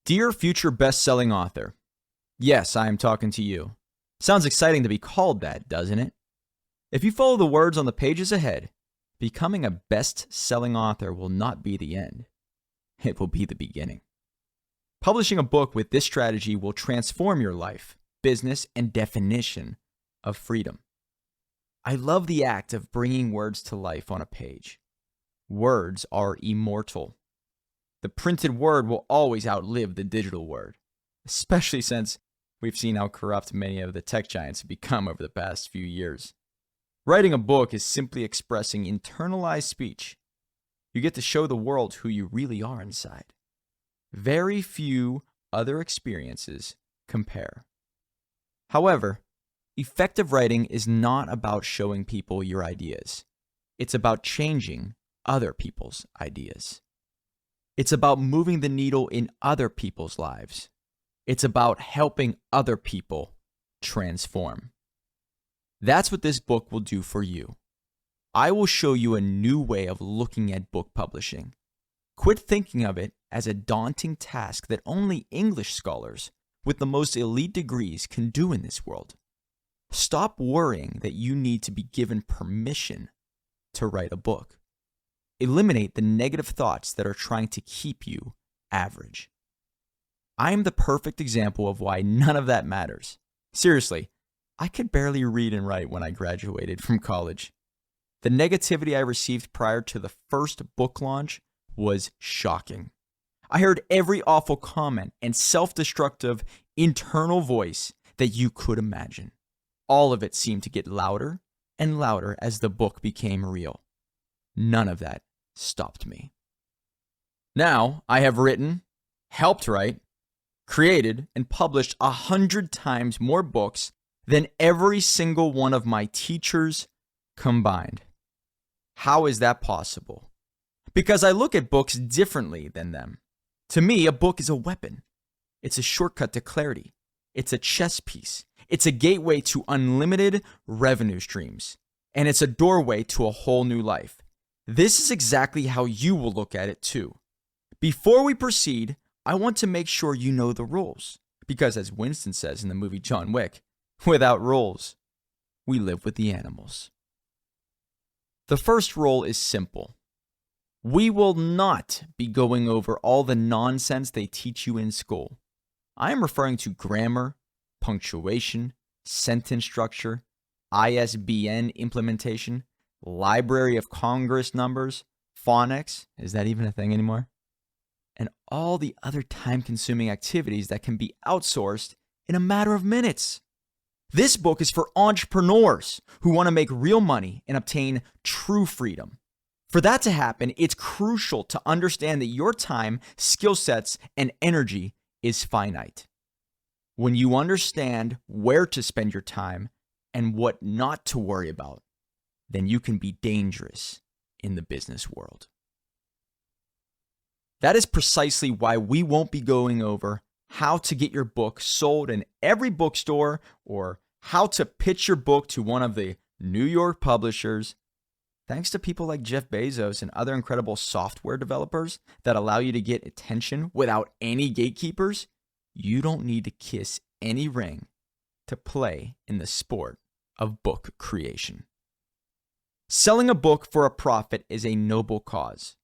Dear future best-selling author, yes, I am talking to you. Sounds exciting to be called that, doesn't it? If you follow the words on the pages ahead, becoming a best-selling author will not be the end. It will be the beginning. Publishing a book with this strategy will transform your life, business, and definition of freedom. I love the act of bringing words to life on a page. Words are immortal. The printed word will always outlive the digital word, especially since we've seen how corrupt many of the tech giants have become over the past few years. Writing a book is simply expressing internalized speech. You get to show the world who you really are inside. Very few other experiences compare. However, effective writing is not about showing people your ideas. It's about changing other people's ideas. It's about moving the needle in other people's lives. It's about helping other people transform. That's what this book will do for you. I will show you a new way of looking at book publishing. Quit thinking of it as a daunting task that only English scholars with the most elite degrees can do in this world. Stop worrying that you need to be given permission to write a book. Eliminate the negative thoughts that are trying to keep you average. I am the perfect example of why none of that matters. Seriously, I could barely read and write when I graduated from college. The negativity I received prior to the first book launch was shocking. I heard every awful comment and self-destructive internal voice that you could imagine. All of it seemed to get louder and louder as the book became real. None of that stopped me. Now I have written, helped write, created, and published 100 times more books than every single one of my teachers combined. How is that possible? Because I look at books differently than them. To me, a book is a weapon. It's a shortcut to clarity. It's a chess piece. It's a gateway to unlimited revenue streams. And it's a doorway to a whole new life. This is exactly how you will look at it too. Before we proceed, I want to make sure you know the rules. Because as Winston says in the movie John Wick, without rules, we live with the animals. The first rule is simple. We will not be going over all the nonsense they teach you in school. I am referring to grammar, punctuation, sentence structure, ISBN implementation, Library of Congress numbers, phonics, is that even a thing anymore? And all the other time-consuming activities that can be outsourced in a matter of minutes. This book is for entrepreneurs who want to make real money and obtain true freedom. For that to happen, it's crucial to understand that your time, skill sets, and energy is finite. When you understand where to spend your time and what not to worry about, then you can be dangerous in the business world. That is precisely why we won't be going over how to get your book sold in every bookstore or how to pitch your book to one of the New York publishers. Thanks to people like Jeff Bezos and other incredible software developers that allow you to get attention without any gatekeepers, you don't need to kiss any ring to play in the sport of book creation. Selling a book for a profit is a noble cause.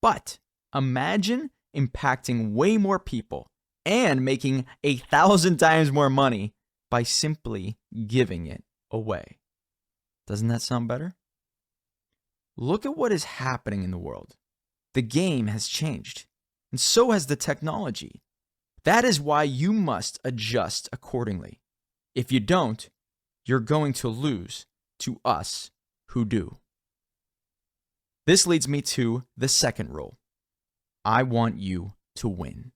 But imagine impacting way more people and making 1,000 times more money by simply giving it away. Doesn't that sound better? Look at what is happening in the world. The game has changed, and so has the technology. That is why you must adjust accordingly. If you don't, you're going to lose to us who do. This leads me to the second rule. I want you to win.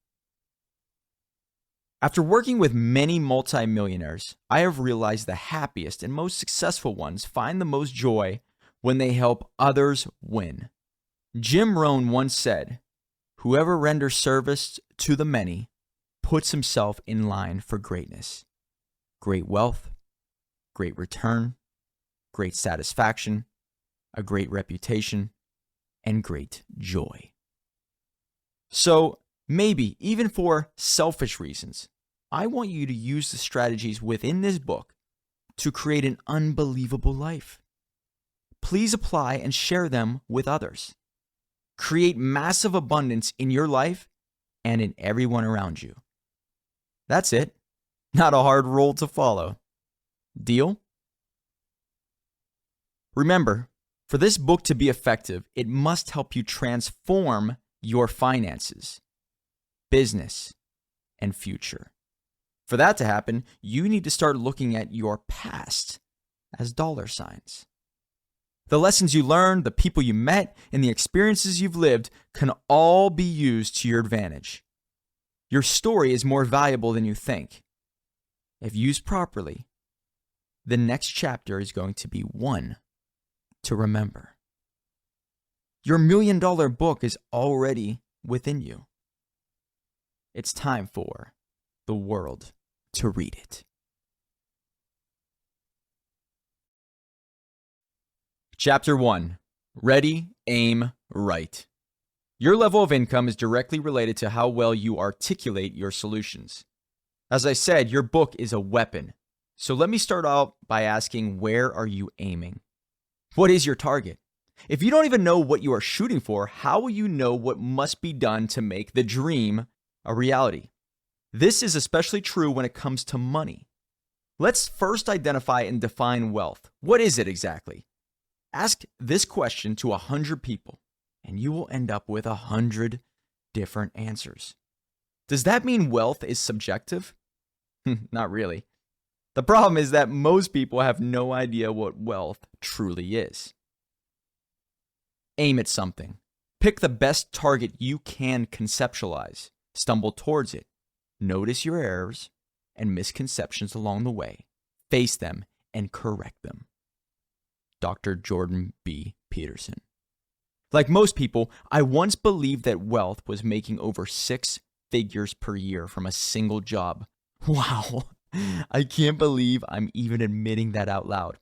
After working with many multimillionaires, I have realized the happiest and most successful ones find the most joy when they help others win. Jim Rohn once said, "Whoever renders service to the many puts himself in line for greatness. Great wealth, great return, great satisfaction, a great reputation, and great joy." So, maybe even for selfish reasons, I want you to use the strategies within this book to create an unbelievable life. Please apply and share them with others. Create massive abundance in your life and in everyone around you. That's it. Not a hard rule to follow. Deal? Remember, for this book to be effective, it must help you transform your finances, business, and future. For that to happen, you need to start looking at your past as dollar signs. The lessons you learned, the people you met, and the experiences you've lived can all be used to your advantage. Your story is more valuable than you think. If used properly, the next chapter is going to be one to remember. Your $1 million book is already within you. It's time for the world to read it. Chapter 1. Ready, Aim, Write. Your level of income is directly related to how well you articulate your solutions. As I said, your book is a weapon. So let me start out by asking, where are you aiming? What is your target? If you don't even know what you are shooting for, how will you know what must be done to make the dream a reality? This is especially true when it comes to money. Let's first identify and define wealth. What is it exactly? Ask this question to 100 people, and you will end up with 100 different answers. Does that mean wealth is subjective? Not really. The problem is that most people have no idea what wealth truly is. Aim at something. Pick the best target you can conceptualize. Stumble towards it. Notice your errors and misconceptions along the way. Face them and correct them. Dr. Jordan B. Peterson. Like most people, I once believed that wealth was making over 6 figures per year from a single job. Wow, I can't believe I'm even admitting that out loud.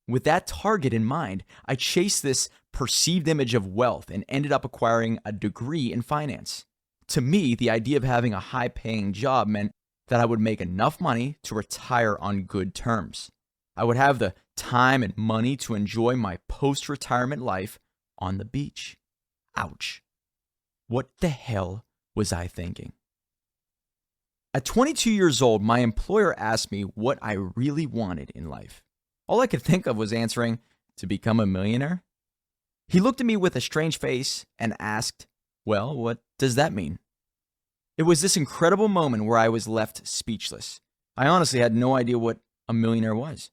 With that target in mind, I chased this perceived image of wealth and ended up acquiring a degree in finance. To me, the idea of having a high-paying job meant that I would make enough money to retire on good terms. I would have the time and money to enjoy my post-retirement life on the beach. Ouch. What the hell was I thinking? At 22 years old, my employer asked me what I really wanted in life. All I could think of was answering, to become a millionaire. He looked at me with a strange face and asked, well, what does that mean? It was this incredible moment where I was left speechless. I honestly had no idea what a millionaire was.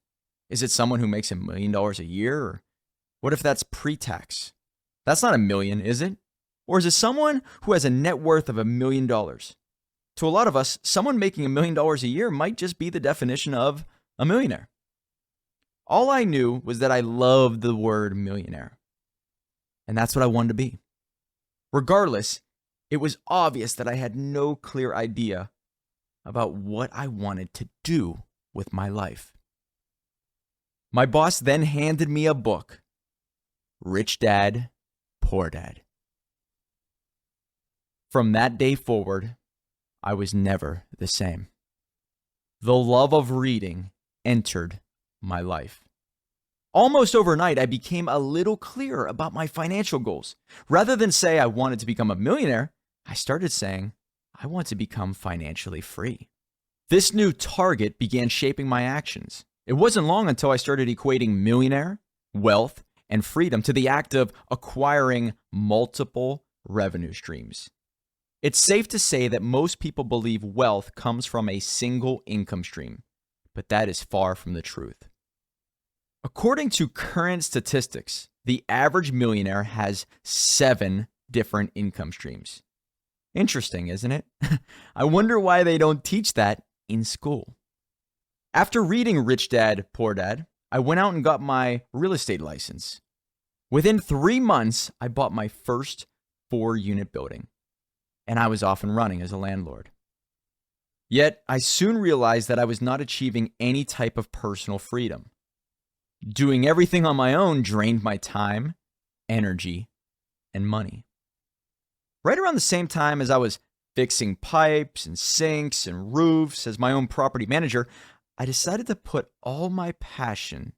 Is it someone who makes $1 million a year? Or what if that's pre-tax? That's not $1 million, is it? Or is it someone who has a net worth of $1 million? To a lot of us, someone making $1 million a year might just be the definition of a millionaire. All I knew was that I loved the word millionaire. And that's what I wanted to be. Regardless, it was obvious that I had no clear idea about what I wanted to do with my life. My boss then handed me a book, Rich Dad, Poor Dad. From that day forward, I was never the same. The love of reading entered my life. Almost overnight, I became a little clearer about my financial goals. Rather than say I wanted to become a millionaire, I started saying I want to become financially free. This new target began shaping my actions. It wasn't long until I started equating millionaire, wealth, and freedom to the act of acquiring multiple revenue streams. It's safe to say that most people believe wealth comes from a single income stream, but that is far from the truth. According to current statistics, the average millionaire has 7 different income streams. Interesting, isn't it? I wonder why they don't teach that in school. After reading Rich Dad, Poor Dad, I went out and got my real estate license. Within 3 months, I bought my first 4-unit building, and I was off and running as a landlord. Yet, I soon realized that I was not achieving any type of personal freedom. Doing everything on my own drained my time, energy, and money. Right around the same time as I was fixing pipes and sinks and roofs as my own property manager, I decided to put all my passion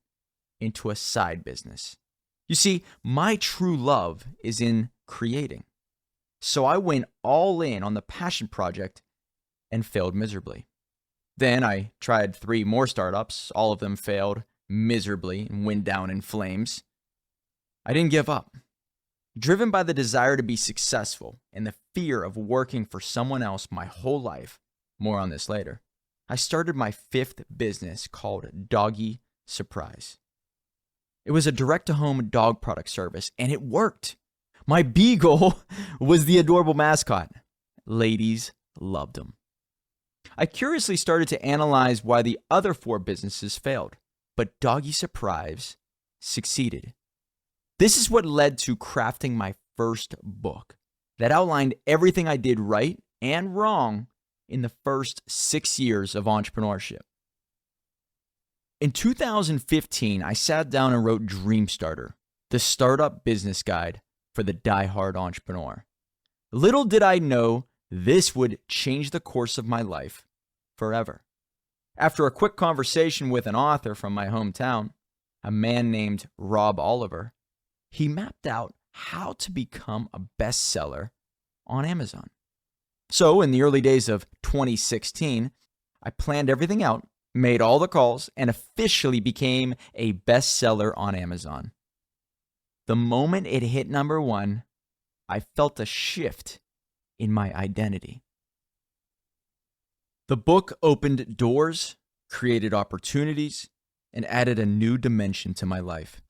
into a side business. You see, my true love is in creating. So I went all in on the passion project and failed miserably. Then I tried 3 more startups. All of them failed miserably and went down in flames. I didn't give up. Driven by the desire to be successful and the fear of working for someone else my whole life, more on this later, I started my 5th business called Doggy Surprise. It was a direct-to-home dog product service, and it worked. My beagle was the adorable mascot. Ladies loved him. I curiously started to analyze why the other 4 businesses failed, but Doggy Surprise succeeded. This is what led to crafting my first book that outlined everything I did right and wrong in the first 6 years of entrepreneurship. In 2015, I sat down and wrote Dreamstarter, the startup business guide for the die-hard entrepreneur. Little did I know this would change the course of my life forever. After a quick conversation with an author from my hometown, a man named Rob Oliver, he mapped out how to become a bestseller on Amazon. So in the early days of 2016, I planned everything out, made all the calls, and officially became a bestseller on Amazon. The moment it hit number 1, I felt a shift in my identity. The book opened doors, created opportunities, and added a new dimension to my life.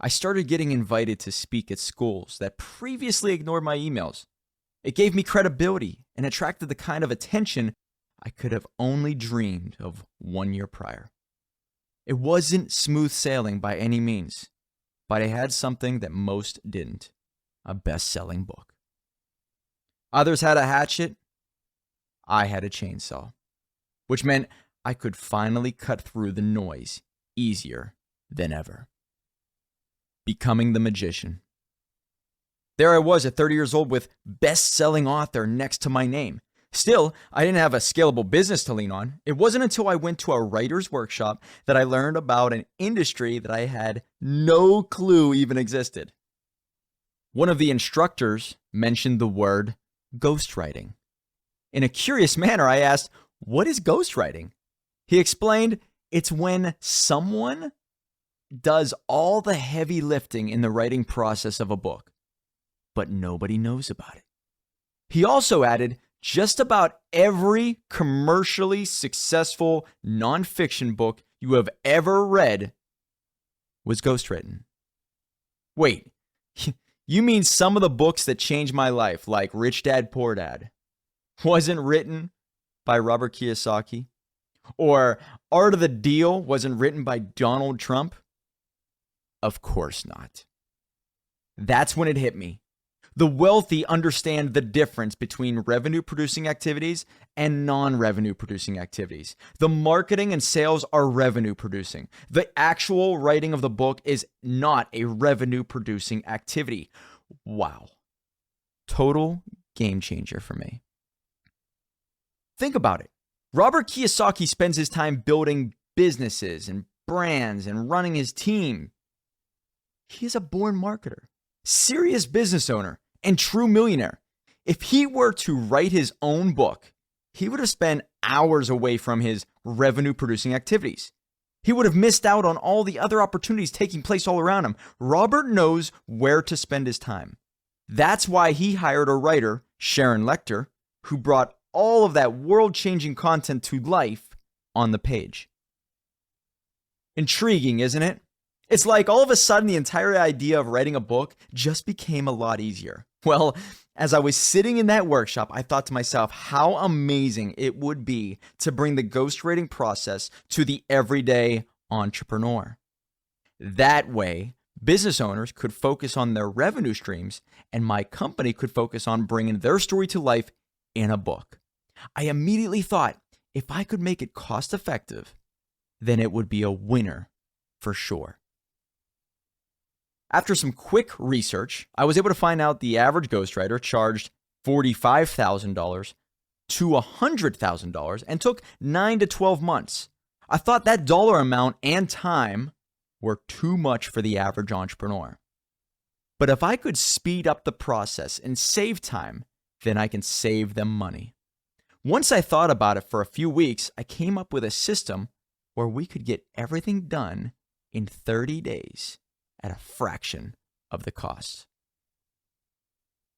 I started getting invited to speak at schools that previously ignored my emails. It gave me credibility and attracted the kind of attention I could have only dreamed of 1 year prior. It wasn't smooth sailing by any means, but I had something that most didn't: a best-selling book. Others had a hatchet. I had a chainsaw, which meant I could finally cut through the noise easier than ever. Becoming the magician. There I was at 30 years old with best-selling author next to my name. Still, I didn't have a scalable business to lean on. It wasn't until I went to a writer's workshop that I learned about an industry that I had no clue even existed. One of the instructors mentioned the word ghostwriting. In a curious manner, I asked, "What is ghostwriting?" He explained, it's when someone does all the heavy lifting in the writing process of a book, but nobody knows about it. He also added, just about every commercially successful nonfiction book you have ever read was ghostwritten. Wait, you mean some of the books that changed my life, like Rich Dad, Poor Dad, wasn't written by Robert Kiyosaki? Or Art of the Deal wasn't written by Donald Trump? Of course not. That's when it hit me. The wealthy understand the difference between revenue-producing activities and non-revenue-producing activities. The marketing and sales are revenue-producing. The actual writing of the book is not a revenue-producing activity. Wow. Total game changer for me. Think about it. Robert Kiyosaki spends his time building businesses and brands and running his team. He is a born marketer, serious business owner, and true millionaire. If he were to write his own book, he would have spent hours away from his revenue-producing activities. He would have missed out on all the other opportunities taking place all around him. Robert knows where to spend his time. That's why he hired a writer, Sharon Lechter, who brought all of that world-changing content to life on the page. Intriguing, isn't it? It's like all of a sudden the entire idea of writing a book just became a lot easier. Well, as I was sitting in that workshop, I thought to myself how amazing it would be to bring the ghostwriting process to the everyday entrepreneur. That way, business owners could focus on their revenue streams, and my company could focus on bringing their story to life in a book. I immediately thought, if I could make it cost effective, then it would be a winner for sure. After some quick research, I was able to find out the average ghostwriter charged $45,000 to $100,000 and took 9 to 12 months. I thought that dollar amount and time were too much for the average entrepreneur. But if I could speed up the process and save time, then I can save them money. Once I thought about it for a few weeks, I came up with a system where we could get everything done in 30 days at a fraction of the cost.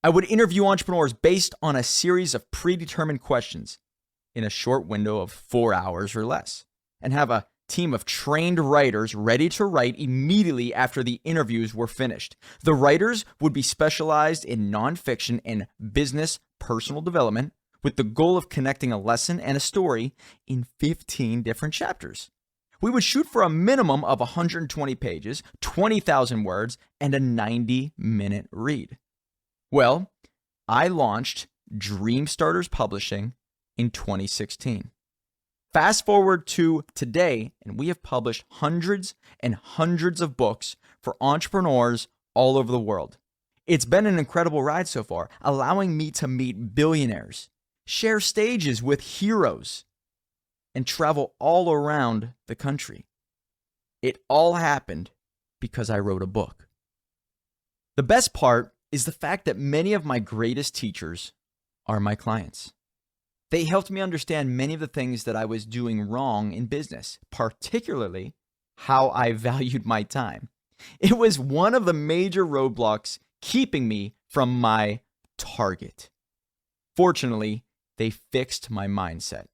I would interview entrepreneurs based on a series of predetermined questions in a short window of 4 hours or less, and have a team of trained writers ready to write immediately after the interviews were finished. The writers would be specialized in nonfiction and business personal development, with the goal of connecting a lesson and a story in 15 different chapters. We would shoot for a minimum of 120 pages, 20,000 words, and a 90-minute read. Well, I launched Dream Starters Publishing in 2016. Fast forward to today, and we have published hundreds and hundreds of books for entrepreneurs all over the world. It's been an incredible ride so far, allowing me to meet billionaires, share stages with heroes, and travel all around the country. It all happened because I wrote a book. The best part is the fact that many of my greatest teachers are my clients. They helped me understand many of the things that I was doing wrong in business, particularly how I valued my time. It was one of the major roadblocks keeping me from my target. Fortunately, they fixed my mindset.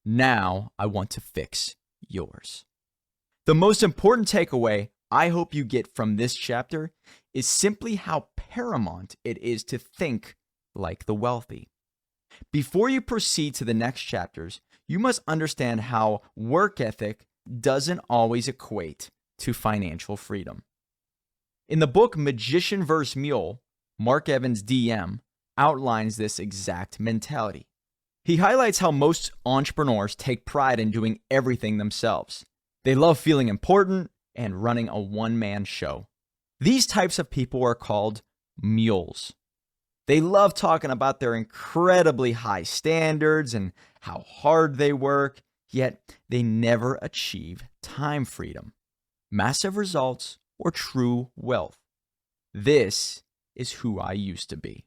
Now I want to fix yours. The most important takeaway I hope you get from this chapter is simply how paramount it is to think like the wealthy. Before you proceed to the next chapters, you must understand how work ethic doesn't always equate to financial freedom. In the book Magician vs. Mule, Mark Evans, DM, outlines this exact mentality. He highlights how most entrepreneurs take pride in doing everything themselves. They love feeling important and running a one-man show. These types of people are called mules. They love talking about their incredibly high standards and how hard they work, yet they never achieve time freedom, massive results, or true wealth. This is who I used to be.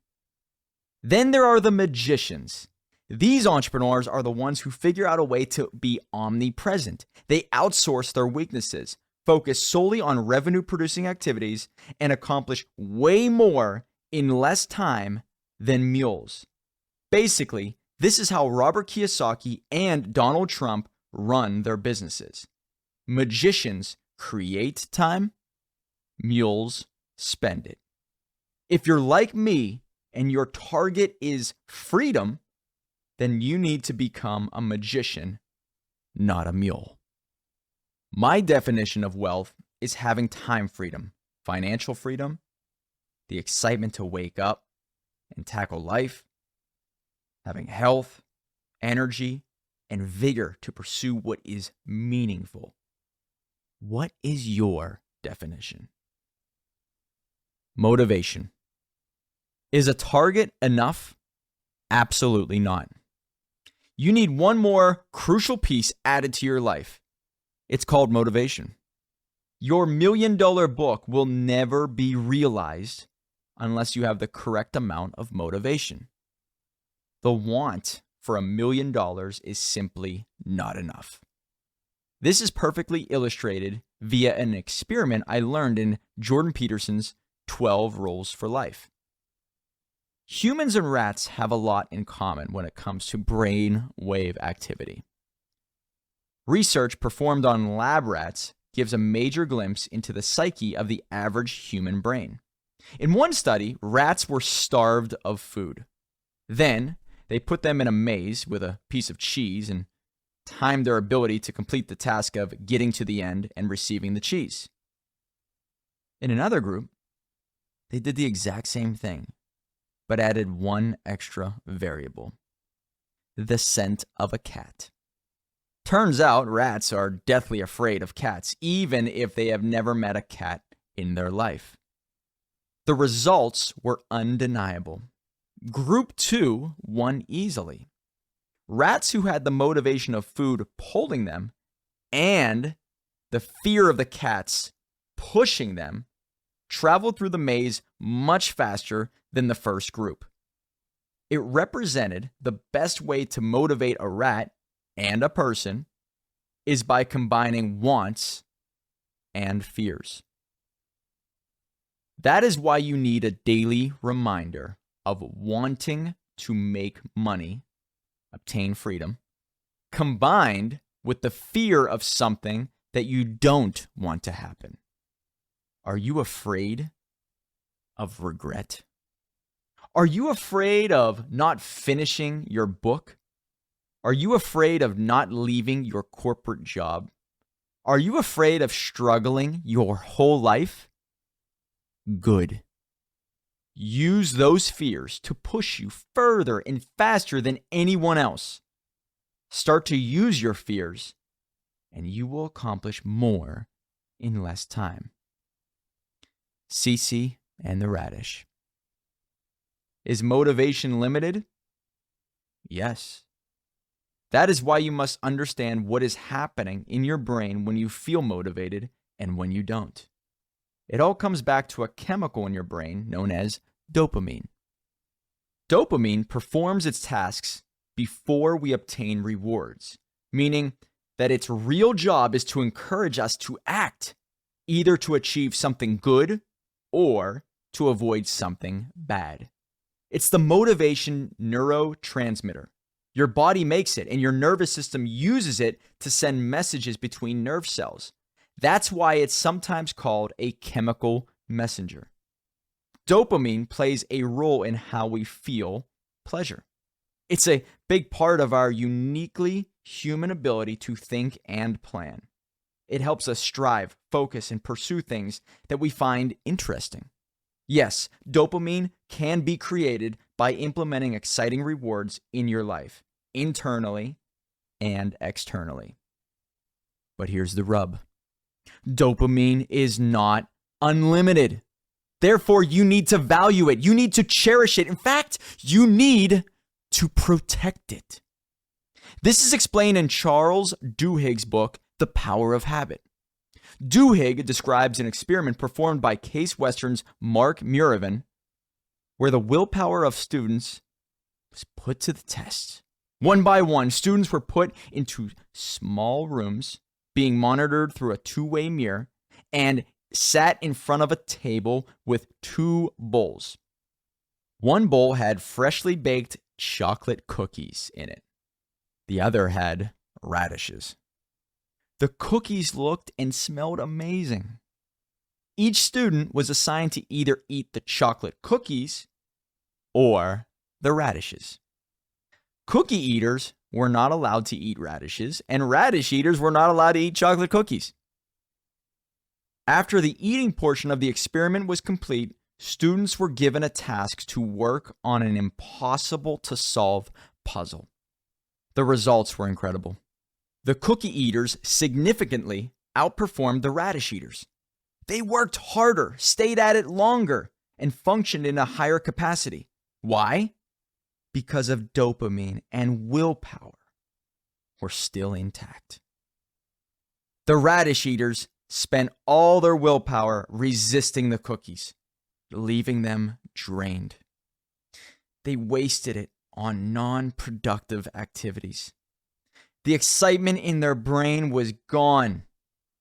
Then there are the magicians. These entrepreneurs are the ones who figure out a way to be omnipresent. They outsource their weaknesses, focus solely on revenue-producing activities, and accomplish way more in less time than mules. Basically, this is how Robert Kiyosaki and Donald Trump run their businesses. Magicians create time, mules spend it. If you're like me and your target is freedom, then you need to become a magician, not a mule. My definition of wealth is having time freedom, financial freedom, the excitement to wake up and tackle life, having health, energy, and vigor to pursue what is meaningful. What is your definition? Motivation. Is a target enough? Absolutely not. You need one more crucial piece added to your life. It's called motivation. Your $1 million book will never be realized unless you have the correct amount of motivation. The want for $1 million is simply not enough. This is perfectly illustrated via an experiment I learned in Jordan Peterson's 12 Rules for Life. Humans and rats have a lot in common when it comes to brain wave activity. Research performed on lab rats gives a major glimpse into the psyche of the average human brain. In one study, rats were starved of food. Then, they put them in a maze with a piece of cheese and timed their ability to complete the task of getting to the end and receiving the cheese. In another group, they did the exact same thing, but added one extra variable: the scent of a cat. Turns out rats are deathly afraid of cats, even if they have never met a cat in their life. The results were undeniable. Group 2 won easily. Rats who had the motivation of food pulling them and the fear of the cats pushing them traveled through the maze much faster than the first group. It represented the best way to motivate a rat and a person is by combining wants and fears. That is why you need a daily reminder of wanting to make money, obtain freedom, combined with the fear of something that you don't want to happen. Are you afraid of regret? Are you afraid of not finishing your book? Are you afraid of not leaving your corporate job? Are you afraid of struggling your whole life? Good. Use those fears to push you further and faster than anyone else. Start to use your fears, and you will accomplish more in less time. Cece and the Radish. Is motivation limited? Yes. That is why you must understand what is happening in your brain when you feel motivated and when you don't. It all comes back to a chemical in your brain known as dopamine. Dopamine performs its tasks before we obtain rewards, meaning that its real job is to encourage us to act, either to achieve something good or to avoid something bad. It's the motivation neurotransmitter. Your body makes it, and your nervous system uses it to send messages between nerve cells. That's why it's sometimes called a chemical messenger. Dopamine plays a role in how we feel pleasure. It's a big part of our uniquely human ability to think and plan. It helps us strive, focus, and pursue things that we find interesting. Yes, dopamine can be created by implementing exciting rewards in your life, internally and externally. But here's the rub. Dopamine is not unlimited. Therefore, you need to value it. You need to cherish it. In fact, you need to protect it. This is explained in Charles Duhigg's book, The Power of Habit. Duhigg describes an experiment performed by Case Western's Mark Muravan, where the willpower of students was put to the test. One by one, students were put into small rooms, being monitored through a two-way mirror, and sat in front of a table with two bowls. One bowl had freshly baked chocolate cookies in it. The other had radishes. The cookies looked and smelled amazing. Each student was assigned to either eat the chocolate cookies or the radishes. Cookie eaters were not allowed to eat radishes, and radish eaters were not allowed to eat chocolate cookies. After the eating portion of the experiment was complete, students were given a task to work on an impossible-to-solve puzzle. The results were incredible. The cookie eaters significantly outperformed the radish eaters. They worked harder, stayed at it longer, and functioned in a higher capacity. Why? Because of dopamine and willpower were still intact. The radish eaters spent all their willpower resisting the cookies, leaving them drained. They wasted it on non-productive activities. The excitement in their brain was gone.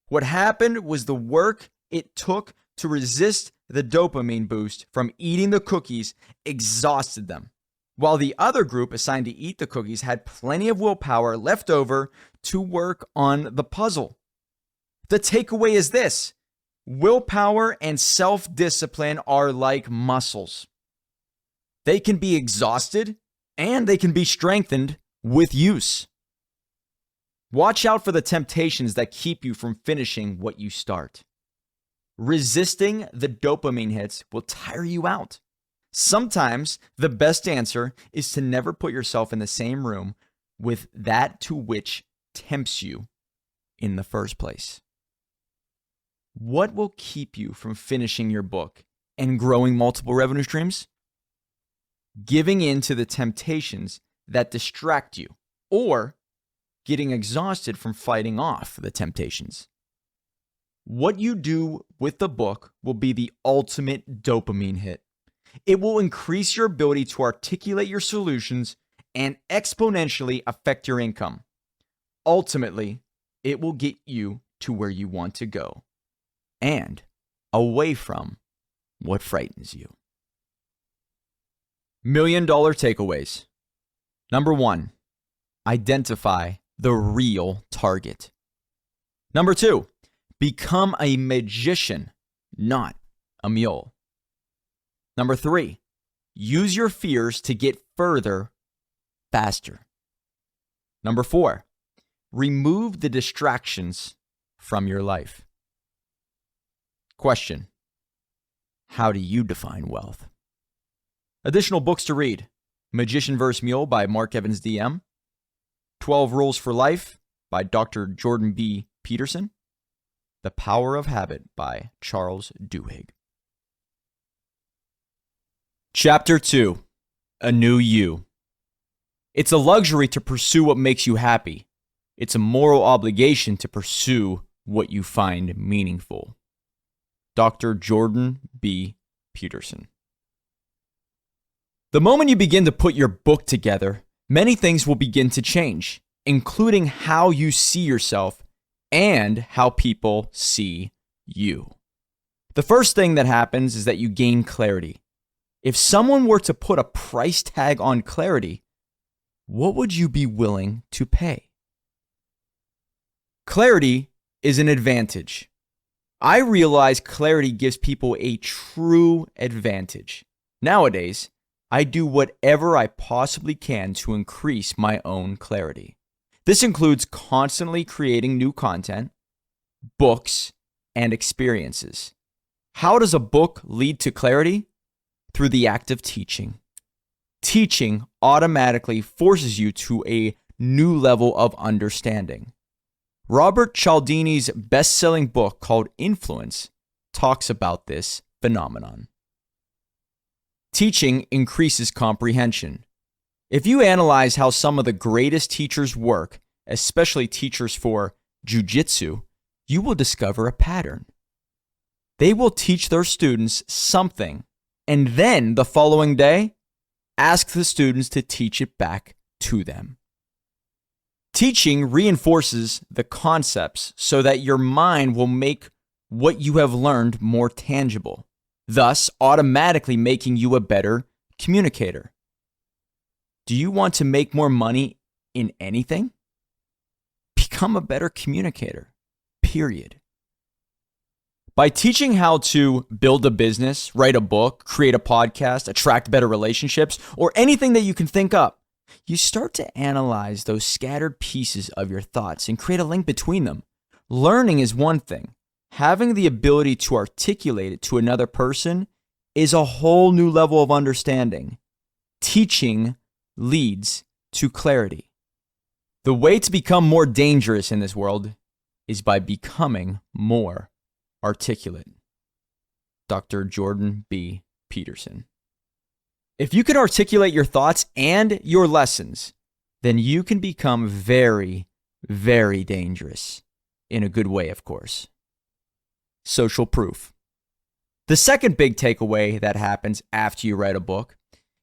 What happened was the work it took to resist the dopamine boost from eating the cookies exhausted them, while the other group assigned to eat the cookies had plenty of willpower left over to work on the puzzle. The takeaway is this: willpower and self-discipline are like muscles. They can be exhausted and they can be strengthened with use. Watch out for the temptations that keep you from finishing what you start. Resisting the dopamine hits will tire you out. Sometimes the best answer is to never put yourself in the same room with that to which tempts you in the first place. What will keep you from finishing your book and growing multiple revenue streams? giving in to the temptations that distract you, or getting exhausted from fighting off the temptations. What you do with the book will be the ultimate dopamine hit. It will increase your ability to articulate your solutions and exponentially affect your income. Ultimately, it will get you to where you want to go and away from what frightens you. $1 million takeaways. Number 1, identify the real target. Number 2, become a magician, not a mule. Number 3, use your fears to get further faster. Number 4, remove the distractions from your life. Question: how do you define wealth? Additional books to read: Magician vs. Mule by Mark Evans DM, 12 Rules for Life by Dr. Jordan B. Peterson, The Power of Habit by Charles Duhigg. Chapter 2: A New You. It's a luxury to pursue what makes you happy. It's a moral obligation to pursue what you find meaningful. Dr. Jordan B. Peterson. The moment you begin to put your book together, many things will begin to change, including how you see yourself and how people see you. The first thing that happens is that you gain clarity. If someone were to put a price tag on clarity, what would you be willing to pay? Clarity is an advantage. I realize clarity gives people a true advantage. Nowadays, I do whatever I possibly can to increase my own clarity. This includes constantly creating new content, books, and experiences. How does a book lead to clarity? Through the act of teaching. Teaching automatically forces you to a new level of understanding. Robert Cialdini's best-selling book called Influence talks about this phenomenon. Teaching increases comprehension. If you analyze how some of the greatest teachers work, especially teachers for jiu-jitsu, you will discover a pattern. They will teach their students something, and then the following day, ask the students to teach it back to them. Teaching reinforces the concepts so that your mind will make what you have learned more tangible, thus automatically making you a better communicator. Do you want to make more money in anything? Become a better communicator, period. By teaching how to build a business, write a book, create a podcast, attract better relationships, or anything that you can think up, you start to analyze those scattered pieces of your thoughts and create a link between them. Learning is one thing. Having the ability to articulate it to another person is a whole new level of understanding. Teaching leads to clarity. The way to become more dangerous in this world is by becoming more articulate. Dr. Jordan B. Peterson. If you can articulate your thoughts and your lessons, then you can become very, very dangerous. In a good way, of course. Social proof. The second big takeaway that happens after you write a book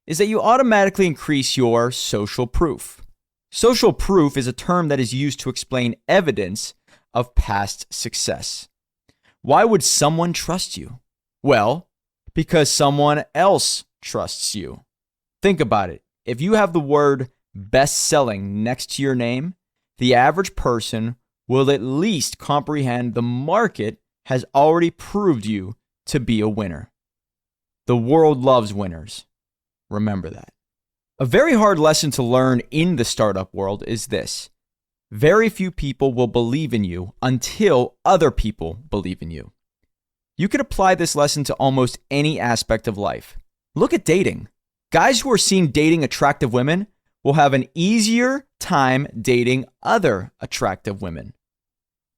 is that you automatically increase your social proof. Social proof is a term that is used to explain evidence of past success. Why would someone trust you? Well, because someone else trusts you. Think about it. If you have the word best-selling next to your name, the average person will at least comprehend the market has already proved you to be a winner. The world loves winners. Remember that. A very hard lesson to learn in the startup world is this. Very few people will believe in you until other people believe in you. You can apply this lesson to almost any aspect of life. Look at dating. Guys who are seen dating attractive women will have an easier time dating other attractive women.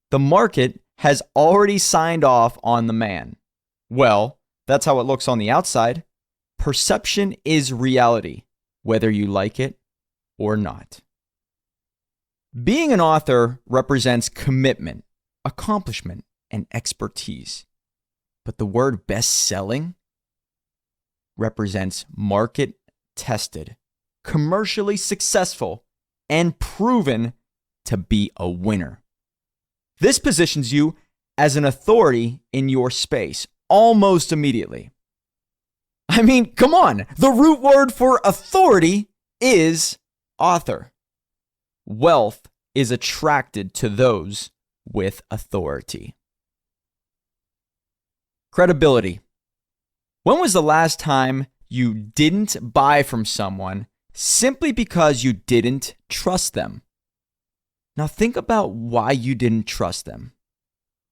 The market has already signed off on the man. Well, that's how it looks on the outside. Perception is reality, whether you like it or not. Being an author represents commitment, accomplishment, and expertise. But the word best-selling represents market-tested, commercially successful, and proven to be a winner. This positions you as an authority in your space almost immediately. I mean, come on, the root word for authority is author. Wealth is attracted to those with authority. Credibility. When was the last time you didn't buy from someone simply because you didn't trust them? Now think about why you didn't trust them.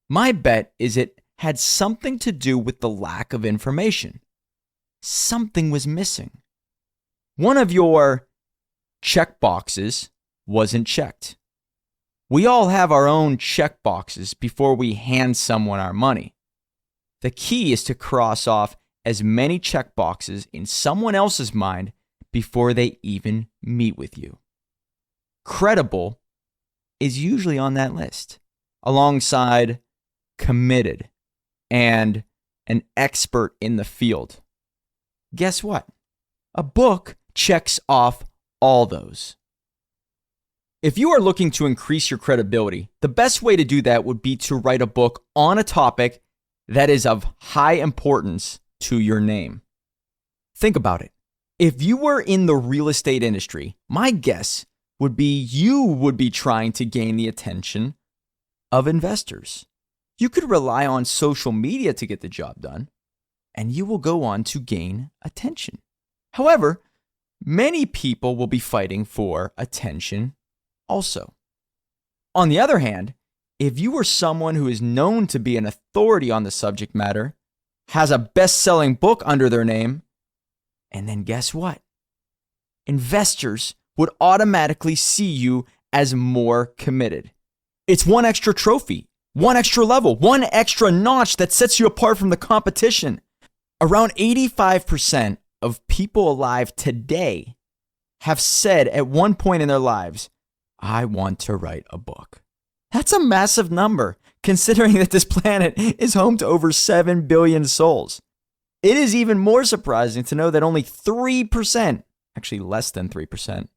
My bet is it had something to do with the lack of information. Something was missing. One of your check boxes wasn't checked. We all have our own check boxes before we hand someone our money. The key is to cross off as many check boxes in someone else's mind before they even meet with you. Credible is usually on that list, alongside committed and an expert in the field. Guess what? A book checks off all those. If you are looking to increase your credibility, the best way to do that would be to write a book on a topic that is of high importance to your name. Think about it. If you were in the real estate industry, my guess would be you would be trying to gain the attention of investors. You could rely on social media to get the job done, and you will go on to gain attention. However, many people will be fighting for attention also. On the other hand, if you are someone who is known to be an authority on the subject matter, has a best-selling book under their name, and then guess what? Investors would automatically see you as more committed. It's one extra trophy, one extra level, one extra notch that sets you apart from the competition. Around 85% of people alive today have said at one point in their lives, I want to write a book. That's a massive number, considering that this planet is home to over 7 billion souls. It is even more surprising to know that only 3%, actually less than 3%,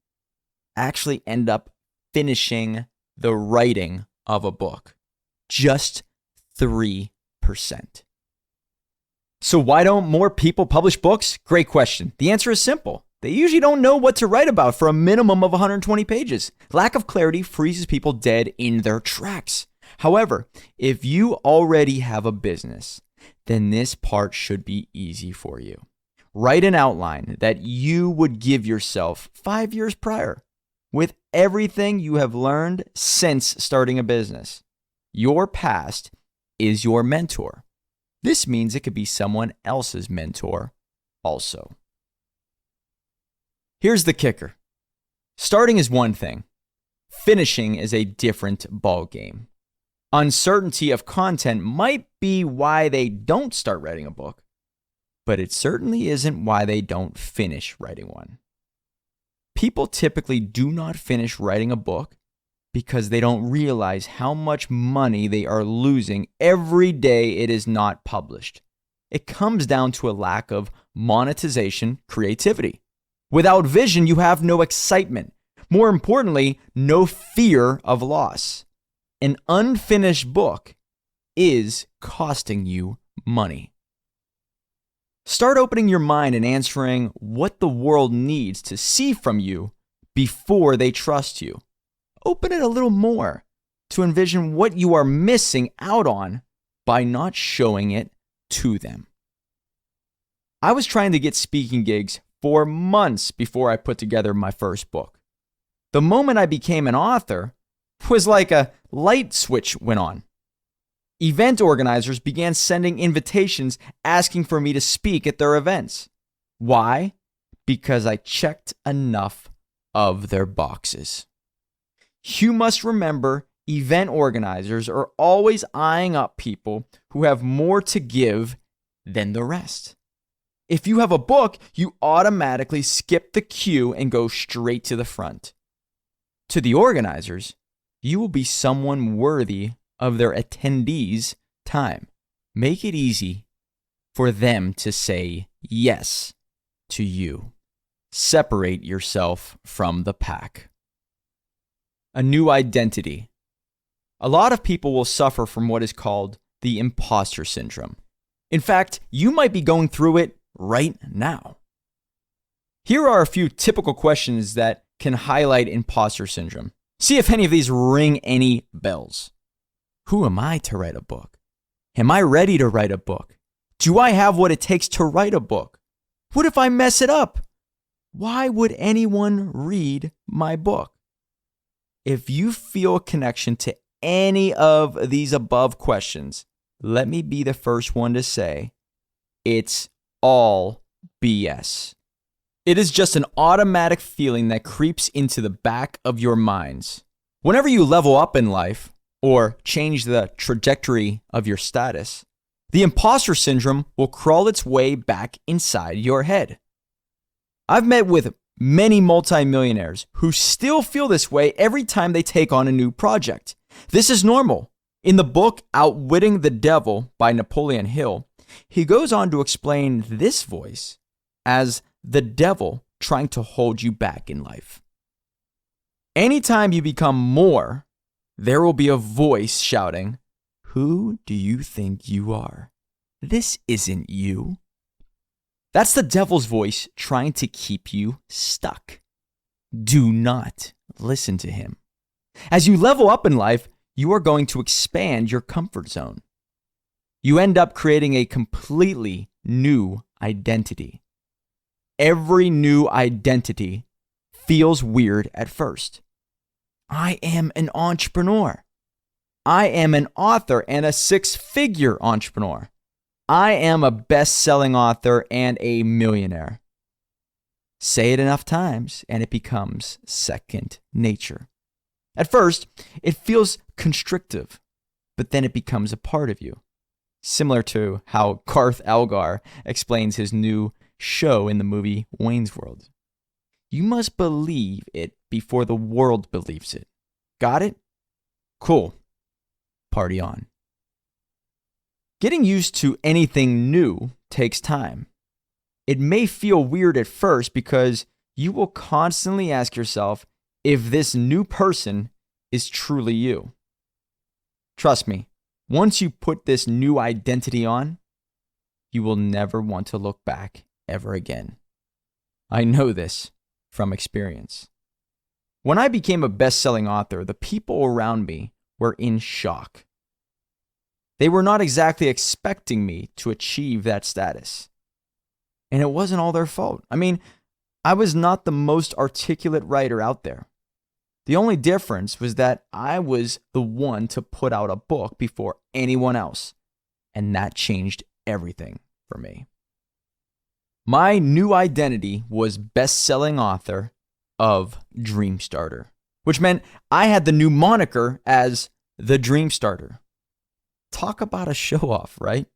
actually end up finishing the writing of a book. Just 3%. So why don't more people publish books? Great question. The answer is simple. They usually don't know what to write about for a minimum of 120 pages. Lack of clarity freezes people dead in their tracks. However, if you already have a business, then this part should be easy for you. Write an outline that you would give yourself 5 years prior with everything you have learned since starting a business. Your past is your mentor. This means it could be someone else's mentor also. Here's the kicker. Starting is one thing. Finishing is a different ballgame. Uncertainty of content might be why they don't start writing a book, but it certainly isn't why they don't finish writing one. People typically do not finish writing a book because they don't realize how much money they are losing every day it is not published. It comes down to a lack of monetization, creativity. Without vision, you have no excitement. More importantly, no fear of loss. An unfinished book is costing you money. Start opening your mind and answering what the world needs to see from you before they trust you. Open it a little more to envision what you are missing out on by not showing it to them. I was trying to get speaking gigs for months before I put together my first book. The moment I became an author was like a light switch went on. Event organizers began sending invitations asking for me to speak at their events. Why? Because I checked enough of their boxes. You must remember, event organizers are always eyeing up people who have more to give than the rest. If you have a book, you automatically skip the queue and go straight to the front. To the organizers, you will be someone worthy of their attendees' time. Make it easy for them to say yes to you. Separate yourself from the pack. A new identity. A lot of people will suffer from what is called the imposter syndrome. In fact, you might be going through it right now. Here are a few typical questions that can highlight imposter syndrome. See if any of these ring any bells. Who am I to write a book? Am I ready to write a book? Do I have what it takes to write a book? What if I mess it up? Why would anyone read my book? If you feel a connection to any of these above questions, let me be the first one to say, it's all BS. It is just an automatic feeling that creeps into the back of your minds. Whenever you level up in life or change the trajectory of your status, the imposter syndrome will crawl its way back inside your head. I've met with many multimillionaires who still feel this way every time they take on a new project. This is normal. In the book Outwitting the Devil by Napoleon Hill, he goes on to explain this voice as the devil trying to hold you back in life. Anytime you become more, there will be a voice shouting, "Who do you think you are? This isn't you." That's the devil's voice trying to keep you stuck. Do not listen to him. As you level up in life, you are going to expand your comfort zone. You end up creating a completely new identity. Every new identity feels weird at first. I am an entrepreneur. I am an author and a six-figure entrepreneur. I am a best-selling author and a millionaire. Say it enough times and it becomes second nature. At first, it feels constrictive, but then it becomes a part of you. Similar to how Garth Algar explains his new show in the movie Wayne's World. You must believe it before the world believes it. Got it? Cool. Party on. Getting used to anything new takes time. It may feel weird at first because you will constantly ask yourself if this new person is truly you. Trust me, once you put this new identity on, you will never want to look back ever again. I know this from experience. When I became a best-selling author, the people around me were in shock. They were not exactly expecting me to achieve that status. And it wasn't all their fault. I mean, I was not the most articulate writer out there. The only difference was that I was the one to put out a book before anyone else. And that changed everything for me. My new identity was best-selling author of Dream Starter, which meant I had the new moniker as the Dream Starter. Talk about a show-off, right?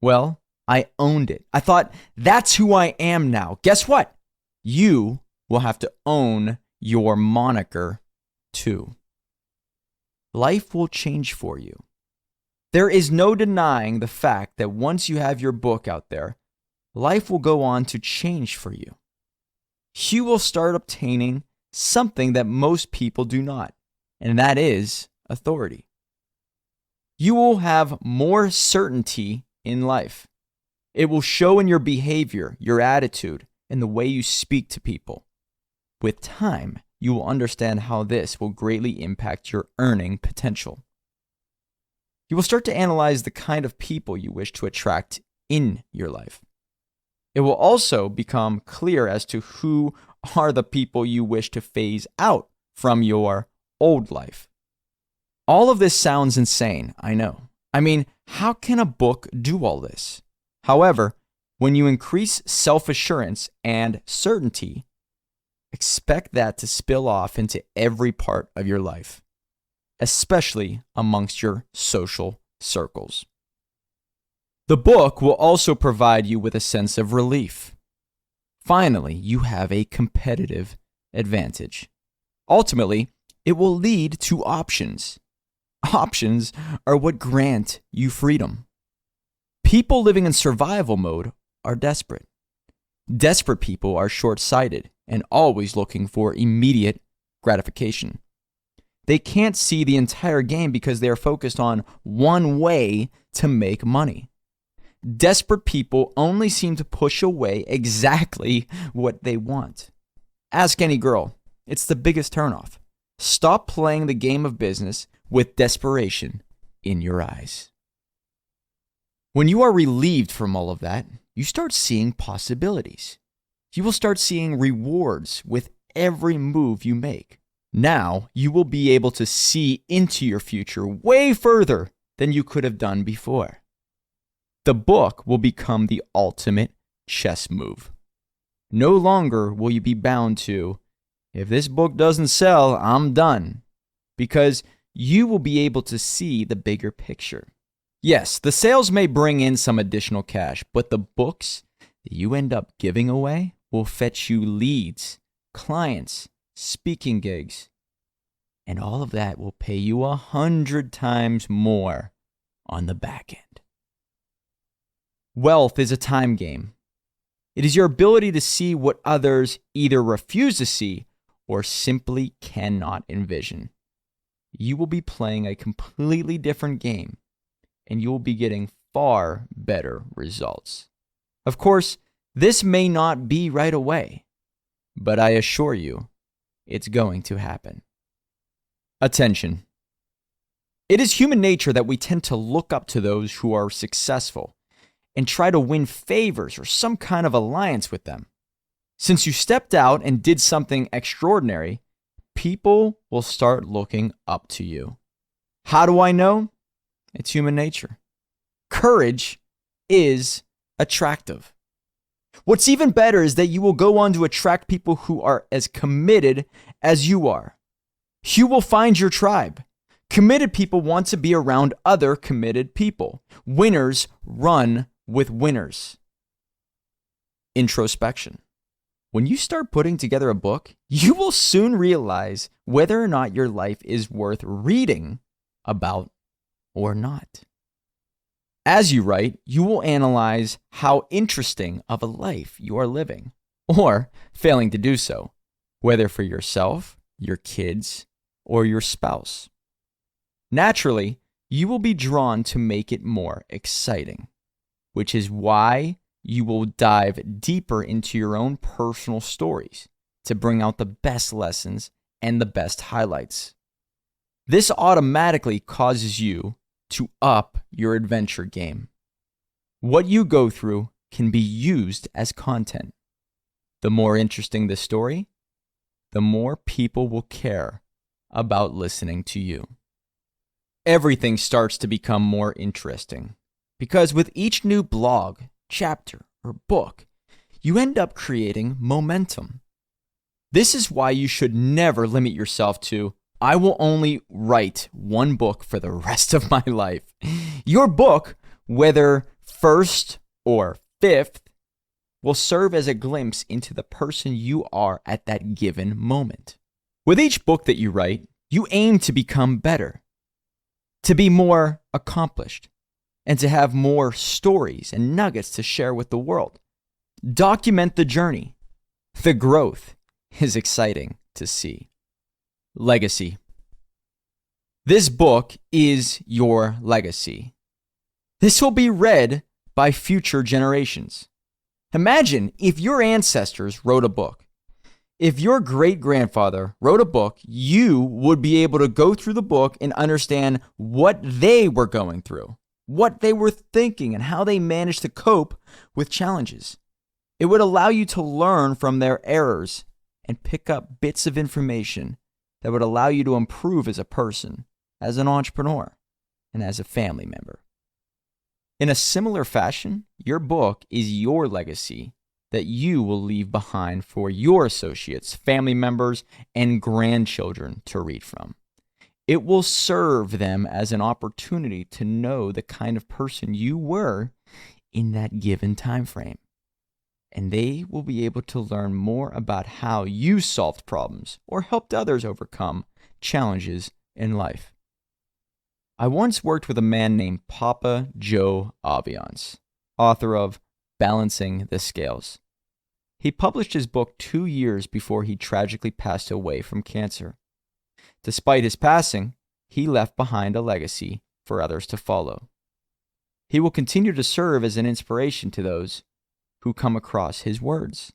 Well, I owned it. I thought, that's who I am now. Guess what? You will have to own your moniker too. Life will change for you. There is no denying the fact that once you have your book out there, life will go on to change for you. You will start obtaining something that most people do not, and that is authority. You will have more certainty in life. It will show in your behavior, your attitude, and the way you speak to people. With time, you will understand how this will greatly impact your earning potential. You will start to analyze the kind of people you wish to attract in your life. It will also become clear as to who are the people you wish to phase out from your old life. All of this sounds insane, I know. I mean, how can a book do all this? However, when you increase self-assurance and certainty, expect that to spill off into every part of your life, especially amongst your social circles. The book will also provide you with a sense of relief. Finally, you have a competitive advantage. Ultimately, it will lead to options. Options are what grant you freedom. People living in survival mode are desperate. Desperate people are short-sighted and always looking for immediate gratification. They can't see the entire game because they are focused on one way to make money. Desperate people only seem to push away exactly what they want. Ask any girl. It's the biggest turnoff. Stop playing the game of business with desperation in your eyes. When you are relieved from all of that, you start seeing possibilities. You will start seeing rewards with every move you make. Now you will be able to see into your future way further than you could have done before. The book will become the ultimate chess move. No longer will you be bound to, if this book doesn't sell, I'm done, because you will be able to see the bigger picture. Yes, the sales may bring in some additional cash, but the books that you end up giving away will fetch you leads, clients, speaking gigs, and all of that will pay you 100 times more on the back end. Wealth is a time game. It is your ability to see what others either refuse to see or simply cannot envision. You will be playing a completely different game, and you will be getting far better results. Of course, this may not be right away, but I assure you, it's going to happen. Attention. It is human nature that we tend to look up to those who are successful and try to win favors or some kind of alliance with them. Since you stepped out and did something extraordinary, people will start looking up to you. How do I know? It's human nature. Courage is attractive. What's even better is that you will go on to attract people who are as committed as you are. You will find your tribe. Committed people want to be around other committed people. Winners run with winners. Introspection. When you start putting together a book, you will soon realize whether or not your life is worth reading about or not. As you write, you will analyze how interesting of a life you are living, or failing to do so, whether for yourself, your kids, or your spouse. Naturally, you will be drawn to make it more exciting, which is why you will dive deeper into your own personal stories to bring out the best lessons and the best highlights. This automatically causes you to up your adventure game. What you go through can be used as content. The more interesting the story, the more people will care about listening to you. Everything starts to become more interesting because with each new blog, chapter, or book, you end up creating momentum. This is why you should never limit yourself to, I will only write one book for the rest of my life. Your book, whether first or fifth, will serve as a glimpse into the person you are at that given moment. With each book that you write, you aim to become better, to be more accomplished, and to have more stories and nuggets to share with the world. Document the journey. The growth is exciting to see. Legacy. This book is your legacy. This will be read by future generations. Imagine if your ancestors wrote a book. If your great-grandfather wrote a book, you would be able to go through the book and understand what they were going through, what they were thinking, and how they managed to cope with challenges. It would allow you to learn from their errors and pick up bits of information that would allow you to improve as a person, as an entrepreneur, and as a family member. In a similar fashion, your book is your legacy that you will leave behind for your associates, family members, and grandchildren to read from. It will serve them as an opportunity to know the kind of person you were in that given time frame. And they will be able to learn more about how you solved problems or helped others overcome challenges in life. I once worked with a man named Papa Joe Aviance, author of Balancing the Scales. He published his book 2 years before he tragically passed away from cancer. Despite his passing, he left behind a legacy for others to follow. He will continue to serve as an inspiration to those who come across his words.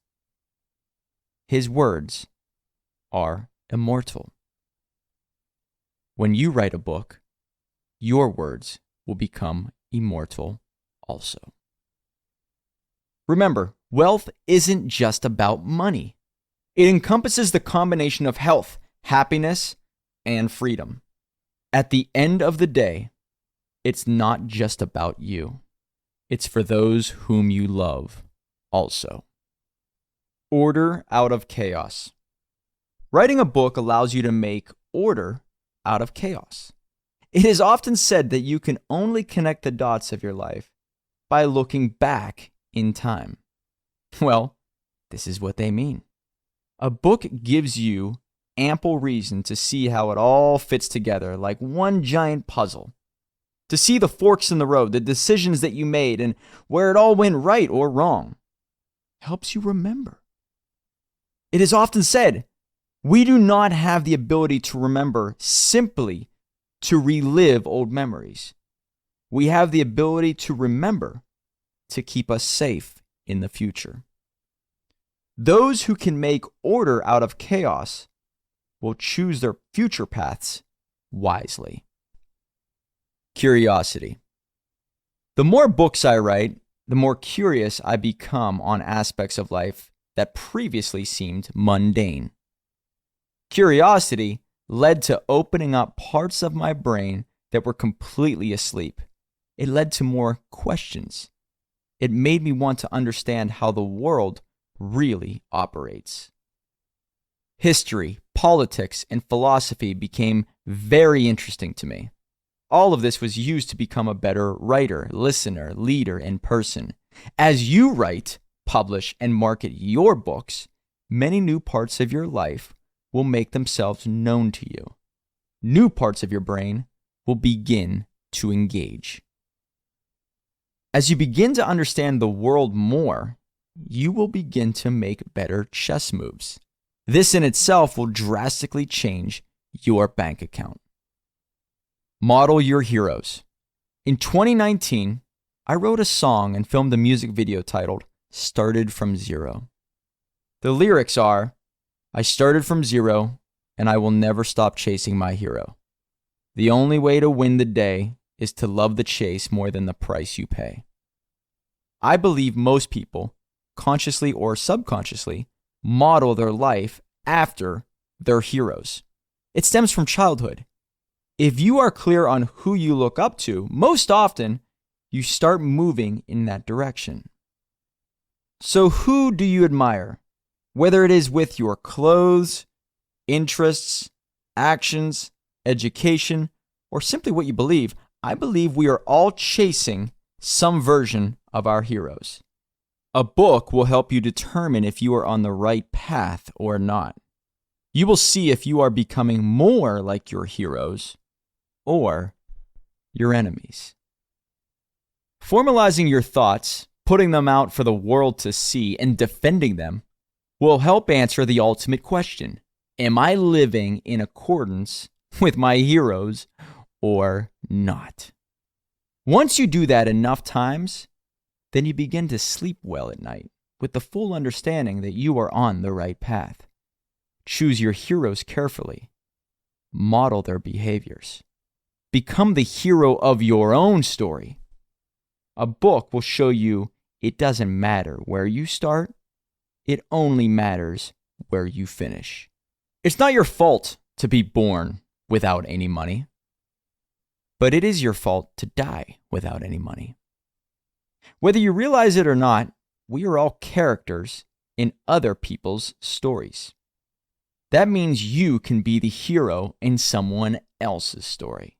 His words are immortal. When you write a book, your words will become immortal also. Remember, wealth isn't just about money. It encompasses the combination of health, happiness, and freedom. At the end of the day, it's not just about you. It's for those whom you love also. Order out of chaos. Writing a book allows you to make order out of chaos. It is often said that you can only connect the dots of your life by looking back in time. Well, this is what they mean. A book gives you ample reason to see how it all fits together like one giant puzzle. To see the forks in the road, the decisions that you made, and where it all went right or wrong. Helps you remember. It is often said, we do not have the ability to remember simply to relive old memories. We have the ability to remember to keep us safe in the future. Those who can make order out of chaos will choose their future paths wisely. Curiosity. The more books I write, the more curious I become on aspects of life that previously seemed mundane. Curiosity led to opening up parts of my brain that were completely asleep. It led to more questions. It made me want to understand how the world really operates. History, politics, and philosophy became very interesting to me. All of this was used to become a better writer, listener, leader, and person. As you write, publish, and market your books, many new parts of your life will make themselves known to you. New parts of your brain will begin to engage. As you begin to understand the world more, you will begin to make better chess moves. This in itself will drastically change your bank account. Model your heroes. In 2019, I wrote a song and filmed a music video titled Started from Zero. The lyrics are, I started from zero, and I will never stop chasing my hero. The only way to win the day is to love the chase more than the price you pay. I believe most people, consciously or subconsciously, model their life after their heroes. It stems from childhood. If you are clear on who you look up to, most often you start moving in that direction. So who do you admire? Whether it is with your clothes, interests, actions, education, or simply what you believe, I believe we are all chasing some version of our heroes. A book will help you determine if you are on the right path or not. You will see if you are becoming more like your heroes or your enemies. Formalizing your thoughts, putting them out for the world to see, and defending them will help answer the ultimate question. Am I living in accordance with my heroes or not? Once you do that enough times, then you begin to sleep well at night with the full understanding that you are on the right path. Choose your heroes carefully. Model their behaviors. Become the hero of your own story. A book will show you it doesn't matter where you start. It only matters where you finish. It's not your fault to be born without any money, but it is your fault to die without any money. Whether you realize it or not, we are all characters in other people's stories. That means you can be the hero in someone else's story,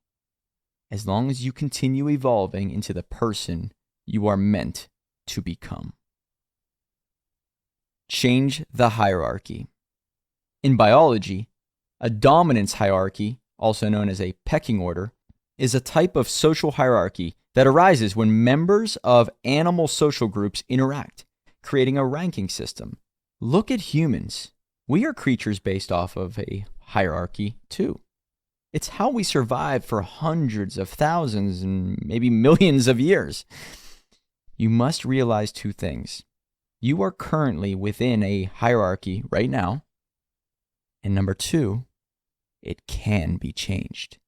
as long as you continue evolving into the person you are meant to become. Change the hierarchy. In biology, a dominance hierarchy, also known as a pecking order, is a type of social hierarchy that arises when members of animal social groups interact, creating a ranking system. Look at humans. We are creatures based off of a hierarchy too. It's how we survived for hundreds of thousands and maybe millions of years. You must realize two things. You are currently within a hierarchy right now. And number two, it can be changed.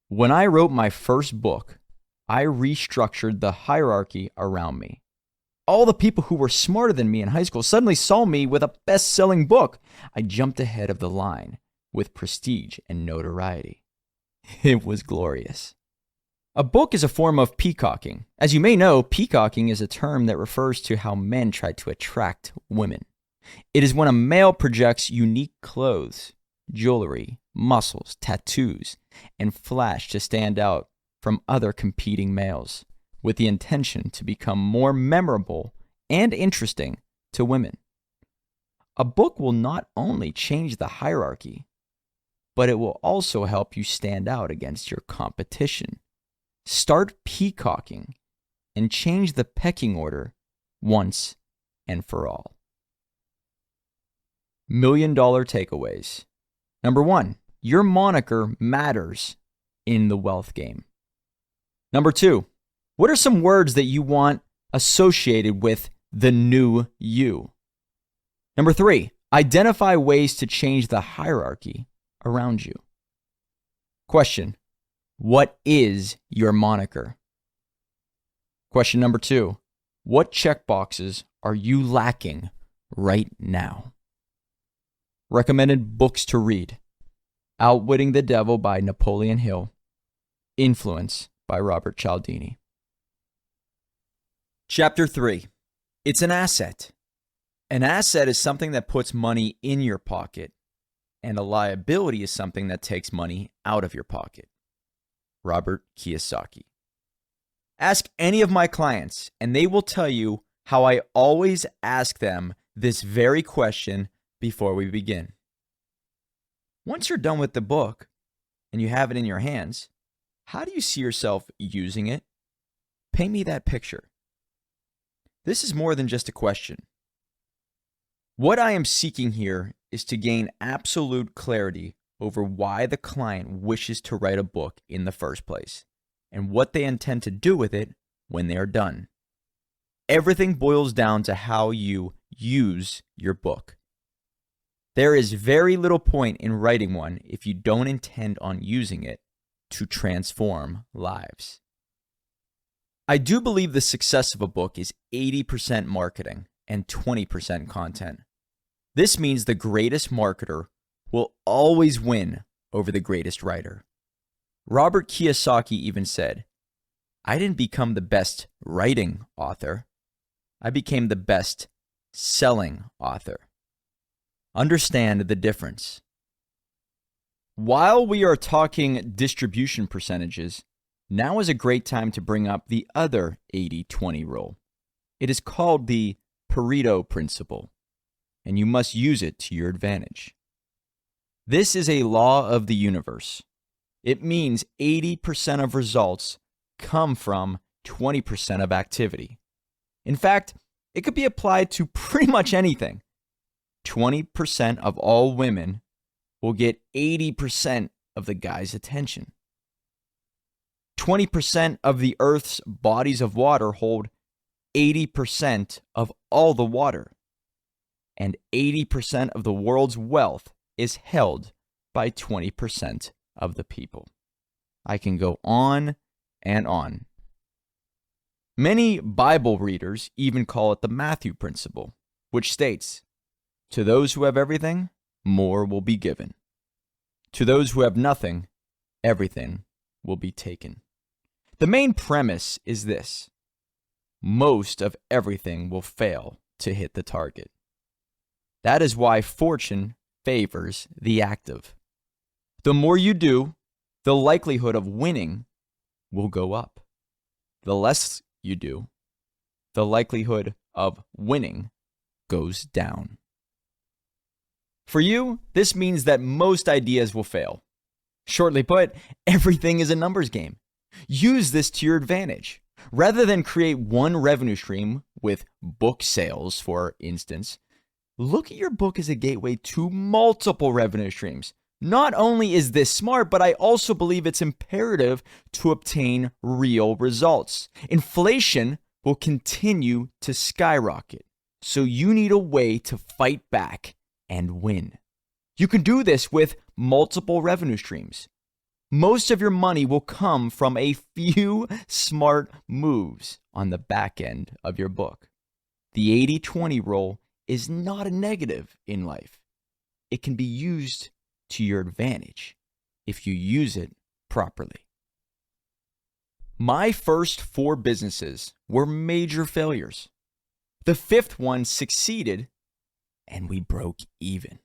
When I wrote my first book, I restructured the hierarchy around me. All the people who were smarter than me in high school suddenly saw me with a best-selling book. I jumped ahead of the line with prestige and notoriety. It was glorious. A book is a form of peacocking. As you may know, peacocking is a term that refers to how men try to attract women. It is when a male projects unique clothes, jewelry, muscles, tattoos, and flash to stand out from other competing males, with the intention to become more memorable and interesting to women. A book will not only change the hierarchy, but it will also help you stand out against your competition. Start peacocking and change the pecking order once and for all. $1 million takeaways. Number 1, your moniker matters in the wealth game. Number 2, what are some words that you want associated with the new you? Number 3, identify ways to change the hierarchy around you. Question, what is your moniker? Question number 2, what checkboxes are you lacking right now? Recommended books to read: Outwitting the Devil by Napoleon Hill, Influence by Robert Cialdini. Chapter 3. It's an asset. An asset is something that puts money in your pocket, and a liability is something that takes money out of your pocket. Robert Kiyosaki. Ask any of my clients, and they will tell you how I always ask them this very question before we begin. Once you're done with the book and you have it in your hands, how do you see yourself using it? Paint me that picture. This is more than just a question. What I am seeking here is to gain absolute clarity over why the client wishes to write a book in the first place and what they intend to do with it when they are done. Everything boils down to how you use your book. There is very little point in writing one if you don't intend on using it to transform lives. I do believe the success of a book is 80% marketing and 20% content. This means the greatest marketer will always win over the greatest writer. Robert Kiyosaki even said, I didn't become the best writing author. I became the best selling author. Understand the difference. While we are talking distribution percentages, now is a great time to bring up the other 80-20 rule. It is called the Pareto principle, and you must use it to your advantage. This is a law of the universe. It means 80% of results come from 20% of activity. In fact, it could be applied to pretty much anything. 20% of all women will get 80% of the guy's attention. 20% of the Earth's bodies of water hold 80% of all the water. And 80% of the world's wealth is held by 20% of the people. I can go on and on. Many Bible readers even call it the Matthew principle, which states, to those who have everything, more will be given. To those who have nothing, everything will be taken. The main premise is this: most of everything will fail to hit the target. That is why fortune favors the active. The more you do, the likelihood of winning will go up. The less you do, the likelihood of winning goes down. For you, this means that most ideas will fail. Shortly put, everything is a numbers game. Use this to your advantage. Rather than create one revenue stream with book sales, for instance, look at your book as a gateway to multiple revenue streams. Not only is this smart, but I also believe it's imperative to obtain real results. Inflation will continue to skyrocket, so you need a way to fight back and win. You can do this with multiple revenue streams. Most of your money will come from a few smart moves on the back end of your book. The 80-20 rule is not a negative in life. It can be used to your advantage if you use it properly. My first 4 businesses were major failures. The 5th one succeeded, and we broke even.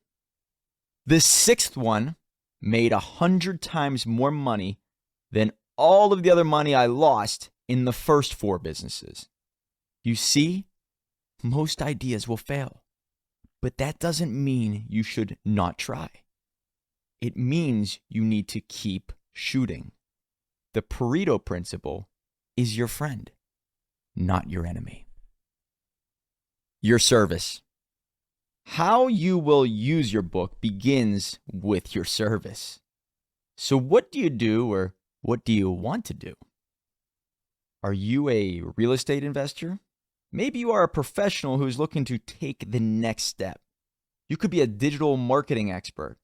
The 6th one made 100 times more money than all of the other money I lost in the first 4 businesses. You see, most ideas will fail, but that doesn't mean you should not try. It means you need to keep shooting. The Pareto principle is your friend, not your enemy. Your service. How you will use your book begins with your service. So what do you do, or what do you want to do? Are you a real estate investor? Maybe you are a professional who's looking to take the next step. You could be a digital marketing expert,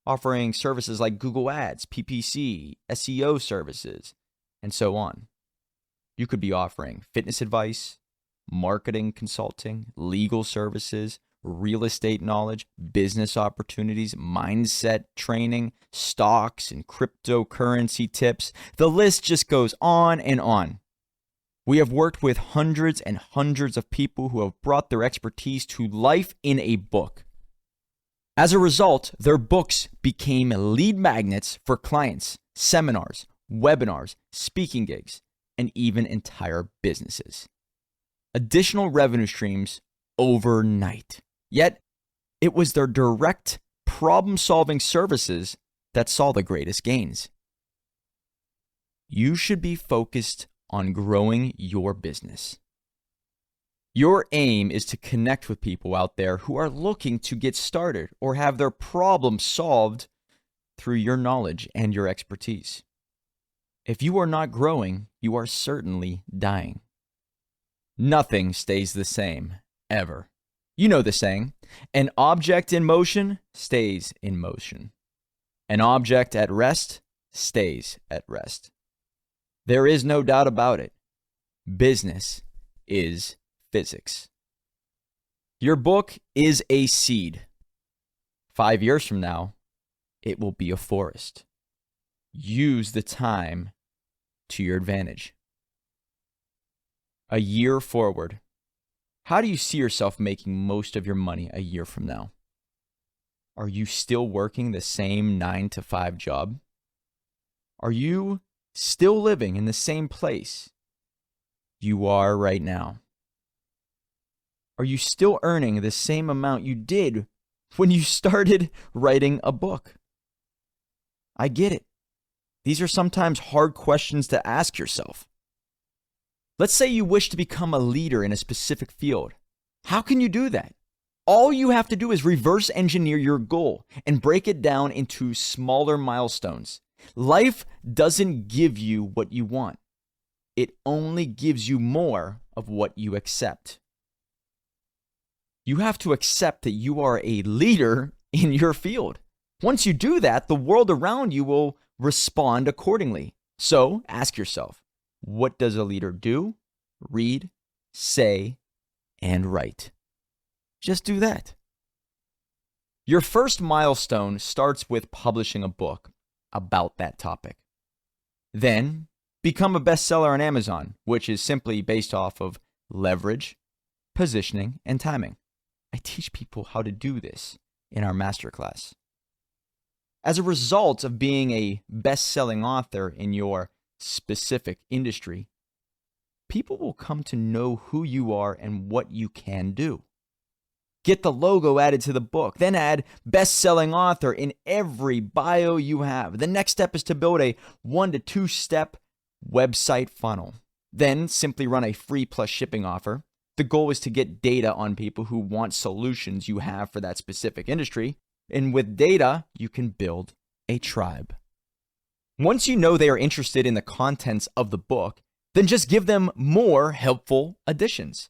offering services like Google Ads, PPC, SEO services, and so on. You could be offering fitness advice, marketing consulting, legal services, real estate knowledge, business opportunities, mindset training, stocks and cryptocurrency tips. The list just goes on and on. We have worked with hundreds and hundreds of people who have brought their expertise to life in a book. As a result, their books became lead magnets for clients, seminars, webinars, speaking gigs, and even entire businesses. Additional revenue streams overnight. Yet, it was their direct problem-solving services that saw the greatest gains. You should be focused on growing your business. Your aim is to connect with people out there who are looking to get started or have their problem solved through your knowledge and your expertise. If you are not growing, you are certainly dying. Nothing stays the same, ever. You know the saying, an object in motion stays in motion. An object at rest stays at rest. There is no doubt about it. Business is physics. Your book is a seed. 5 years from now, it will be a forest. Use the time to your advantage. A year forward. How do you see yourself making most of your money a year from now? Are you still working the same 9-to-5 job? Are you still living in the same place you are right now? Are you still earning the same amount you did when you started writing a book? I get it. These are sometimes hard questions to ask yourself. Let's say you wish to become a leader in a specific field. How can you do that? All you have to do is reverse engineer your goal and break it down into smaller milestones. Life doesn't give you what you want. It only gives you more of what you accept. You have to accept that you are a leader in your field. Once you do that, the world around you will respond accordingly. So ask yourself, what does a leader do, read, say, and write? Just do that. Your first milestone starts with publishing a book about that topic. Then, become a bestseller on Amazon, which is simply based off of leverage, positioning, and timing. I teach people how to do this in our masterclass. As a result of being a best-selling author in your specific industry, people will come to know who you are and what you can do. Get the logo added to the book, then add best-selling author in every bio you have. The next step is to build a 1 to 2 step website funnel. Then simply run a free plus shipping offer. The goal is to get data on people who want solutions you have for that specific industry. And with data, you can build a tribe. Once you know they are interested in the contents of the book, then just give them more helpful additions.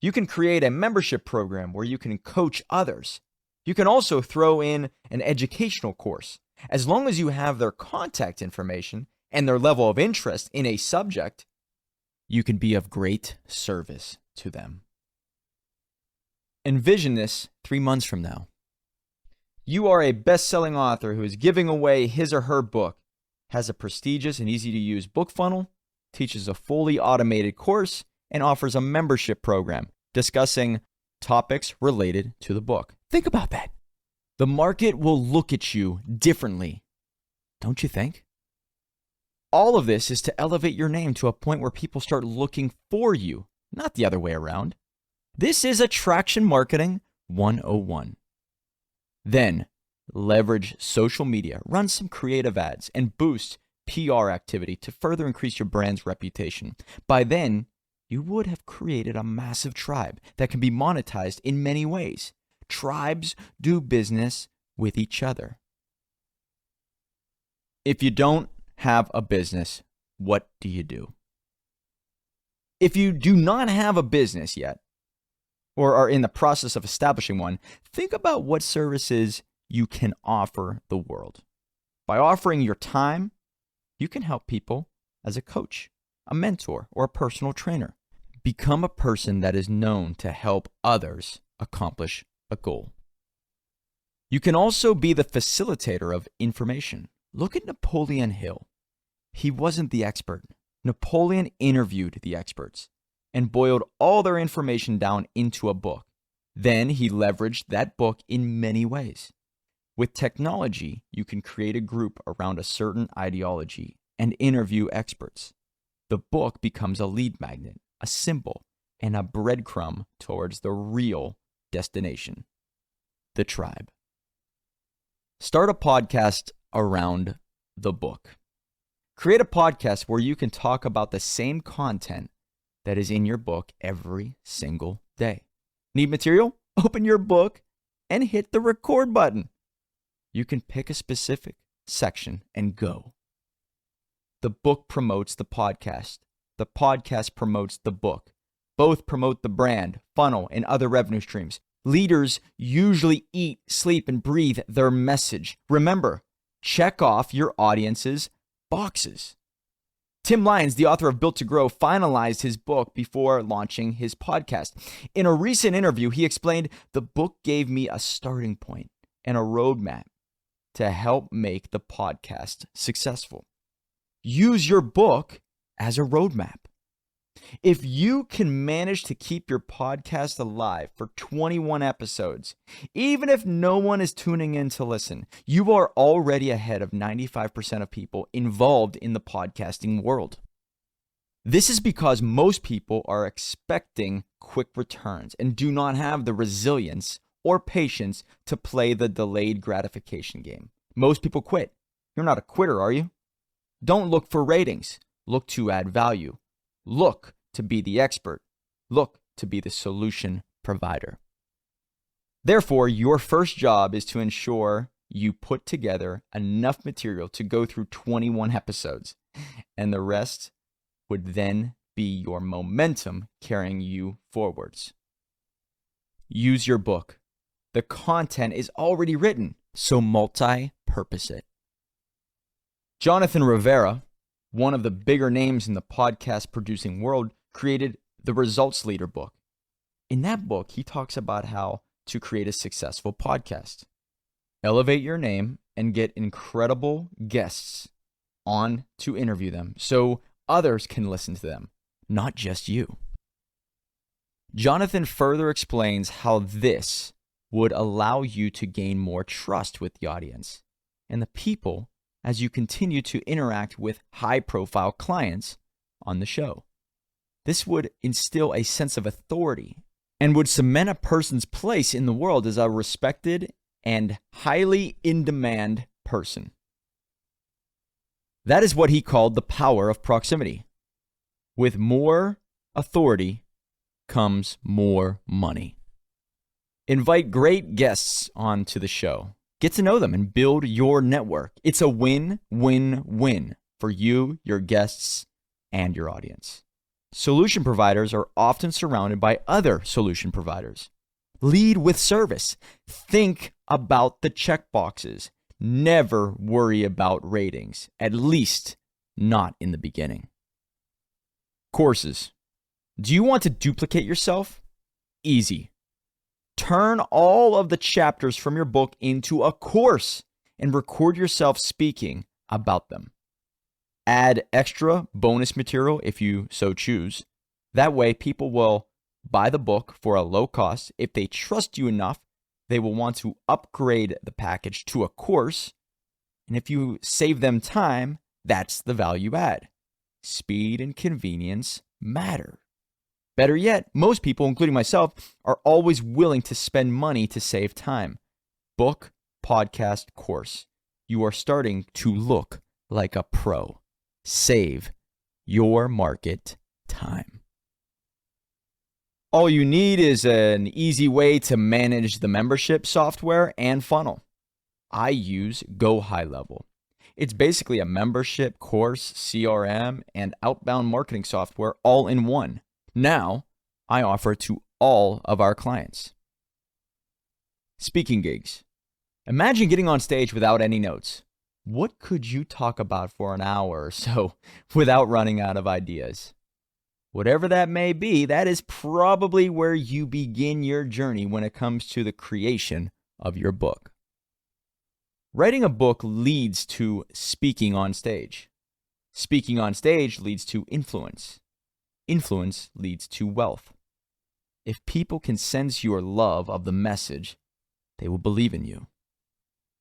You can create a membership program where you can coach others. You can also throw in an educational course. As long as you have their contact information and their level of interest in a subject, you can be of great service to them. Envision this 3 months from now. You are a best-selling author who is giving away his or her book, has a prestigious and easy-to-use book funnel, teaches a fully automated course, and offers a membership program discussing topics related to the book. Think about that. The market will look at you differently, don't you think? All of this is to elevate your name to a point where people start looking for you, not the other way around. This is Attraction Marketing 101. Then, leverage social media, run some creative ads, and boost PR activity to further increase your brand's reputation. By then, you would have created a massive tribe that can be monetized in many ways. Tribes do business with each other. If you don't have a business, what do you do? If you do not have a business yet, or are in the process of establishing one, think about what services you can offer the world. By offering your time, you can help people as a coach, a mentor, or a personal trainer. Become a person that is known to help others accomplish a goal. You can also be the facilitator of information. Look at Napoleon Hill. He wasn't the expert. Napoleon interviewed the experts and boiled all their information down into a book. Then he leveraged that book in many ways. With technology, you can create a group around a certain ideology and interview experts. The book becomes a lead magnet, a symbol, and a breadcrumb towards the real destination, the tribe. Start a podcast around the book. Create a podcast where you can talk about the same content that is in your book every single day. Need material? Open your book and hit the record button. You can pick a specific section and go. The book promotes the podcast. The podcast promotes the book. Both promote the brand, funnel, and other revenue streams. Leaders usually eat, sleep, and breathe their message. Remember, check off your audience's boxes. Tim Lyons, the author of Built to Grow, finalized his book before launching his podcast. In a recent interview, he explained, "The book gave me a starting point and a roadmap to help make the podcast successful." Use your book as a roadmap. If you can manage to keep your podcast alive for 21 episodes, even if no one is tuning in to listen, you are already ahead of 95% of people involved in the podcasting world. This is because most people are expecting quick returns and do not have the resilience or patience to play the delayed gratification game. Most people quit. You're not a quitter, are you? Don't look for ratings. Look to add value. Look to be the expert. Look to be the solution provider. Therefore, your first job is to ensure you put together enough material to go through 21 episodes, and the rest would then be your momentum carrying you forwards. Use your book. The content is already written, so multi-purpose it. Jonathan Rivera, one of the bigger names in the podcast producing world, created the Results Leader book. In that book, he talks about how to create a successful podcast. Elevate your name and get incredible guests on to interview them so others can listen to them, not just you. Jonathan further explains how this would allow you to gain more trust with the audience and the people as you continue to interact with high-profile clients on the show. This would instill a sense of authority and would cement a person's place in the world as a respected and highly in-demand person. That is what he called the power of proximity. With more authority comes more money. Invite great guests onto the show. Get to know them and build your network. It's a win-win-win for you, your guests, and your audience. Solution providers are often surrounded by other solution providers. Lead with service. Think about the checkboxes. Never worry about ratings, at least not in the beginning. Courses. Do you want to duplicate yourself? Easy. Turn all of the chapters from your book into a course and record yourself speaking about them. Add extra bonus material if you so choose. That way, people will buy the book for a low cost. If they trust you enough, they will want to upgrade the package to a course. And if you save them time, that's the value add. Speed and convenience matter. Better yet, most people, including myself, are always willing to spend money to save time. Book, podcast, course. You are starting to look like a pro. Save your market time. All you need is an easy way to manage the membership software and funnel. I use Go High Level. It's basically a membership, course, CRM, and outbound marketing software all in one. Now, I offer it to all of our clients. Speaking gigs. Imagine getting on stage without any notes. What could you talk about for an hour or so without running out of ideas? Whatever that may be, that is probably where you begin your journey when it comes to the creation of your book. Writing a book leads to speaking on stage. Speaking on stage leads to influence. Influence leads to wealth. If people can sense your love of the message, they will believe in you.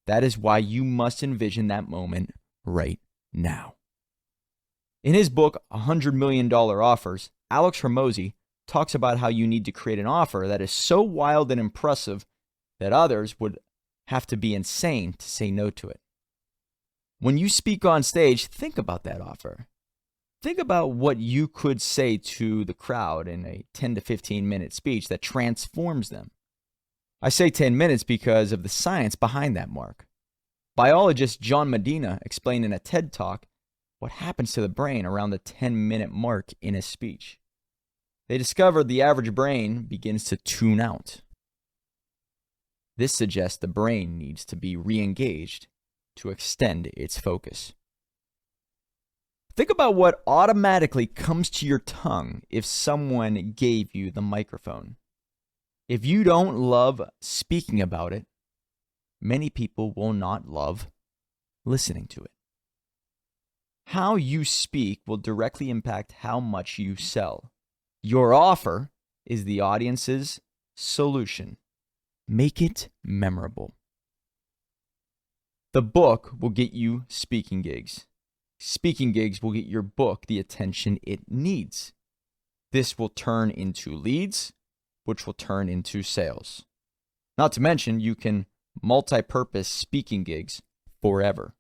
That is why you must envision that moment right now. In his book, $100 Million Offers, Alex Hormozi talks about how you need to create an offer that is so wild and impressive that others would have to be insane to say no to it. When you speak on stage, think about that offer. Think about what you could say to the crowd in a 10 to 15 minute speech that transforms them. I say 10 minutes because of the science behind that mark. Biologist John Medina explained in a TED Talk what happens to the brain around the 10-minute mark in a speech. They discovered the average brain begins to tune out. This suggests the brain needs to be re-engaged to extend its focus. Think about what automatically comes to your tongue if someone gave you the microphone. If you don't love speaking about it, many people will not love listening to it. How you speak will directly impact how much you sell. Your offer is the audience's solution. Make it memorable. The book will get you speaking gigs. Speaking gigs will get your book the attention it needs. This will turn into leads, which will turn into sales. Not to mention, you can multi-purpose speaking gigs forever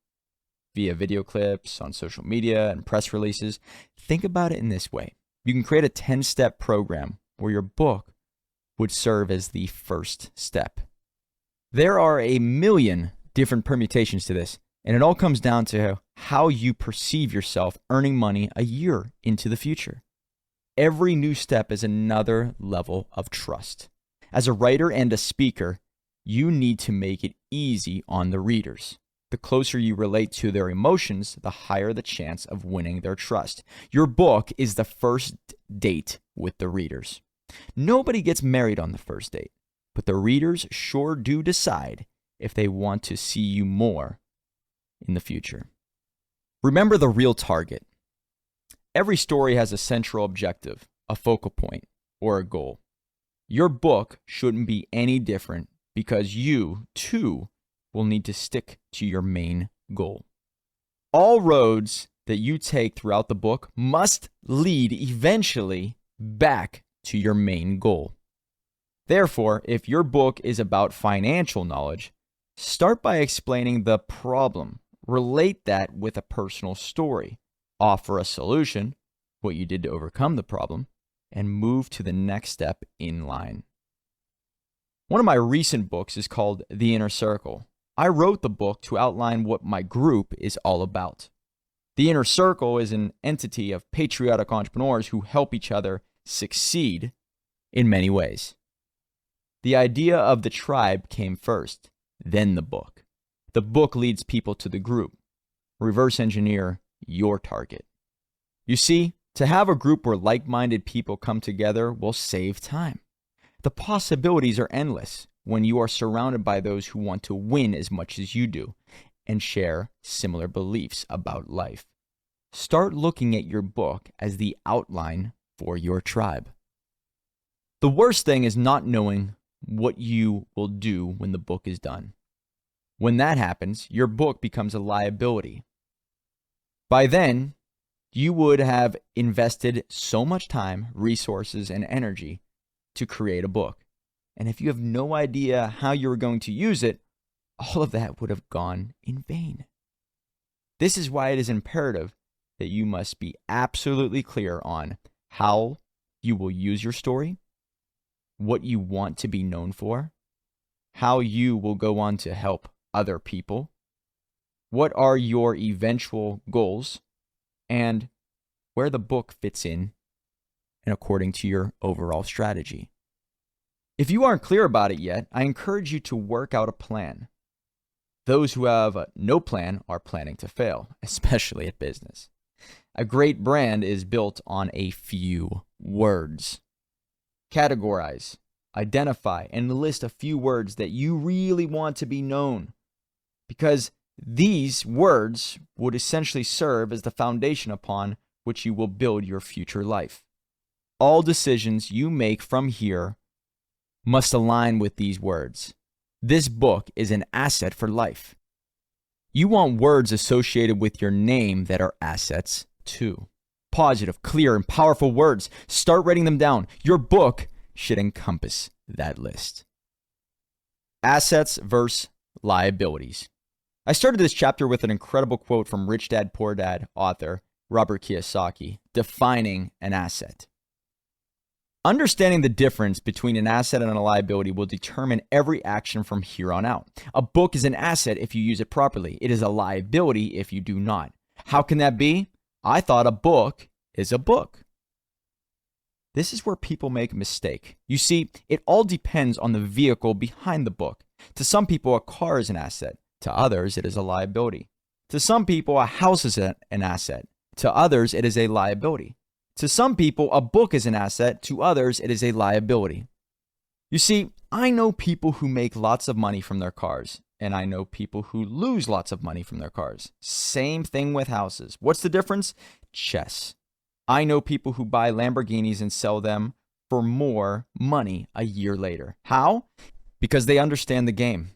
via video clips on social media and press releases. Think about it in this way. You can create a 10-step program where your book would serve as the first step. There are a million different permutations to this, and it all comes down to how you perceive yourself earning money a year into the future. Every new step is another level of trust. As a writer and a speaker, you need to make it easy on the readers. The closer you relate to their emotions, the higher the chance of winning their trust. Your book is the first date with the readers. Nobody gets married on the first date, but the readers sure do decide if they want to see you more in the future. Remember the real target. Every story has a central objective, a focal point, or a goal. Your book shouldn't be any different because you, too, will need to stick to your main goal. All roads that you take throughout the book must lead eventually back to your main goal. Therefore, if your book is about financial knowledge, start by explaining the problem. Relate that with a personal story. Offer a solution, what you did to overcome the problem, and move to the next step in line. One of my recent books is called The Inner Circle. I wrote the book to outline what my group is all about. The Inner Circle is an entity of patriotic entrepreneurs who help each other succeed in many ways. The idea of the tribe came first, then the book. The book leads people to the group. Reverse engineer your target. You see, to have a group where like-minded people come together will save time. The possibilities are endless when you are surrounded by those who want to win as much as you do and share similar beliefs about life. Start looking at your book as the outline for your tribe. The worst thing is not knowing what you will do when the book is done. When that happens, your book becomes a liability. By then, you would have invested so much time, resources, and energy to create a book. And if you have no idea how you're going to use it, all of that would have gone in vain. This is why it is imperative that you must be absolutely clear on how you will use your story, what you want to be known for, how you will go on to help other people, what are your eventual goals, and where the book fits in and according to your overall strategy. If you aren't clear about it yet, I encourage you to work out a plan. Those who have no plan are planning to fail, especially at business. A great brand is built on a few words. Categorize, identify, and list a few words that you really want to be known, because these words would essentially serve as the foundation upon which you will build your future life. All decisions you make from here must align with these words. This book is an asset for life. You want words associated with your name that are assets too. Positive, clear, and powerful words. Start writing them down. Your book should encompass that list. Assets versus liabilities. I started this chapter with an incredible quote from Rich Dad Poor Dad author Robert Kiyosaki, defining an asset. Understanding the difference between an asset and a liability will determine every action from here on out. A book is an asset if you use it properly. It is a liability if you do not. How can that be? I thought a book is a book. This is where people make a mistake. You see, it all depends on the vehicle behind the book. To some people, a car is an asset. To others, it is a liability. To some people, a house is an asset. To others, it is a liability. To some people, a book is an asset. To others, it is a liability. You see, I know people who make lots of money from their cars, and I know people who lose lots of money from their cars. Same thing with houses. What's the difference? Chess. I know people who buy Lamborghinis and sell them for more money a year later. How? Because they understand the game.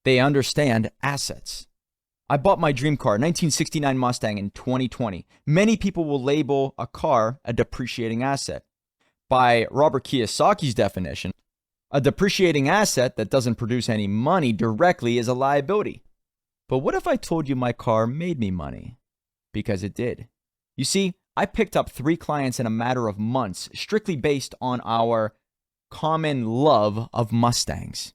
They understand assets. I bought my dream car, 1969 Mustang in 2020. Many people will label a car a depreciating asset. By Robert Kiyosaki's definition, a depreciating asset that doesn't produce any money directly is a liability. But what if I told you my car made me money? Because it did. You see, I picked up 3 clients in a matter of months, strictly based on our common love of Mustangs.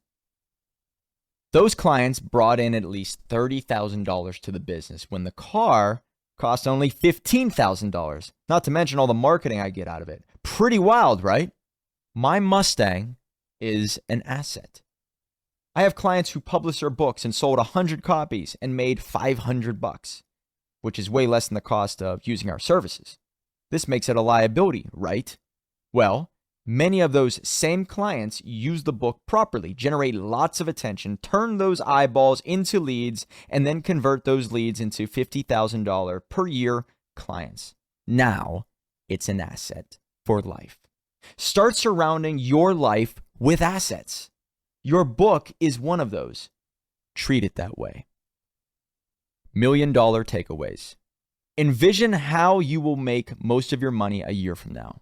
Those clients brought in at least $30,000 to the business when the car cost only $15,000, not to mention all the marketing I get out of it. Pretty wild, right? My Mustang is an asset. I have clients who published their books and sold 100 copies and made $500, which is way less than the cost of using our services. This makes it a liability, right? Well, many of those same clients use the book properly, generate lots of attention, turn those eyeballs into leads, and then convert those leads into $50,000 per year clients. Now, it's an asset for life. Start surrounding your life with assets. Your book is one of those. Treat it that way. $1 million takeaways. envision how you will make most of your money a year from now.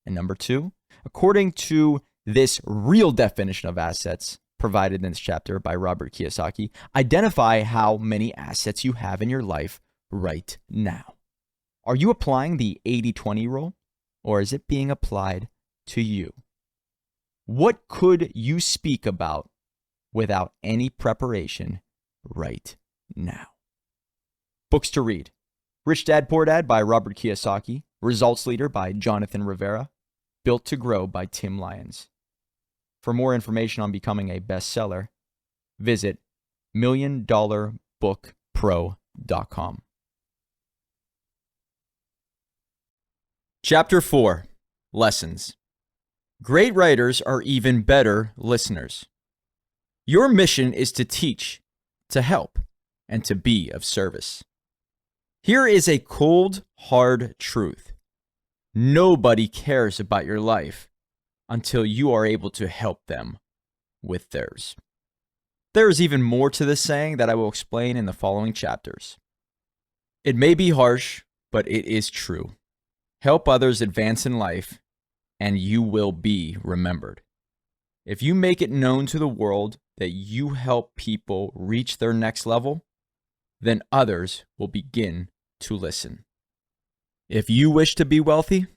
And number 2, according to this real definition of assets provided in this chapter by Robert Kiyosaki, identify how many assets you have in your life right now. Are you applying the 80-20 rule, or is it being applied to you? What could you speak about without any preparation right now? Books to read: Rich Dad Poor Dad by Robert Kiyosaki, Results Leader by Jonathan Rivera, Built to Grow by Tim Lyons. For more information on becoming a bestseller, visit $1,000,000bookpro.com. Chapter 4: Lessons. Great writers are even better listeners. Your mission is to teach, to help, and to be of service. Here is a cold, hard truth. Nobody cares about your life until you are able to help them with theirs. There is even more to this saying that I will explain in the following chapters. It may be harsh, but it is true. Help others advance in life, and you will be remembered. If you make it known to the world that you help people reach their next level, then others will begin to listen. If you wish to be wealthy,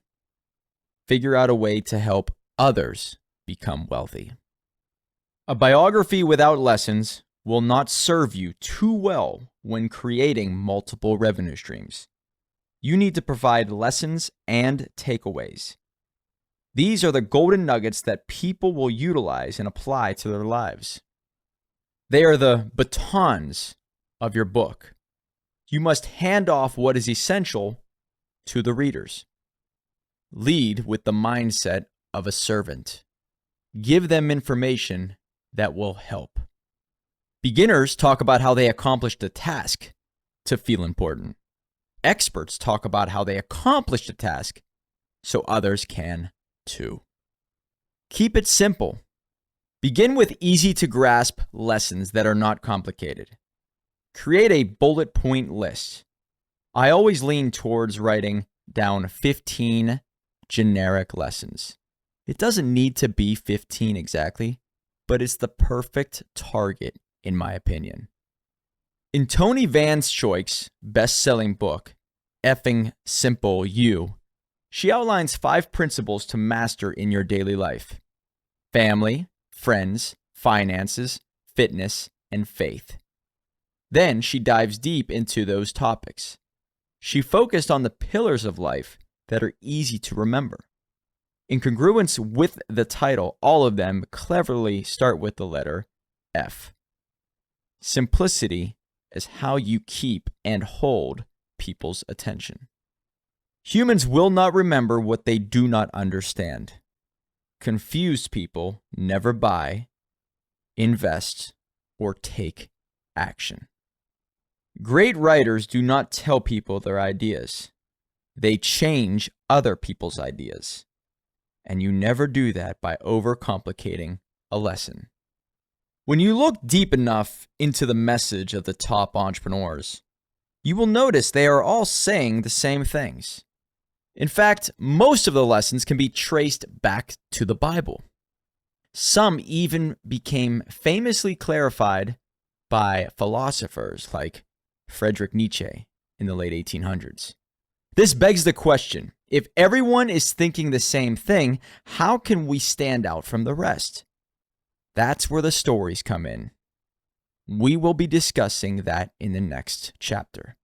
figure out a way to help others become wealthy. A biography without lessons will not serve you too well when creating multiple revenue streams. You need to provide lessons and takeaways. These are the golden nuggets that people will utilize and apply to their lives. They are the batons of your book. You must hand off what is essential to the readers. Lead with the mindset of a servant. Give them information that will help. Beginners talk about how they accomplished a task to feel important. Experts talk about how they accomplished a task so others can too. Keep it simple. Begin with easy to grasp lessons that are not complicated. Create a bullet point list. I always lean towards writing down 15 generic lessons. It doesn't need to be 15 exactly, but it's the perfect target in my opinion. In Tony Van Schoik's best-selling book, Effing Simple You, she outlines 5 principles to master in your daily life: family, friends, finances, fitness, and faith. Then she dives deep into those topics. She focused on the pillars of life that are easy to remember. In congruence with the title, all of them cleverly start with the letter F. Simplicity is how you keep and hold people's attention. Humans will not remember what they do not understand. Confused people never buy, invest, or take action. Great writers do not tell people their ideas. They change other people's ideas. And you never do that by overcomplicating a lesson. When you look deep enough into the message of the top entrepreneurs, you will notice they are all saying the same things. In fact, most of the lessons can be traced back to the Bible. Some even became famously clarified by philosophers like Friedrich Nietzsche in the late 1800s. This begs the question, if everyone is thinking the same thing, how can we stand out from the rest? That's where the stories come in. We will be discussing that in the next chapter.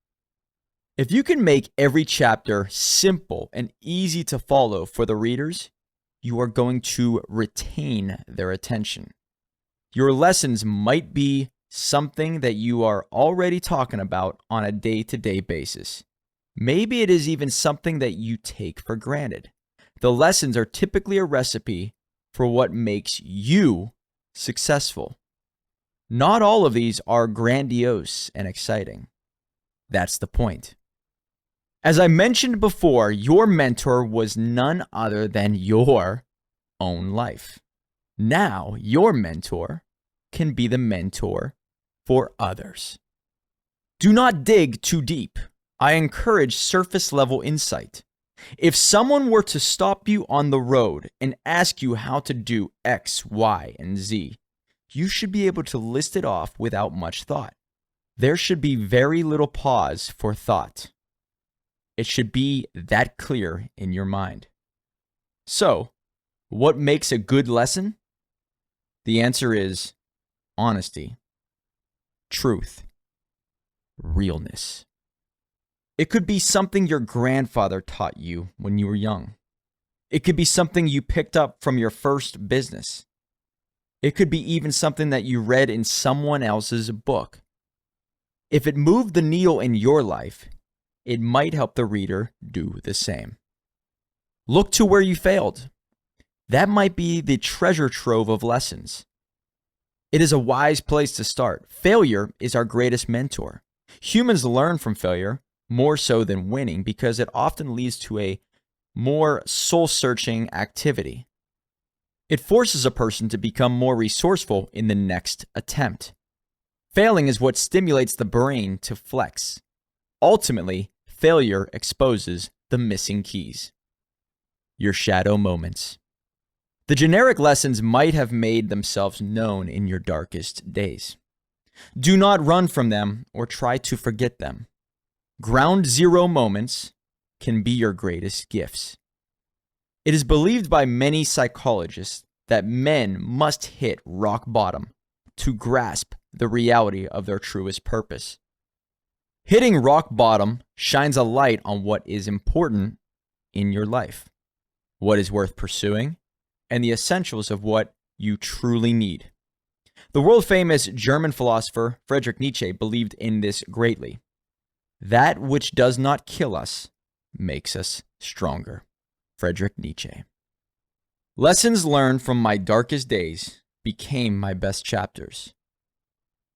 If you can make every chapter simple and easy to follow for the readers, you are going to retain their attention. Your lessons might be something that you are already talking about on a day-to-day basis. Maybe it is even something that you take for granted. The lessons are typically a recipe for what makes you successful. Not all of these are grandiose and exciting. That's the point. As I mentioned before, your mentor was none other than your own life. Now, your mentor can be the mentor for others. Do not dig too deep. I encourage surface level insight. If someone were to stop you on the road and ask you how to do X, Y, and Z, you should be able to list it off without much thought. There should be very little pause for thought. It should be that clear in your mind. So, what makes a good lesson? The answer is honesty, truth, realness. It could be something your grandfather taught you when you were young. It could be something you picked up from your first business. It could be even something that you read in someone else's book. If it moved the needle in your life, it might help the reader do the same. Look to where you failed. That might be the treasure trove of lessons. It is a wise place to start. Failure is our greatest mentor. Humans learn from failure more so than winning because it often leads to a more soul-searching activity. It forces a person to become more resourceful in the next attempt. Failing is what stimulates the brain to flex. Ultimately, failure exposes the missing keys. Your shadow moments. The generic lessons might have made themselves known in your darkest days. Do not run from them or try to forget them. Ground zero moments can be your greatest gifts. It is believed by many psychologists that men must hit rock bottom to grasp the reality of their truest purpose. Hitting rock bottom shines a light on what is important in your life, what is worth pursuing, and the essentials of what you truly need. The world-famous German philosopher Friedrich Nietzsche believed in this greatly. That which does not kill us makes us stronger. Friedrich Nietzsche. Lessons learned from my darkest days became my best chapters.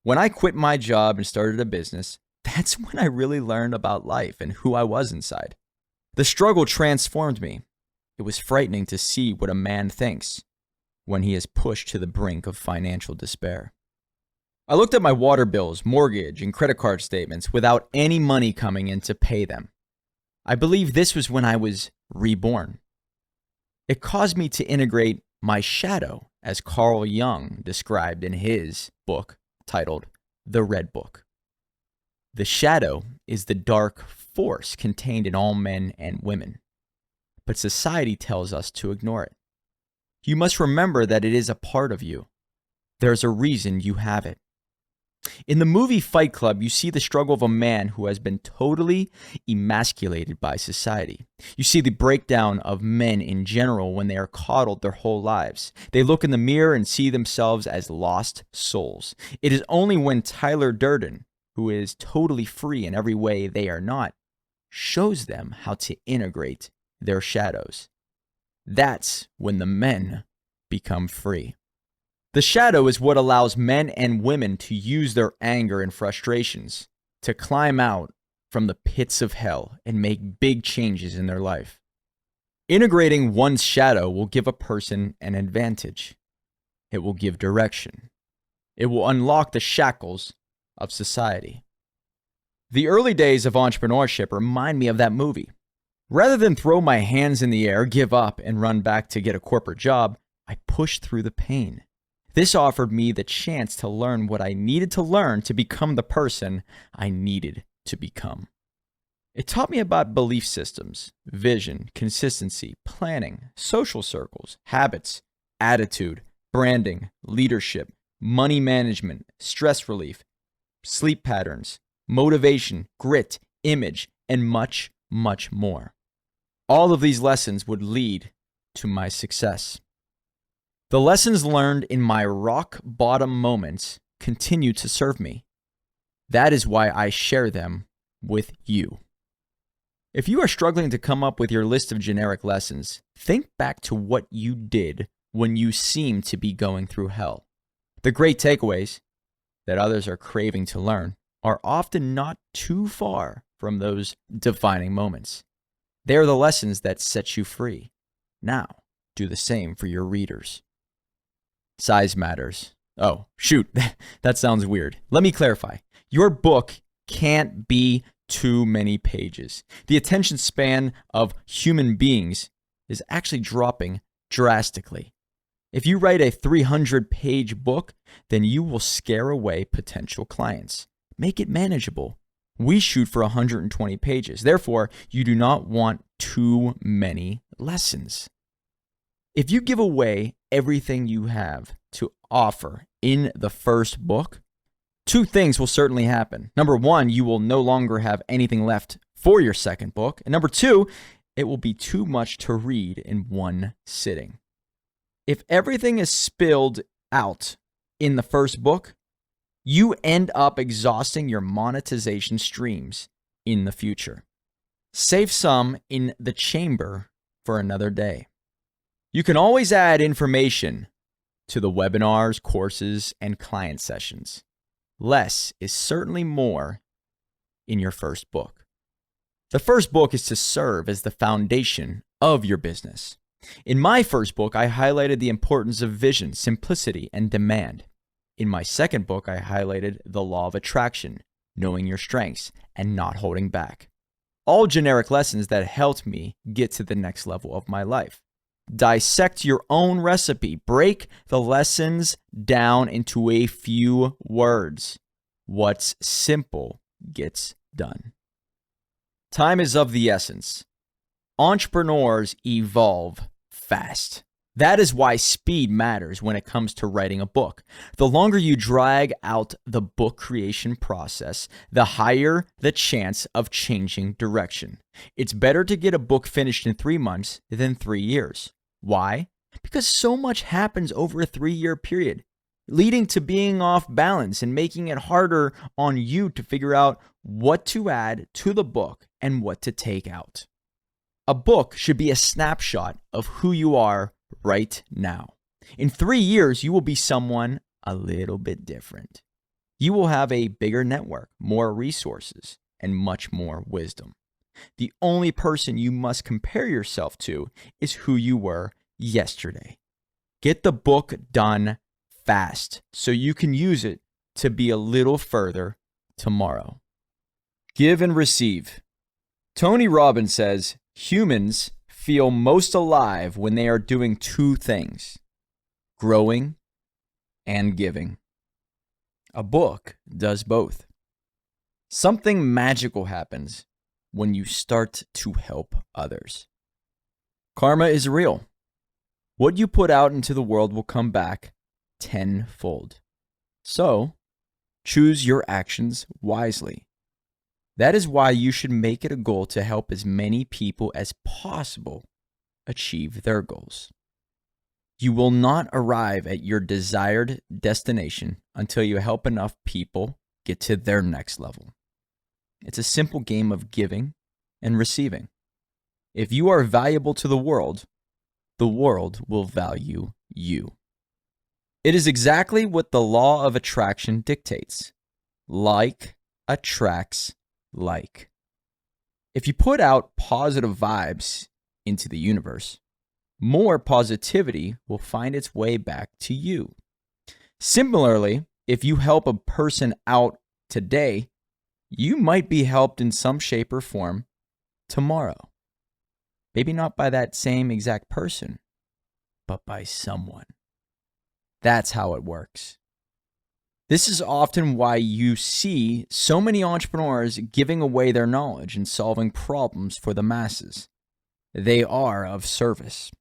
When I quit my job and started a business, that's when I really learned about life and who I was inside. The struggle transformed me. It was frightening to see what a man thinks when he is pushed to the brink of financial despair. I looked at my water bills, mortgage, and credit card statements without any money coming in to pay them. I believe this was when I was reborn. It caused me to integrate my shadow, as Carl Jung described in his book titled The Red Book. The shadow is the dark force contained in all men and women, but society tells us to ignore it. You must remember that it is a part of you. There's a reason you have it. In the movie Fight Club, you see the struggle of a man who has been totally emasculated by society. You see the breakdown of men in general when they are coddled their whole lives. They look in the mirror and see themselves as lost souls. It is only when Tyler Durden, who is totally free in every way they are not, shows them how to integrate their shadows. That's when the men become free. The shadow is what allows men and women to use their anger and frustrations to climb out from the pits of hell and make big changes in their life. Integrating one's shadow will give a person an advantage. It will give direction. It will unlock the shackles of society. The early days of entrepreneurship remind me of that movie. Rather than throw my hands in the air, give up, and run back to get a corporate job, I pushed through the pain. This offered me the chance to learn what I needed to learn to become the person I needed to become. It taught me about belief systems, vision, consistency, planning, social circles, habits, attitude, branding, leadership, money management, stress relief, sleep patterns, motivation, grit, image, and much, much more. All of these lessons would lead to my success. The lessons learned in my rock bottom moments continue to serve me. That is why I share them with you. If you are struggling to come up with your list of generic lessons, think back to what you did when you seemed to be going through hell. The great takeaways that others are craving to learn are often not too far from those defining moments. They are the lessons that set you free. Now, do the same for your readers. Size matters. Oh, shoot, that sounds weird. Let me clarify. Your book can't be too many pages. The attention span of human beings is actually dropping drastically. If you write a 300-page book, then you will scare away potential clients. Make it manageable. We shoot for 120 pages. Therefore, you do not want too many lessons. If you give away everything you have to offer in the first book, two things will certainly happen. Number one, you will no longer have anything left for your second book. And number two, it will be too much to read in one sitting. If everything is spilled out in the first book, you end up exhausting your monetization streams in the future. Save some in the chamber for another day. You can always add information to the webinars, courses, and client sessions. Less is certainly more in your first book. The first book is to serve as the foundation of your business. In my first book, I highlighted the importance of vision, simplicity, and demand. In my second book, I highlighted the law of attraction, knowing your strengths, and not holding back. All generic lessons that helped me get to the next level of my life. Dissect your own recipe. Break the lessons down into a few words. What's simple gets done. Time is of the essence. Entrepreneurs evolve fast. That is why speed matters when it comes to writing a book. The longer you drag out the book creation process, the higher the chance of changing direction. It's better to get a book finished in 3 months than 3 years. Why? Because so much happens over a 3-year period, leading to being off balance and making it harder on you to figure out what to add to the book and what to take out. A book should be a snapshot of who you are right now. In 3 years, you will be someone a little bit different. You will have a bigger network, more resources, and much more wisdom. The only person you must compare yourself to is who you were yesterday. Get the book done fast so you can use it to be a little further tomorrow. Give and receive. Tony Robbins says, humans feel most alive when they are doing 2 things, growing and giving. A book does both. Something magical happens when you start to help others. Karma is real. What you put out into the world will come back tenfold. So, choose your actions wisely. That is why you should make it a goal to help as many people as possible achieve their goals. You will not arrive at your desired destination until you help enough people get to their next level. It's a simple game of giving and receiving. If you are valuable to the world will value you. It is exactly what the law of attraction dictates. Like attracts like. If you put out positive vibes into the universe, more positivity will find its way back to you. Similarly, if you help a person out today, you might be helped in some shape or form tomorrow. Maybe not by that same exact person, but by someone. That's how it works. This is often why you see so many entrepreneurs giving away their knowledge and solving problems for the masses. They are of service.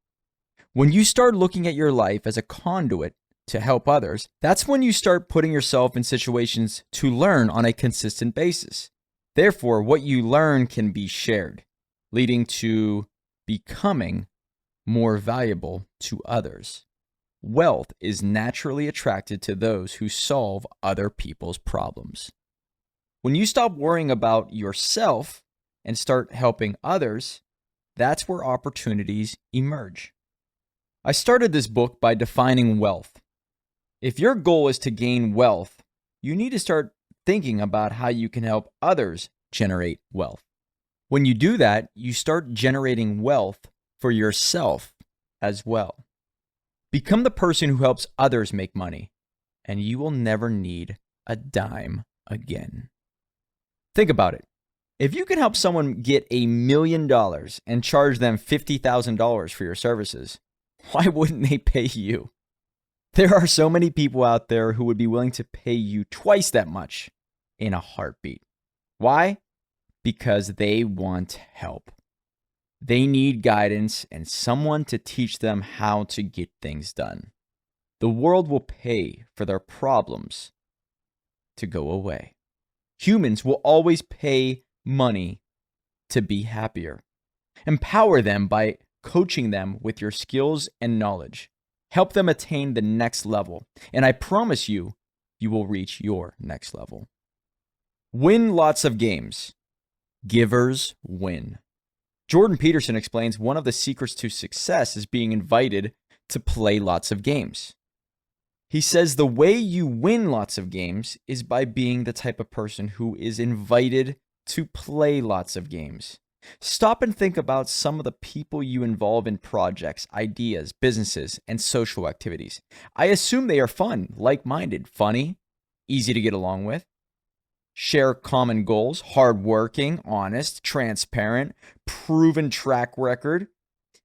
When you start looking at your life as a conduit to help others, that's when you start putting yourself in situations to learn on a consistent basis. Therefore, what you learn can be shared, leading to becoming more valuable to others. Wealth is naturally attracted to those who solve other people's problems. When you stop worrying about yourself and start helping others, that's where opportunities emerge. I started this book by defining wealth. If your goal is to gain wealth, you need to start thinking about how you can help others generate wealth. When you do that, you start generating wealth for yourself as well. Become the person who helps others make money, and you will never need a dime again. Think about it. If you can help someone get $1 million and charge them $50,000 for your services, why wouldn't they pay you? There are so many people out there who would be willing to pay you twice that much in a heartbeat. Why? Because they want help. They need guidance and someone to teach them how to get things done. The world will pay for their problems to go away. Humans will always pay money to be happier. Empower them by coaching them with your skills and knowledge. Help them attain the next level, and I promise you, you will reach your next level. Win lots of games. Givers win. Jordan Peterson explains one of the secrets to success is being invited to play lots of games. He says the way you win lots of games is by being the type of person who is invited to play lots of games. Stop and think about some of the people you involve in projects, ideas, businesses, and social activities. I assume they are fun, like-minded, funny, easy to get along with, share common goals, hardworking, honest, transparent, proven track record,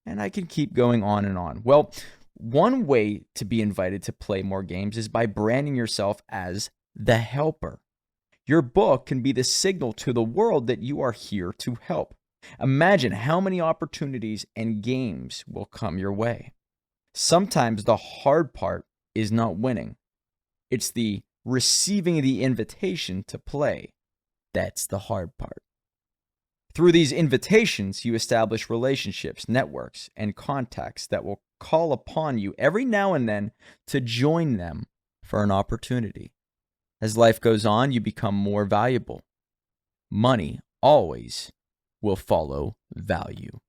and I can keep going on and on. Well, one way to be invited to play more games is by branding yourself as the helper. Your book can be the signal to the world that you are here to help. Imagine how many opportunities and games will come your way. Sometimes the hard part is not winning. It's the receiving the invitation to play. That's the hard part. Through these invitations, you establish relationships, networks, and contacts that will call upon you every now and then to join them for an opportunity. As life goes on, you become more valuable. Money always will follow value.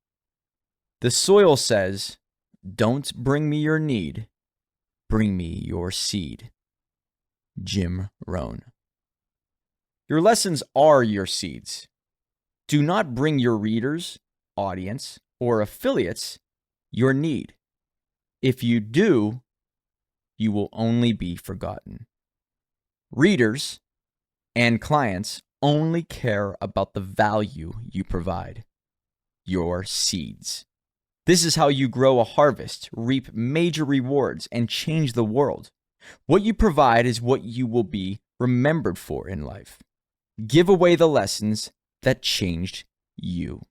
The soil says, "Don't bring me your need, bring me your seed." Jim Rohn. Your lessons are your seeds. Do not bring your readers, audience, or affiliates your need. If you do, you will only be forgotten. Readers and clients only care about the value you provide, your seeds. This is how you grow a harvest, reap major rewards, and change the world. What you provide is what you will be remembered for in life. Give away the lessons that changed you.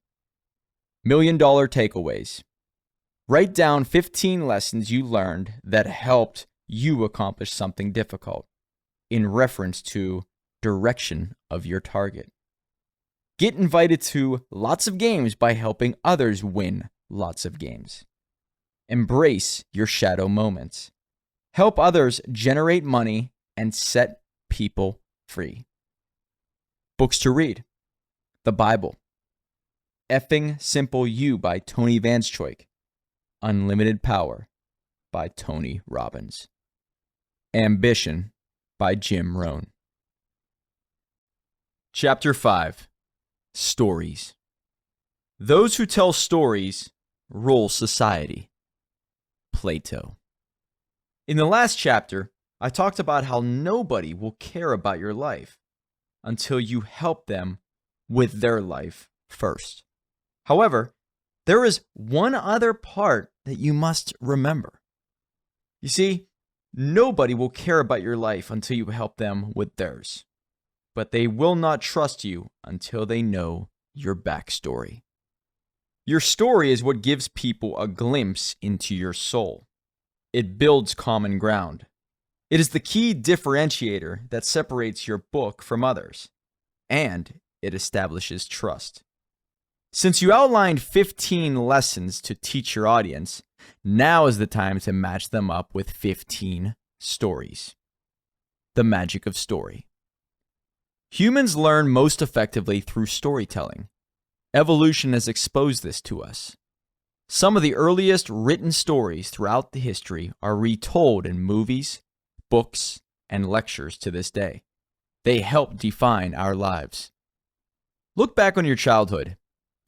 $1 Million takeaways. Write down 15 lessons you learned that helped you accomplish something difficult in reference to direction of your target. Get invited to lots of games by helping others win lots of games. Embrace your shadow moments. Help others generate money and set people free. Books to read. The Bible. Effing Simple You by Tony Vanschoik. Unlimited Power by Tony Robbins. Ambition by Jim Rohn. Chapter 5. Stories. Those who tell stories rule society. Plato. In the last chapter, I talked about how nobody will care about your life until you help them with their life first. However, there is one other part that you must remember. You see, nobody will care about your life until you help them with theirs. But they will not trust you until they know your backstory. Your story is what gives people a glimpse into your soul. It builds common ground. It is the key differentiator that separates your book from others, and it establishes trust. Since you outlined 15 lessons to teach your audience, now is the time to match them up with 15 stories. The magic of story. Humans learn most effectively through storytelling. Evolution has exposed this to us. Some of the earliest written stories throughout the history are retold in movies, books, and lectures to this day. They help define our lives. Look back on your childhood.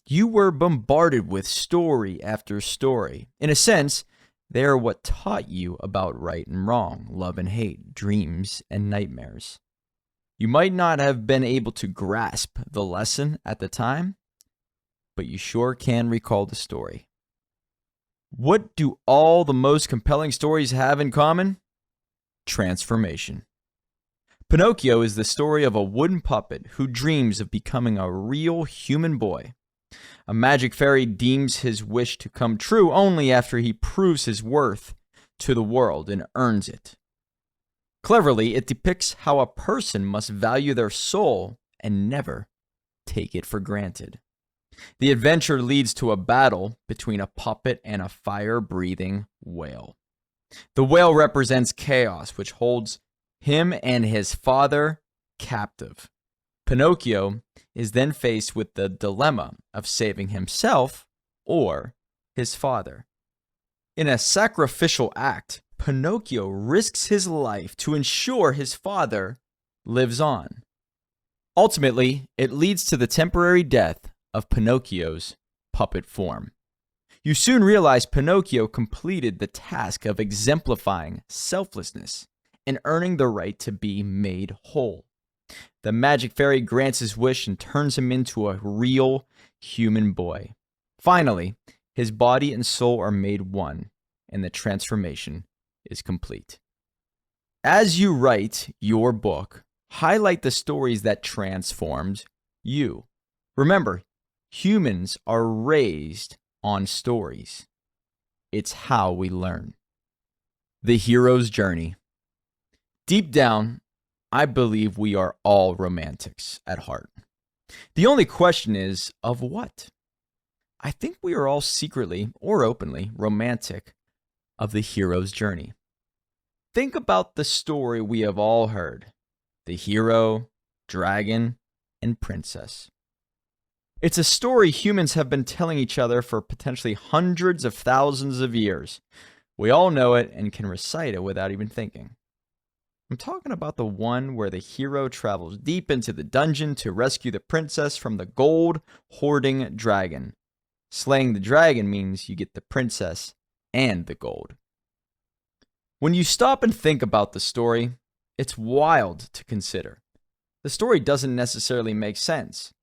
You were bombarded with story after story. In a sense, they are what taught you about right and wrong, love and hate, dreams and nightmares. You might not have been able to grasp the lesson at the time, but you sure can recall the story. What do all the most compelling stories have in common? Transformation. Pinocchio is the story of a wooden puppet who dreams of becoming a real human boy. A magic fairy deems his wish to come true only after he proves his worth to the world and earns it. Cleverly, it depicts how a person must value their soul and never take it for granted. The adventure leads to a battle between a puppet and a fire-breathing whale. The whale represents chaos, which holds him and his father captive. Pinocchio is then faced with the dilemma of saving himself or his father. In a sacrificial act, Pinocchio risks his life to ensure his father lives on. Ultimately, it leads to the temporary death of Pinocchio's puppet form. You soon realize Pinocchio completed the task of exemplifying selflessness and earning the right to be made whole. The magic fairy grants his wish and turns him into a real human boy. Finally, his body and soul are made one, and the transformation is complete. As you write your book, highlight the stories that transformed you. Remember, humans are raised on stories. It's how we learn. The hero's journey. Deep down, I believe we are all romantics at heart. The only question is, of what? I think we are all secretly or openly romantic of the hero's journey. Think about the story we have all heard: the hero, dragon, and princess. It's a story humans have been telling each other for potentially hundreds of thousands of years. We all know it and can recite it without even thinking. I'm talking about the one where the hero travels deep into the dungeon to rescue the princess from the gold-hoarding dragon. Slaying the dragon means you get the princess and the gold. When you stop and think about the story, it's wild to consider. The story doesn't necessarily make sense,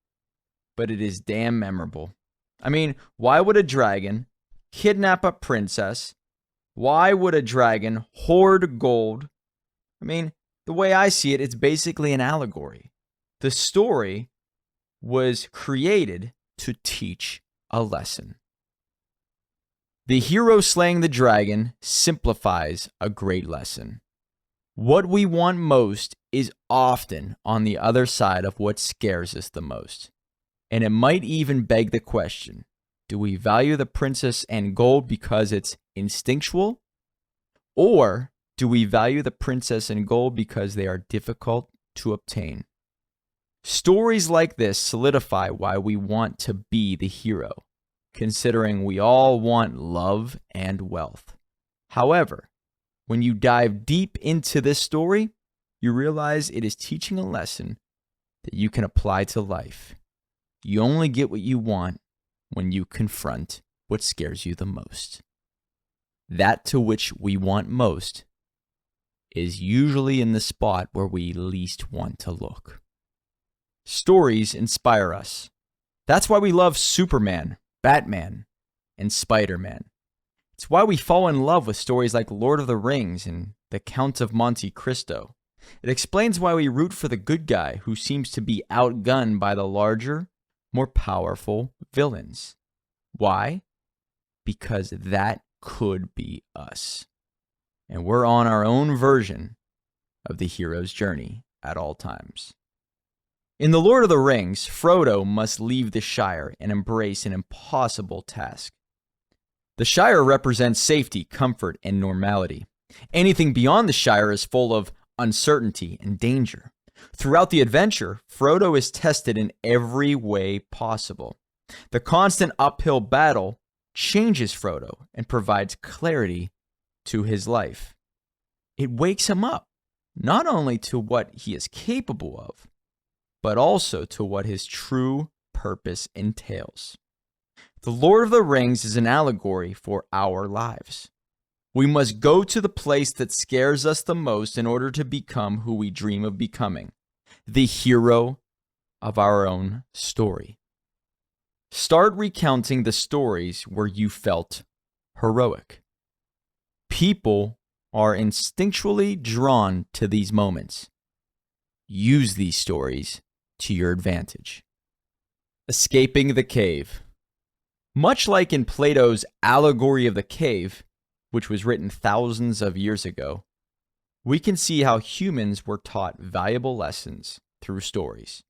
but it is damn memorable. I mean, why would a dragon kidnap a princess? Why would a dragon hoard gold? I mean, the way I see it, it's basically an allegory. The story was created to teach a lesson. The hero slaying the dragon simplifies a great lesson. What we want most is often on the other side of what scares us the most. And it might even beg the question, do we value the princess and gold because it's instinctual? Or do we value the princess and gold because they are difficult to obtain? Stories like this solidify why we want to be the hero, considering we all want love and wealth. However, when you dive deep into this story, you realize it is teaching a lesson that you can apply to life. You only get what you want when you confront what scares you the most. That to which we want most is usually in the spot where we least want to look. Stories inspire us. That's why we love Superman, Batman, and Spider-Man. It's why we fall in love with stories like Lord of the Rings and The Count of Monte Cristo. It explains why we root for the good guy who seems to be outgunned by the larger, more powerful villains. Why? Because that could be us. And we're on our own version of the hero's journey at all times. In The Lord of the Rings, Frodo must leave the Shire and embrace an impossible task. The Shire represents safety, comfort, and normality. Anything beyond the Shire is full of uncertainty and danger. Throughout the adventure, Frodo is tested in every way possible. The constant uphill battle changes Frodo and provides clarity to his life. It wakes him up, not only to what he is capable of, but also to what his true purpose entails. The Lord of the Rings is an allegory for our lives. We must go to the place that scares us the most in order to become who we dream of becoming. the hero of our own story. Start recounting the stories where you felt heroic. People are instinctually drawn to these moments. Use these stories to your advantage. Escaping the cave. Much like in Plato's allegory of the cave, which was written thousands of years ago, we can see how humans were taught valuable lessons through stories.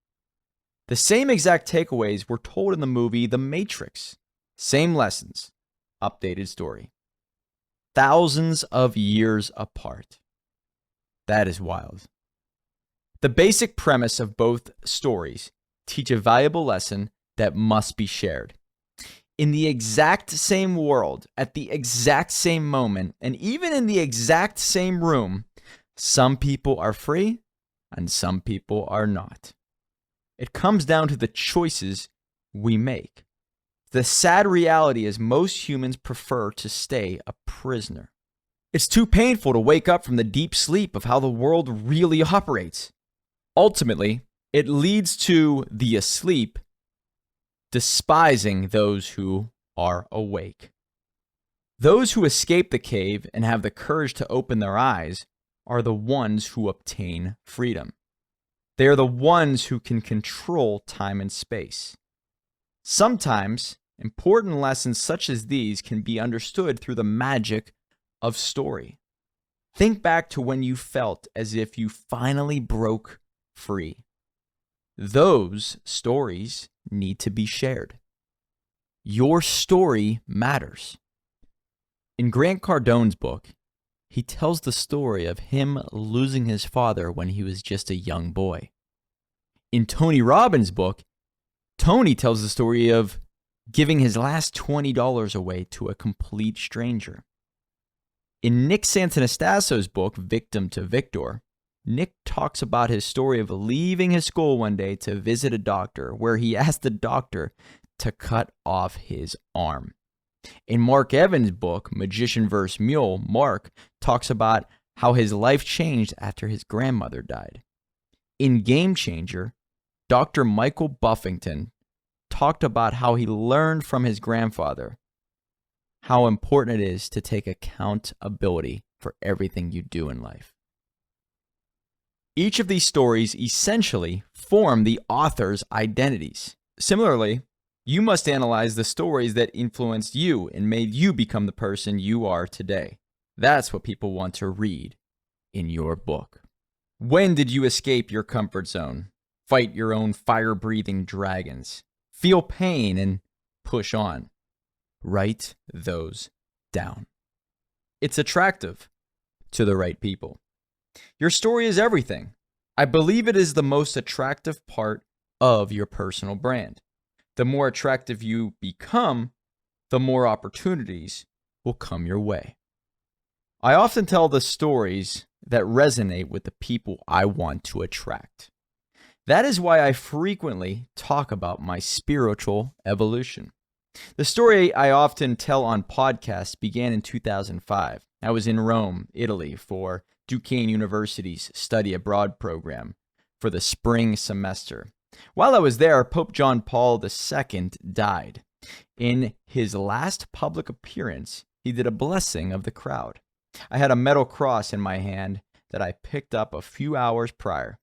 The same exact takeaways were told in the movie The Matrix. Same lessons, updated story. Thousands of years apart. That is wild. The basic premise of both stories teach a valuable lesson that must be shared. In the exact same world, at the exact same moment, and even in the exact same room, some people are free and some people are not. It comes down to the choices we make. The sad reality is most humans prefer to stay a prisoner. It's too painful to wake up from the deep sleep of how the world really operates. Ultimately, it leads to the asleep despising those who are awake. Those who escape the cave and have the courage to open their eyes are the ones who obtain freedom. They are the ones who can control time and space. Sometimes, important lessons such as these can be understood through the magic of story. Think back to when you felt as if you finally broke free. Those stories need to be shared. Your story matters. In Grant Cardone's book, he tells the story of him losing his father when he was just a young boy. In Tony Robbins' book, Tony tells the story of giving his last $20 away to a complete stranger. In Nick Santanastasso's book, Victim to Victor, Nick talks about his story of leaving his school one day to visit a doctor, where he asked the doctor to cut off his arm. In Mark Evans' book, Magician vs. Mule, Mark talks about how his life changed after his grandmother died. In Game Changer, Dr. Michael Buffington talked about how he learned from his grandfather how important it is to take accountability for everything you do in life. Each of these stories essentially form the author's identities. Similarly, you must analyze the stories that influenced you and made you become the person you are today. That's what people want to read in your book. When did you escape your comfort zone? Fight your own fire-breathing dragons. Feel pain and push on. Write those down. It's attractive to the right people. Your story is everything. I believe it is the most attractive part of your personal brand. The more attractive you become, the more opportunities will come your way. I often tell the stories that resonate with the people I want to attract. That is why I frequently talk about my spiritual evolution. The story I often tell on podcasts began in 2005. I was in Rome, Italy, for Duquesne University's study abroad program for the spring semester. While I was there, Pope John Paul II died. In his last public appearance, he did a blessing of the crowd. I had a metal cross in my hand that I picked up a few hours prior.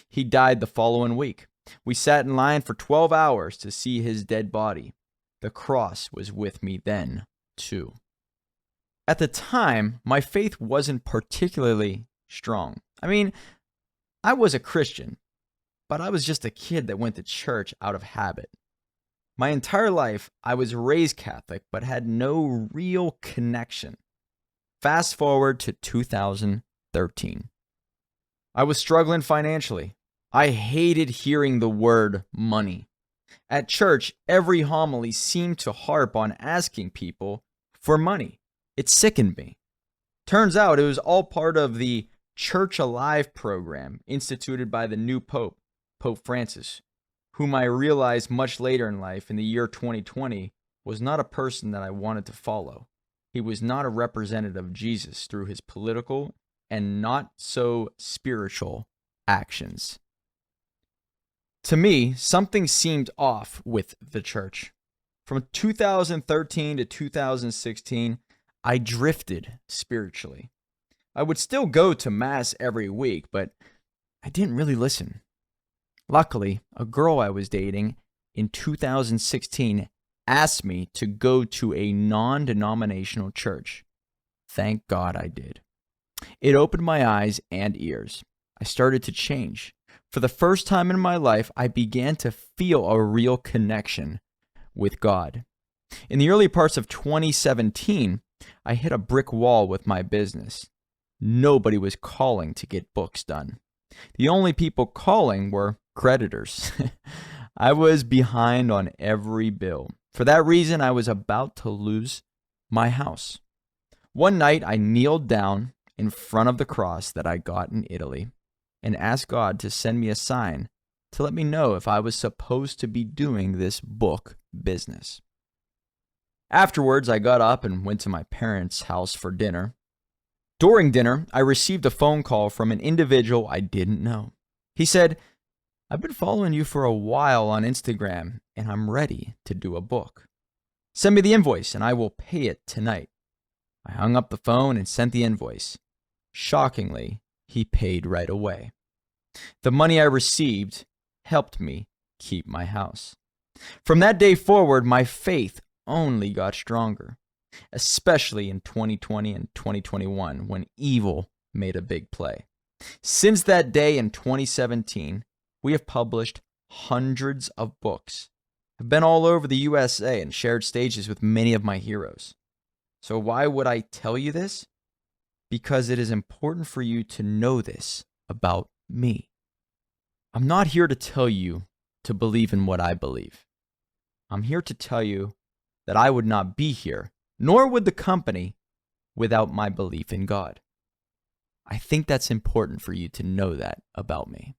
He died the following week. We sat in line for 12 hours to see his dead body. The cross was with me then, too. At the time, my faith wasn't particularly strong. I was a Christian, but I was just a kid that went to church out of habit. My entire life, I was raised Catholic, but had no real connection. Fast forward to 2013. I was struggling financially. I hated hearing the word money. At church, every homily seemed to harp on asking people for money. It sickened me. Turns out it was all part of the Church Alive program instituted by the new Pope, Pope Francis, whom I realized much later in life, in the year 2020, was not a person that I wanted to follow. He was not a representative of Jesus through his political and not so spiritual actions. To me, something seemed off with the church. From 2013 to 2016, I drifted spiritually. I would still go to Mass every week, but I didn't really listen. Luckily, a girl I was dating in 2016 asked me to go to a non-denominational church. Thank God I did. It opened my eyes and ears. I started to change. For the first time in my life, I began to feel a real connection with God. In the early parts of 2017, I hit a brick wall with my business. Nobody was calling to get books done. The only people calling were creditors. I was behind on every bill. For that reason, I was about to lose my house. One night, I kneeled down in front of the cross that I got in Italy and asked God to send me a sign to let me know if I was supposed to be doing this book business. Afterwards, I got up and went to my parents' house for dinner. During dinner, I received a phone call from an individual I didn't know. He said, "I've been following you for a while on Instagram, and I'm ready to do a book. Send me the invoice, and I will pay it tonight." I hung up the phone and sent the invoice. Shockingly, he paid right away. The money I received helped me keep my house. From that day forward, my faith only got stronger, especially in 2020 and 2021 when evil made a big play. Since that day in 2017, we have published hundreds of books. I've been all over the USA and shared stages with many of my heroes. So why would I tell you this? Because it is important for you to know this about me. I'm not here to tell you to believe in what I believe. I'm here to tell you that I would not be here, nor would the company, without my belief in God. I think that's important for you to know that about me.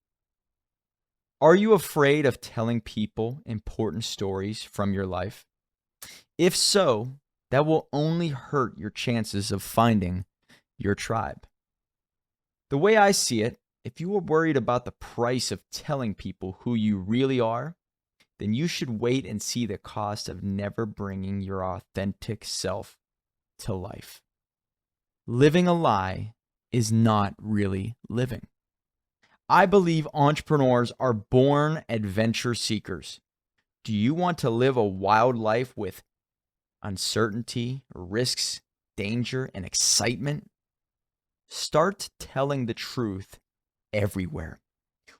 Are you afraid of telling people important stories from your life? If so, that will only hurt your chances of finding your tribe. The way I see it, if you are worried about the price of telling people who you really are, then you should wait and see the cost of never bringing your authentic self to life. Living a lie is not really living. I believe entrepreneurs are born adventure seekers. Do you want to live a wild life with uncertainty, risks, danger, and excitement? Start telling the truth everywhere.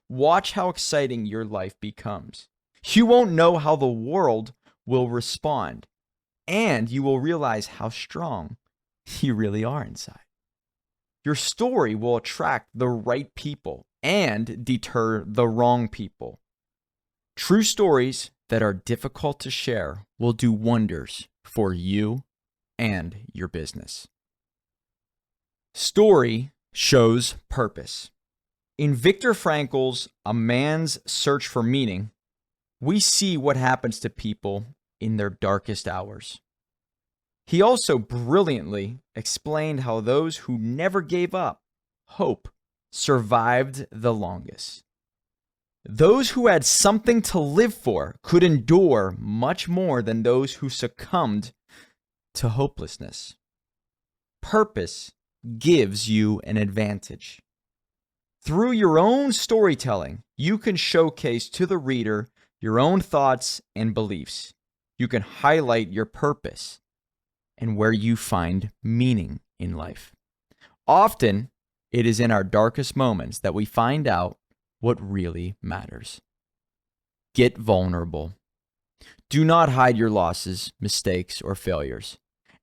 Watch how exciting your life becomes. You won't know how the world will respond, and you will realize how strong you really are inside. Your story will attract the right people and deter the wrong people. True stories that are difficult to share will do wonders for you and your business. Story shows purpose. In Viktor Frankl's A Man's Search for Meaning, we see what happens to people in their darkest hours. He also brilliantly explained how those who never gave up hope survived the longest. Those who had something to live for could endure much more than those who succumbed to hopelessness. Purpose gives you an advantage. Through your own storytelling, you can showcase to the reader your own thoughts and beliefs. You can highlight your purpose and where you find meaning in life. Often, it is in our darkest moments that we find out what really matters. Get vulnerable. Do not hide your losses, mistakes, or failures.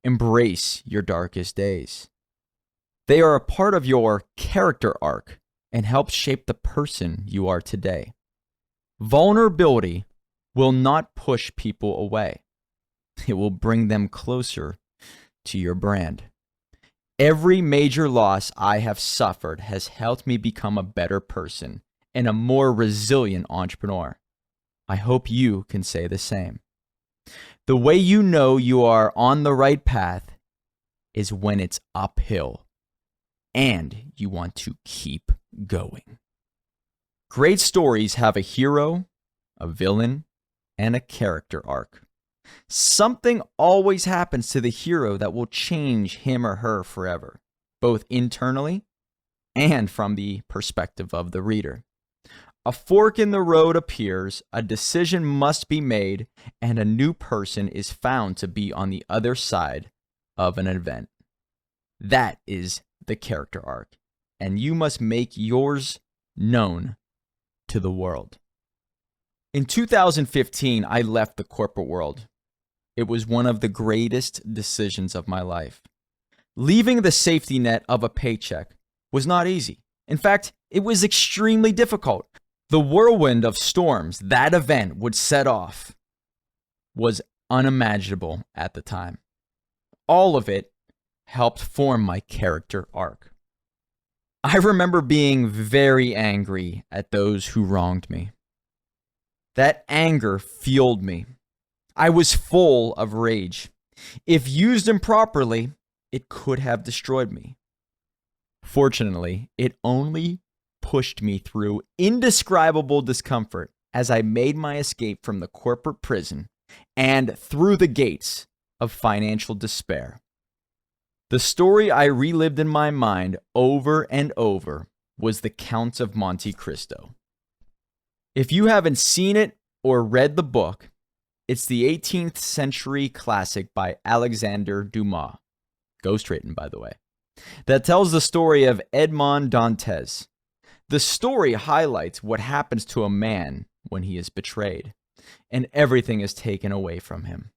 Embrace your darkest days. They are a part of your character arc and help shape the person you are today. Vulnerability will not push people away. It will bring them closer to your brand. Every major loss I have suffered has helped me become a better person and a more resilient entrepreneur. I hope you can say the same. The way you know you are on the right path is when it's uphill and you want to keep going. Great stories have a hero a villain, and a character arc. Something always happens to the hero that will change him or her forever, both internally and from the perspective of the reader. A fork in the road appears, a decision must be made, and a new person is found to be on the other side of an event. That is the character arc, and you must make yours known to the world. In 2015, I left the corporate world. It was one of the greatest decisions of my life. Leaving the safety net of a paycheck was not easy. In fact, it was extremely difficult. The whirlwind of storms that event would set off was unimaginable at the time. All of it helped form my character arc. I remember being very angry at those who wronged me. That anger fueled me. I was full of rage. If used improperly, it could have destroyed me. Fortunately, it only pushed me through indescribable discomfort as I made my escape from the corporate prison and through the gates of financial despair. The story I relived in my mind over and over was The Count of Monte Cristo. If you haven't seen it or read the book, it's the 18th century classic by Alexander Dumas, ghostwritten by the way, that tells the story of Edmond Dantes. The story highlights what happens to a man when he is betrayed, and everything is taken away from him.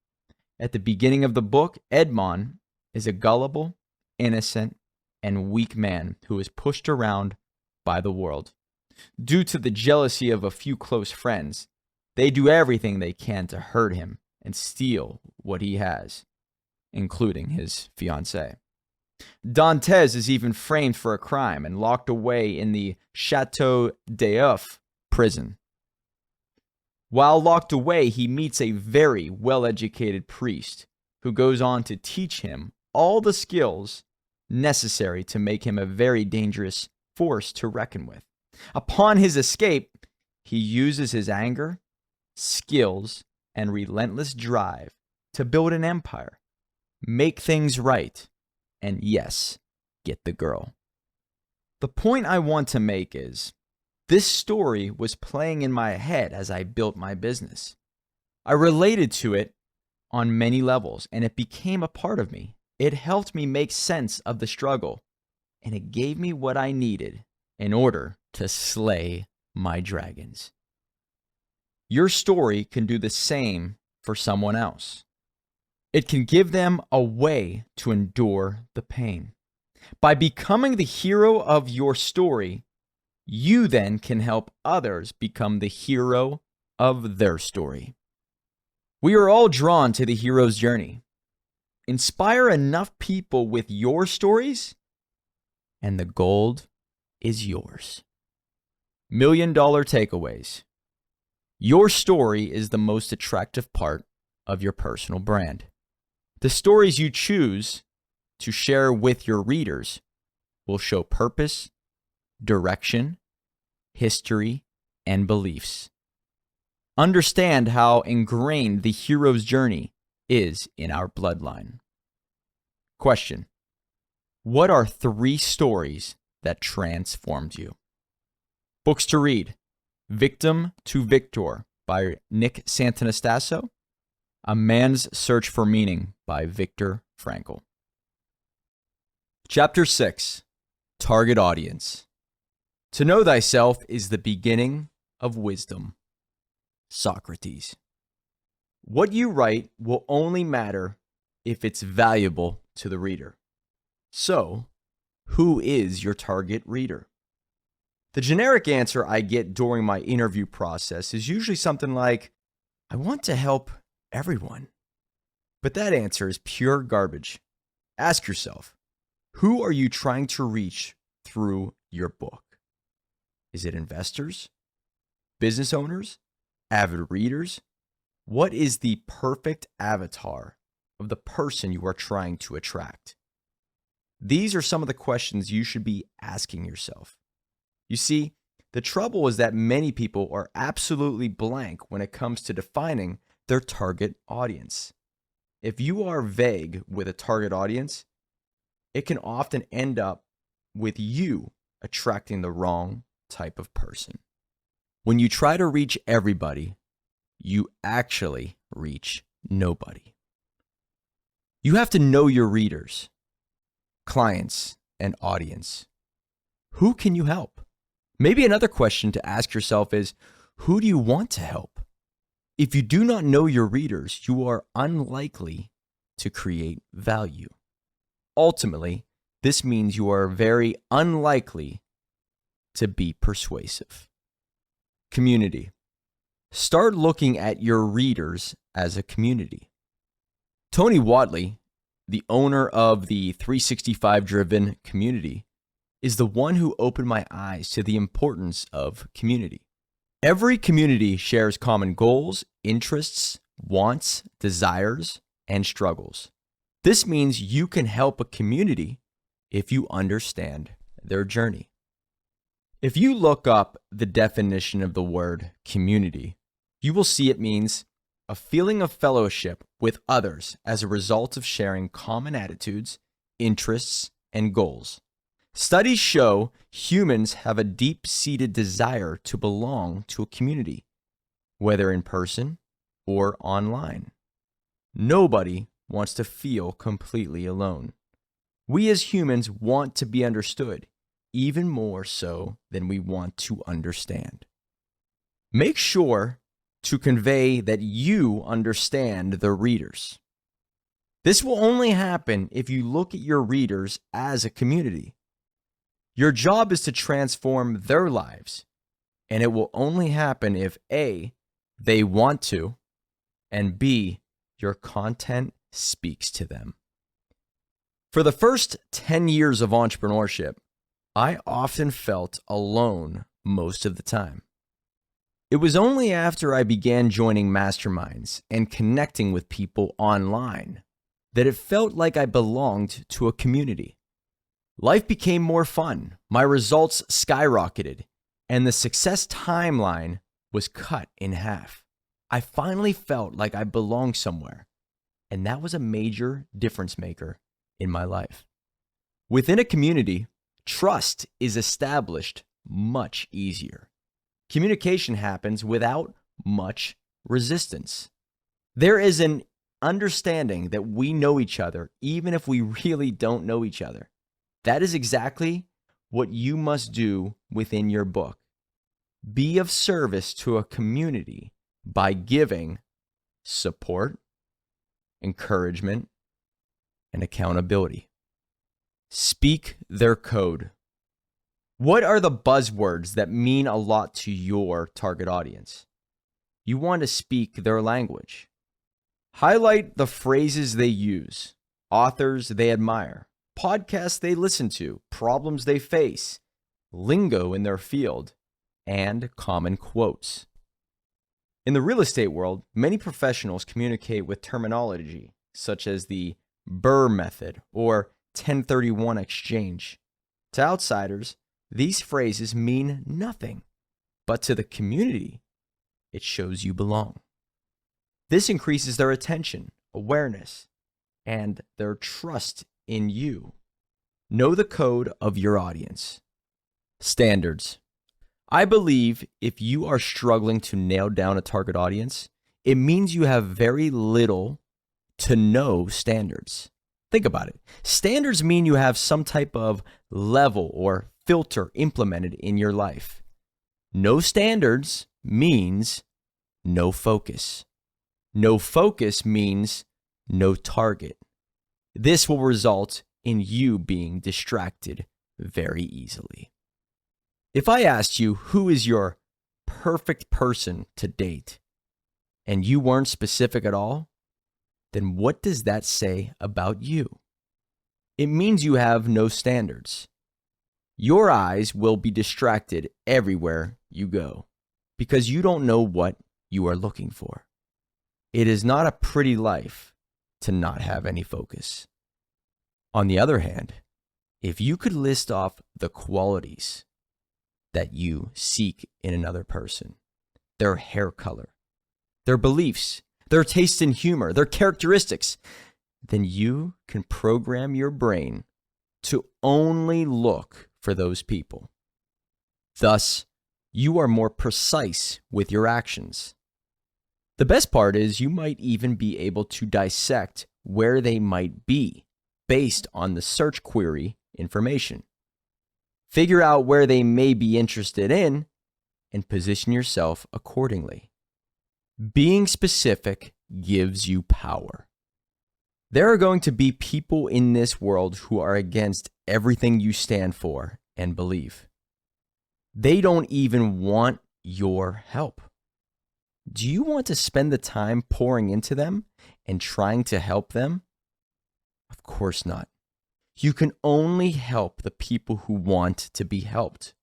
At the beginning of the book, Edmond is a gullible, innocent, and weak man who is pushed around by the world. Due to the jealousy of a few close friends, they do everything they can to hurt him and steal what he has, including his fiancée. Dantes is even framed for a crime and locked away in the Château d'If prison. While locked away, he meets a very well-educated priest who goes on to teach him all the skills necessary to make him a very dangerous force to reckon with. Upon his escape, he uses his anger, skills, and relentless drive to build an empire, make things right, and yes, get the girl. The point I want to make is, this story was playing in my head as I built my business. I related to it on many levels, and it became a part of me. It helped me make sense of the struggle, and it gave me what I needed in order to slay my dragons. Your story can do the same for someone else. It can give them a way to endure the pain. By becoming the hero of your story, you then can help others become the hero of their story. We are all drawn to the hero's journey. Inspire enough people with your stories, and the gold is yours. $1 Million takeaways. Your story is the most attractive part of your personal brand. The stories you choose to share with your readers will show purpose, direction, history, and beliefs. Understand how ingrained the hero's journey is in our bloodline. Question: what are 3 stories that transformed you? Books to read: Victim to Victor by Nick Santonastasso, A Man's Search for Meaning by Viktor Frankl. Chapter 6: Target Audience. To know thyself is the beginning of wisdom. Socrates. What you write will only matter if it's valuable to the reader. So, who is your target reader? The generic answer I get during my interview process is usually something like, I want to help everyone. But that answer is pure garbage. Ask yourself, who are you trying to reach through your book? Is it investors? Business owners? Avid readers? What is the perfect avatar of the person you are trying to attract? These are some of the questions you should be asking yourself. You see, The trouble is that many people are absolutely blank when it comes to defining their target audience. If you are vague with a target audience, it can often end up with you attracting the wrong type of person. When you try to reach everybody, you actually reach nobody. You have to know your readers, clients, and audience. Who can you help? Maybe another question to ask yourself is, who do you want to help? If you do not know your readers, you are unlikely to create value. Ultimately, this means you are very unlikely to be persuasive. Community. Start looking at your readers as a community. Tony Whatley, the owner of the 365 Driven community, is the one who opened my eyes to the importance of community. Every community shares common goals, interests, wants, desires, and struggles. This means you can help a community if you understand their journey. If you look up the definition of the word community, you will see it means a feeling of fellowship with others as a result of sharing common attitudes, interests, and goals. Studies show humans have a deep-seated desire to belong to a community, whether in person or online. Nobody wants to feel completely alone. We as humans want to be understood, even more so than we want to understand. Make sure to convey that you understand the readers. This will only happen if you look at your readers as a community. Your job is to transform their lives, and it will only happen if A, they want to, and B, your content speaks to them. For the first 10 years of entrepreneurship, I often felt alone most of the time. It was only after I began joining masterminds and connecting with people online that it felt like I belonged to a community. Life became more fun, my results skyrocketed, and the success timeline was cut in half. I finally felt like I belonged somewhere, and that was a major difference maker in my life. Within a community, trust is established much easier. Communication happens without much resistance. There is an understanding that we know each other, even if we really don't know each other. That is exactly what you must do within your book. Be of service to a community by giving support, encouragement, and accountability. Speak their code. What are the buzzwords that mean a lot to your target audience? You want to speak their language. Highlight the phrases they use, authors they admire, podcasts they listen to, problems they face, lingo in their field, and common quotes. In the real estate world, many professionals communicate with terminology such as the BRRRR method or 1031 exchange. To outsiders, these phrases mean nothing, but to the community, it shows you belong. This increases their attention, awareness, and their trust in you. Know the code of your audience. Standards. I believe if you are struggling to nail down a target audience, it means you have very little to no standards. Think about it. Standards mean you have some type of level or filter implemented in your life. No standards means no focus. No focus means no target. This will result in you being distracted very easily. If I asked you who is your perfect person to date, and you weren't specific at all, then what does that say about you? It means you have no standards. Your eyes will be distracted everywhere you go because you don't know what you are looking for. It is not a pretty life to not have any focus. On the other hand, if you could list off the qualities that you seek in another person: their hair color, their beliefs, their taste in humor, their characteristics, then you can program your brain to only look for those people. Thus, you are more precise with your actions. The best part is you might even be able to dissect where they might be based on the search query information. Figure out where they may be interested in and position yourself accordingly. Being specific gives you power. There are going to be people in this world who are against everything you stand for and believe. They don't even want your help. Do you want to spend the time pouring into them and trying to help them? Of course not. You can only help the people who want to be helped.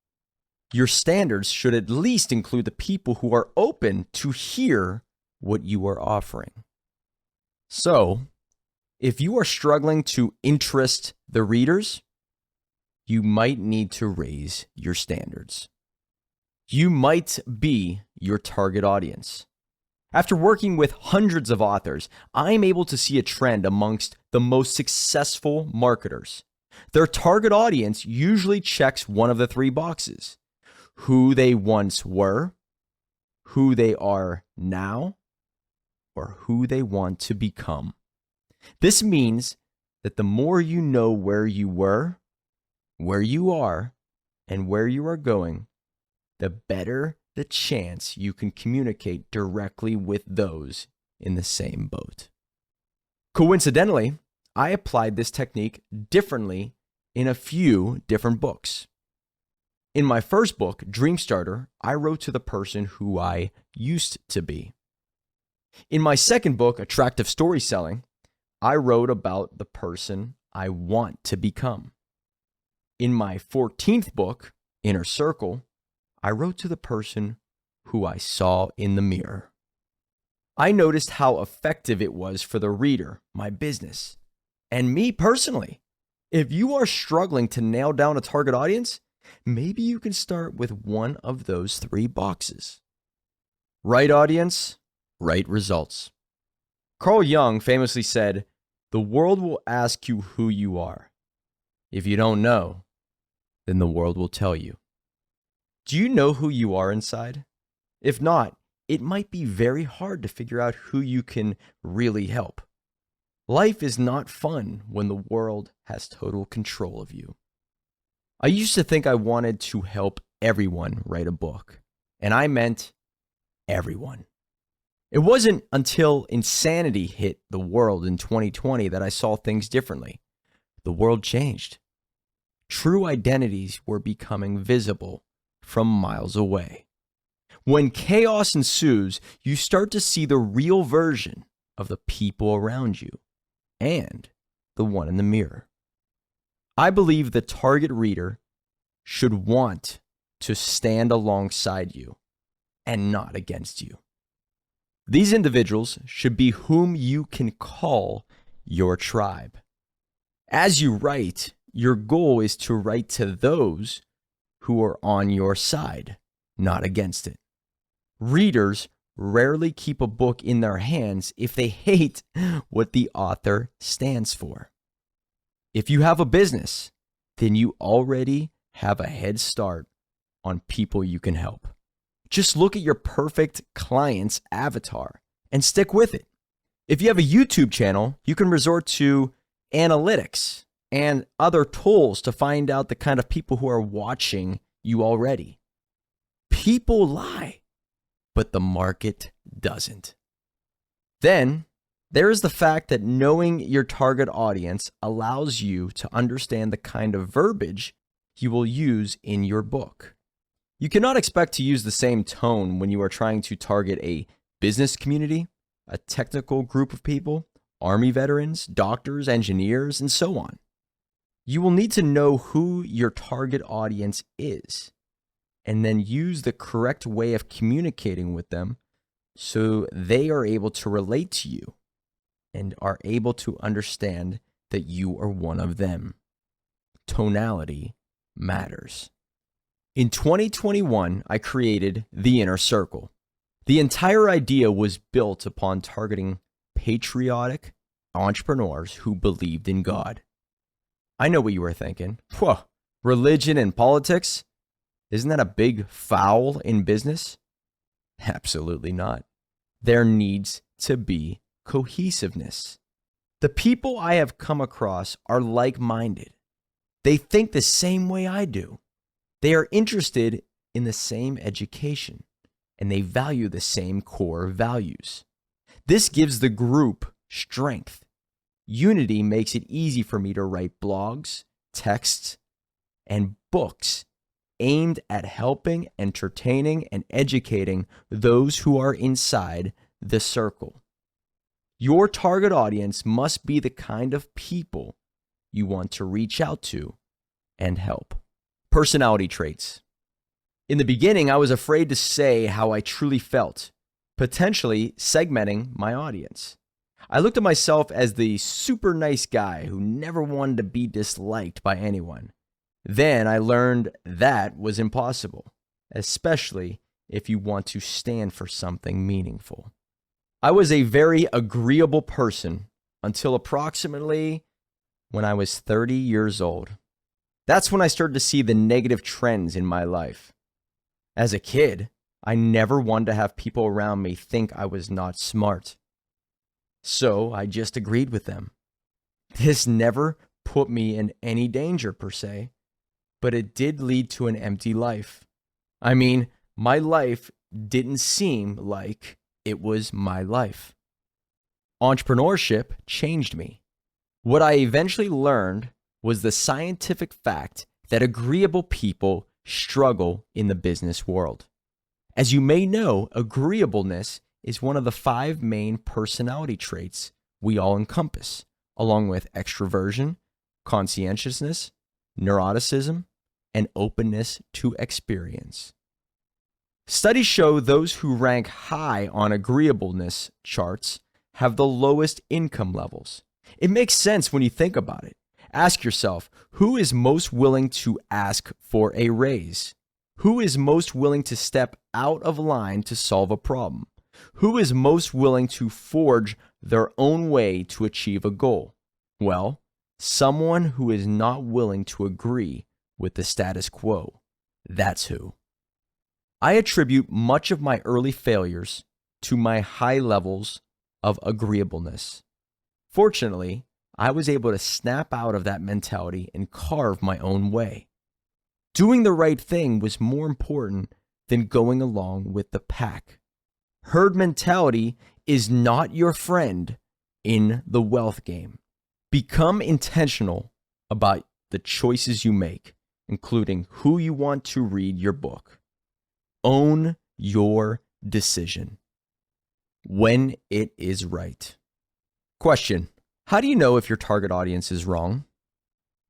Your standards should at least include the people who are open to hear what you are offering. So, if you are struggling to interest the readers, you might need to raise your standards. You might be your target audience. After working with hundreds of authors, I'm able to see a trend amongst the most successful marketers. Their target audience usually checks one of the three boxes: who they once were, who they are now, or who they want to become. This means that the more you know where you were, where you are, and where you are going, the better the chance you can communicate directly with those in the same boat. Coincidentally, I applied this technique differently in a few different books. In my first book, Dream Starter, I wrote to the person who I used to be. In my second book, Attractive Story Selling, I wrote about the person I want to become. In my 14th book, Inner Circle, I wrote to the person who I saw in the mirror. I noticed how effective it was for the reader, my business, and me personally. If you are struggling to nail down a target audience, maybe you can start with one of those three boxes. Right audience, right results. Carl Jung famously said, "The world will ask you who you are. If you don't know, then the world will tell you." Do you know who you are inside? If not, it might be very hard to figure out who you can really help. Life is not fun when the world has total control of you. I used to think I wanted to help everyone write a book, and I meant everyone. It wasn't until insanity hit the world in 2020 that I saw things differently. The world changed. True identities were becoming visible from miles away. When chaos ensues, you start to see the real version of the people around you and the one in the mirror. I believe the target reader should want to stand alongside you and not against you. These individuals should be whom you can call your tribe. As you write, your goal is to write to those who are on your side, not against it. Readers rarely keep a book in their hands if they hate what the author stands for. If you have a business, then you already have a head start on people you can help. Just look at your perfect client's avatar and stick with it. If you have a YouTube channel, you can resort to analytics and other tools to find out the kind of people who are watching you already. People lie, but the market doesn't. Then there is the fact that knowing your target audience allows you to understand the kind of verbiage you will use in your book. You cannot expect to use the same tone when you are trying to target a business community, a technical group of people, Army veterans, doctors, engineers, and so on. You will need to know who your target audience is and then use the correct way of communicating with them so they are able to relate to you and are able to understand that you are one of them. Tonality matters. In 2021, I created The Inner Circle. The entire idea was built upon targeting patriotic entrepreneurs who believed in God. I know what you were thinking. Whoa, religion and politics? Isn't that a big foul in business? Absolutely not. There needs to be cohesiveness. The people I have come across are like-minded. They think the same way I do. They are interested in the same education, and they value the same core values. This gives the group strength. Unity makes it easy for me to write blogs, texts, and books aimed at helping, entertaining, and educating those who are inside the circle. Your target audience must be the kind of people you want to reach out to and help. Personality traits. In the beginning, I was afraid to say how I truly felt, potentially segmenting my audience. I looked at myself as the super nice guy who never wanted to be disliked by anyone. Then I learned that was impossible, especially if you want to stand for something meaningful. I was a very agreeable person until approximately when I was 30 years old. That's when I started to see the negative trends in my life. As a kid, I never wanted to have people around me think I was not smart. So I just agreed with them. This never put me in any danger per se, but it did lead to an empty life. I mean, my life didn't seem like it was my life. Entrepreneurship changed me. What I eventually learned was the scientific fact that agreeable people struggle in the business world. As you may know, agreeableness is one of the 5 main personality traits we all encompass, along with extroversion, conscientiousness, neuroticism, and openness to experience. Studies show those who rank high on agreeableness charts have the lowest income levels. It makes sense when you think about it. Ask yourself, who is most willing to ask for a raise? Who is most willing to step out of line to solve a problem? Who is most willing to forge their own way to achieve a goal? Well, someone who is not willing to agree with the status quo. That's who. I attribute much of my early failures to my high levels of agreeableness. Fortunately, I was able to snap out of that mentality and carve my own way. Doing the right thing was more important than going along with the pack. Herd mentality is not your friend in the wealth game. Become intentional about the choices you make, including who you want to read your book. Own your decision when it is right. Question: how do you know if your target audience is wrong?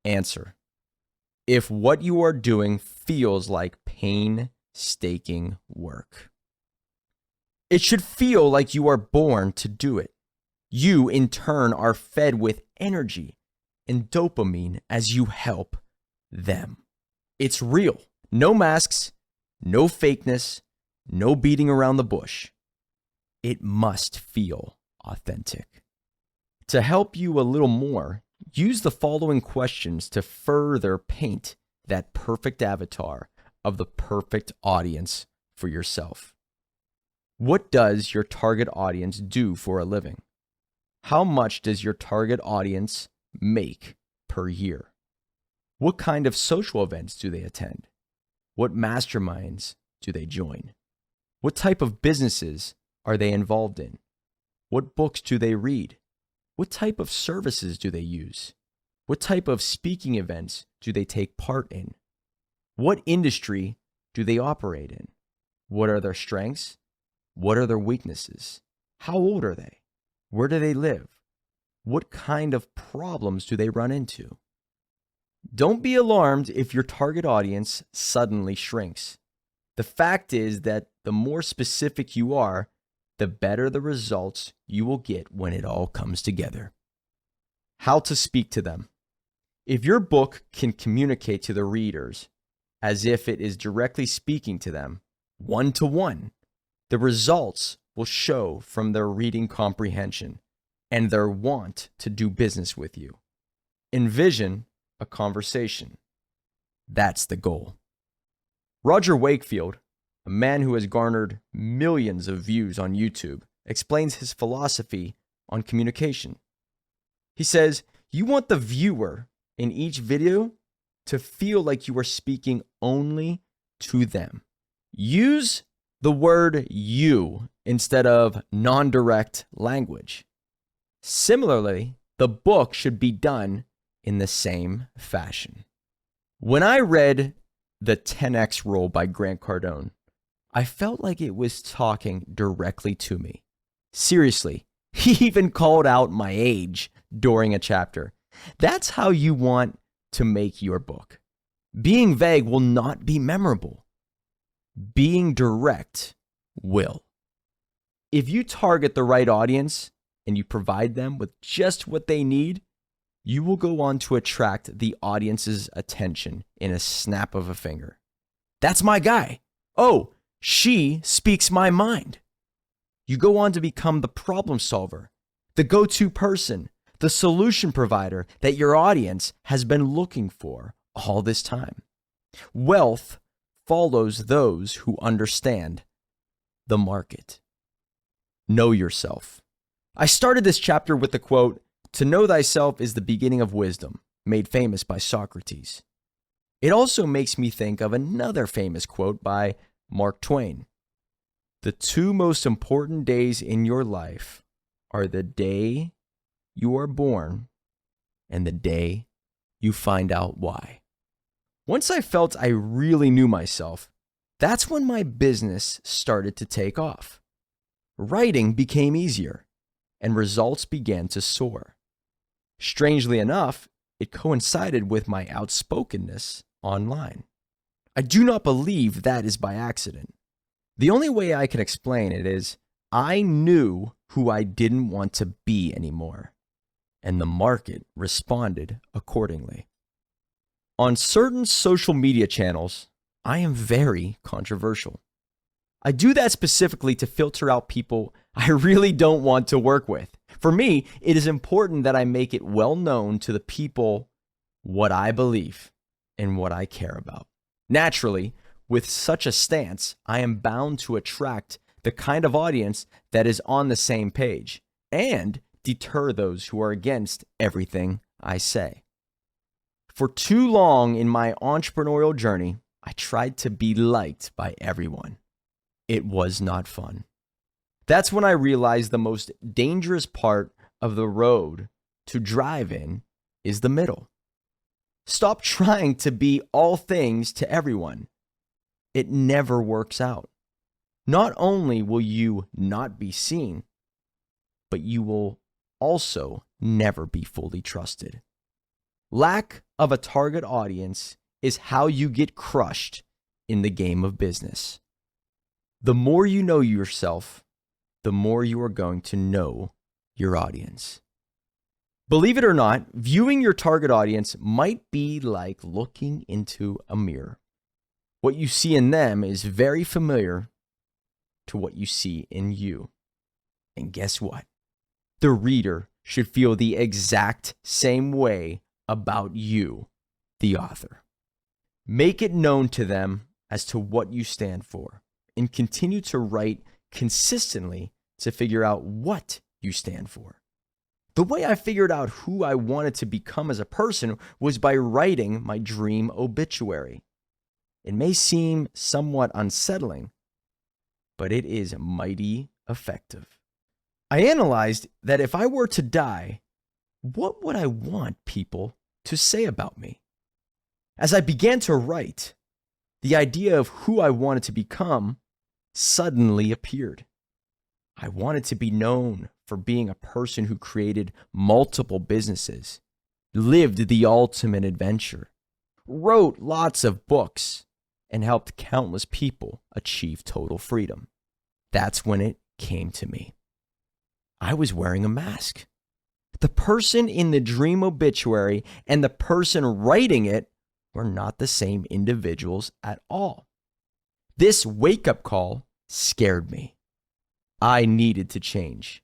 Answer: if what you are doing feels like painstaking work. It should feel like you are born to do it. You, in turn, are fed with energy and dopamine as you help them. It's real. No masks, no fakeness, no beating around the bush. It must feel authentic. To help you a little more, use the following questions to further paint that perfect avatar of the perfect audience for yourself. What does your target audience do for a living? How much does your target audience make per year? What kind of social events do they attend? What masterminds do they join? What type of businesses are they involved in? What books do they read? What type of services do they use? What type of speaking events do they take part in? What industry do they operate in? What are their strengths? What are their weaknesses? How old are they? Where do they live? What kind of problems do they run into? Don't be alarmed if your target audience suddenly shrinks. The fact is that the more specific you are, the better the results you will get when it all comes together. How to speak to them. If your book can communicate to the readers as if it is directly speaking to them, one-to-one. The results will show from their reading comprehension and their want to do business with you. Envision a conversation. That's the goal. Roger Wakefield, a man who has garnered millions of views on YouTube, explains his philosophy on communication. He says, you want the viewer in each video to feel like you are speaking only to them. Use the word you instead of non-direct language. Similarly, the book should be done in the same fashion. When I read The 10X Rule by Grant Cardone, I felt like it was talking directly to me. Seriously, he even called out my age during a chapter. That's how you want to make your book. Being vague will not be memorable. Being direct will. If you target the right audience and you provide them with just what they need, you will go on to attract the audience's attention in a snap of a finger. That's my guy. Oh, she speaks my mind. You go on to become the problem solver, the go-to person, the solution provider that your audience has been looking for all this time. Wealth follows those who understand the market. Know yourself. I started this chapter with the quote, "To know thyself is the beginning of wisdom," made famous by Socrates. It also makes me think of another famous quote by Mark Twain. The two most important days in your life are the day you are born and the day you find out why. Once I felt I really knew myself, that's when my business started to take off. Writing became easier, and results began to soar. Strangely enough, it coincided with my outspokenness online. I do not believe that is by accident. The only way I can explain it is I knew who I didn't want to be anymore, and the market responded accordingly. On certain social media channels, I am very controversial. I do that specifically to filter out people I really don't want to work with. For me, it is important that I make it well known to the people what I believe and what I care about. Naturally, with such a stance, I am bound to attract the kind of audience that is on the same page and deter those who are against everything I say. For too long in my entrepreneurial journey, I tried to be liked by everyone. It was not fun. That's when I realized the most dangerous part of the road to drive in is the middle. Stop trying to be all things to everyone. It never works out. Not only will you not be seen, but you will also never be fully trusted. Lack of a target audience is how you get crushed in the game of business. The more you know yourself, the more you are going to know your audience. Believe it or not, viewing your target audience might be like looking into a mirror. What you see in them is very familiar to what you see in you. And guess what? The reader should feel the exact same way about you, the author. Make it known to them as to what you stand for, and continue to write consistently to figure out what you stand for. The way I figured out who I wanted to become as a person was by writing my dream obituary. It may seem somewhat unsettling, but it is mighty effective. I analyzed that if I were to die, what would I want people to say about me? As I began to write, the idea of who I wanted to become suddenly appeared. I wanted to be known for being a person who created multiple businesses, lived the ultimate adventure, wrote lots of books, and helped countless people achieve total freedom. That's when it came to me. I was wearing a mask. The person in the dream obituary and the person writing it we're not the same individuals at all. This wake-up call scared me. I needed to change.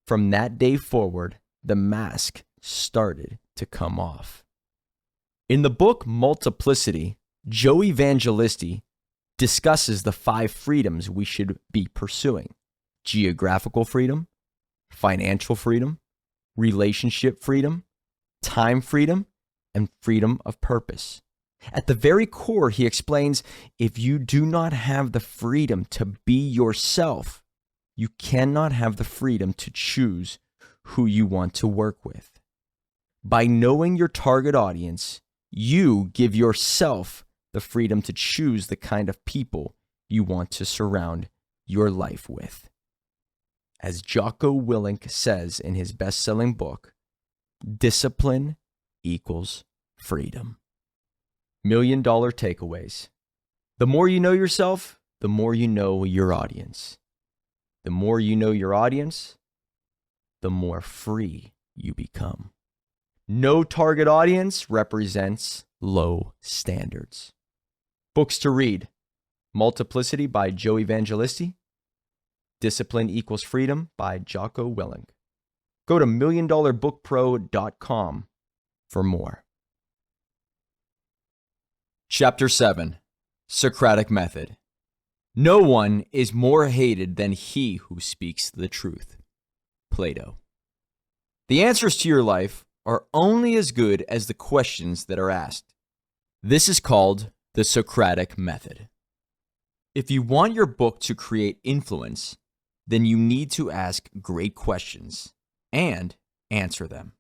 From that day forward, the mask started to come off. In the book Multiplicity, Joe Evangelisti discusses the 5 freedoms we should be pursuing: geographical freedom, financial freedom, relationship freedom, time freedom, and freedom of purpose. At the very core, he explains, if you do not have the freedom to be yourself, you cannot have the freedom to choose who you want to work with. By knowing your target audience, you give yourself the freedom to choose the kind of people you want to surround your life with. As Jocko Willink says in his best-selling book, discipline equals freedom. $1 Million takeaways. The more you know yourself, the more you know your audience. The more you know your audience, the more free you become. No target audience represents low standards. Books to read: Multiplicity by Joe Evangelisti, Discipline Equals Freedom by Jocko Willink. Go to $1,000,000bookpro.com for more. Chapter 7. Socratic Method. No one is more hated than he who speaks the truth. Plato. The answers to your life are only as good as the questions that are asked. This is called the Socratic Method. If you want your book to create influence, then you need to ask great questions and answer them.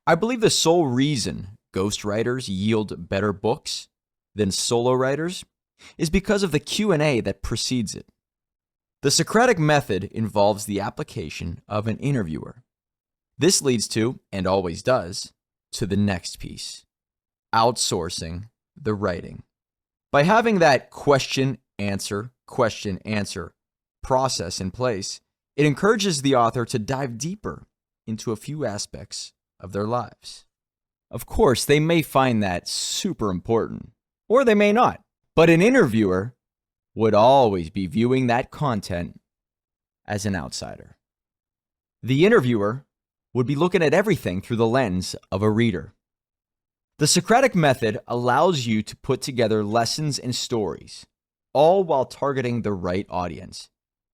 I believe the sole reason ghostwriters yield better books than solo writers is because of the Q&A that precedes it. The Socratic Method involves the application of an interviewer. This leads to, and always does, to the next piece: outsourcing the writing. By having that question, answer process in place, it encourages the author to dive deeper into a few aspects of their lives. Of course, they may find that super important, or they may not, but an interviewer would always be viewing that content as an outsider. The interviewer would be looking at everything through the lens of a reader. The Socratic Method allows you to put together lessons and stories, all while targeting the right audience,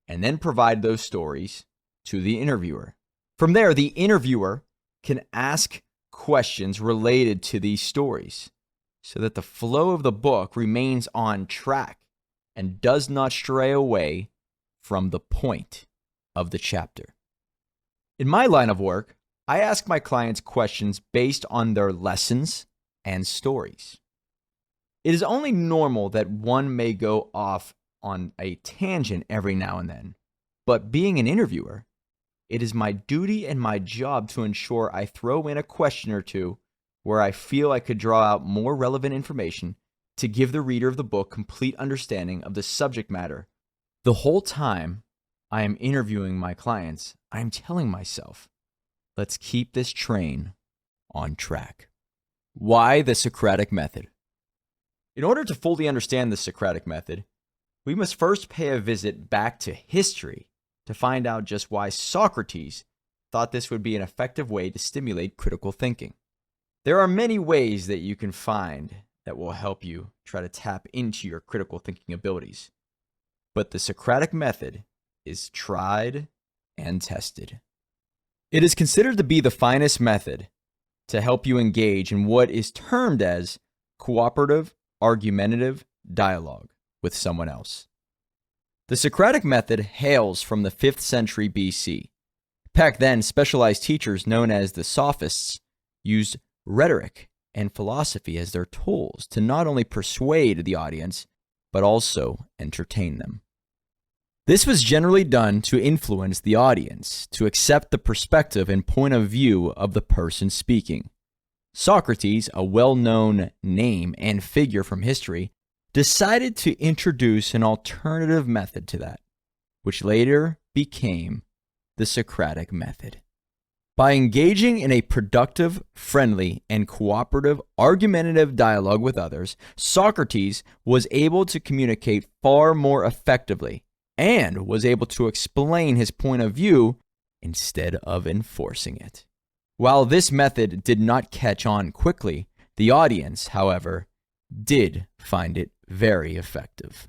and then provide those stories to the interviewer. From there, the interviewer can ask questions related to these stories so that the flow of the book remains on track and does not stray away from the point of the chapter. In my line of work, I ask my clients questions based on their lessons and stories. It is only normal that one may go off on a tangent every now and then, but being an interviewer, it is my duty and my job to ensure I throw in a question or two where I feel I could draw out more relevant information to give the reader of the book complete understanding of the subject matter. The whole time I am interviewing my clients, I am telling myself, let's keep this train on track. Why the Socratic Method? In order to fully understand the Socratic Method, we must first pay a visit back to history to find out just why Socrates thought this would be an effective way to stimulate critical thinking. There are many ways that you can find that will help you try to tap into your critical thinking abilities, but the Socratic Method is tried and tested. It is considered to be the finest method to help you engage in what is termed as cooperative, argumentative dialogue with someone else. The Socratic Method hails from the 5th century BC. Back then, specialized teachers known as the sophists used rhetoric and philosophy as their tools to not only persuade the audience, but also entertain them. This was generally done to influence the audience to accept the perspective and point of view of the person speaking. Socrates, a well-known name and figure from history, decided to introduce an alternative method to that, which later became the Socratic Method. By engaging in a productive, friendly, and cooperative argumentative dialogue with others, Socrates was able to communicate far more effectively and was able to explain his point of view instead of enforcing it. While this method did not catch on quickly, the audience, however, did find it very effective.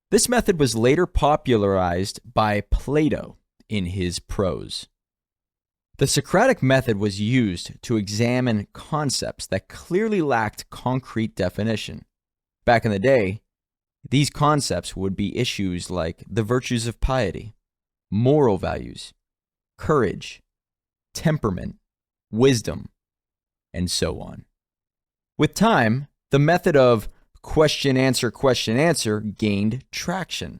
This method was later popularized by Plato in his prose. The Socratic method was used to examine concepts that clearly lacked concrete definition. Back in the day, these concepts would be issues like the virtues of piety, moral values, courage, temperament, wisdom, and so on. With time, the method of question, answer, gained traction.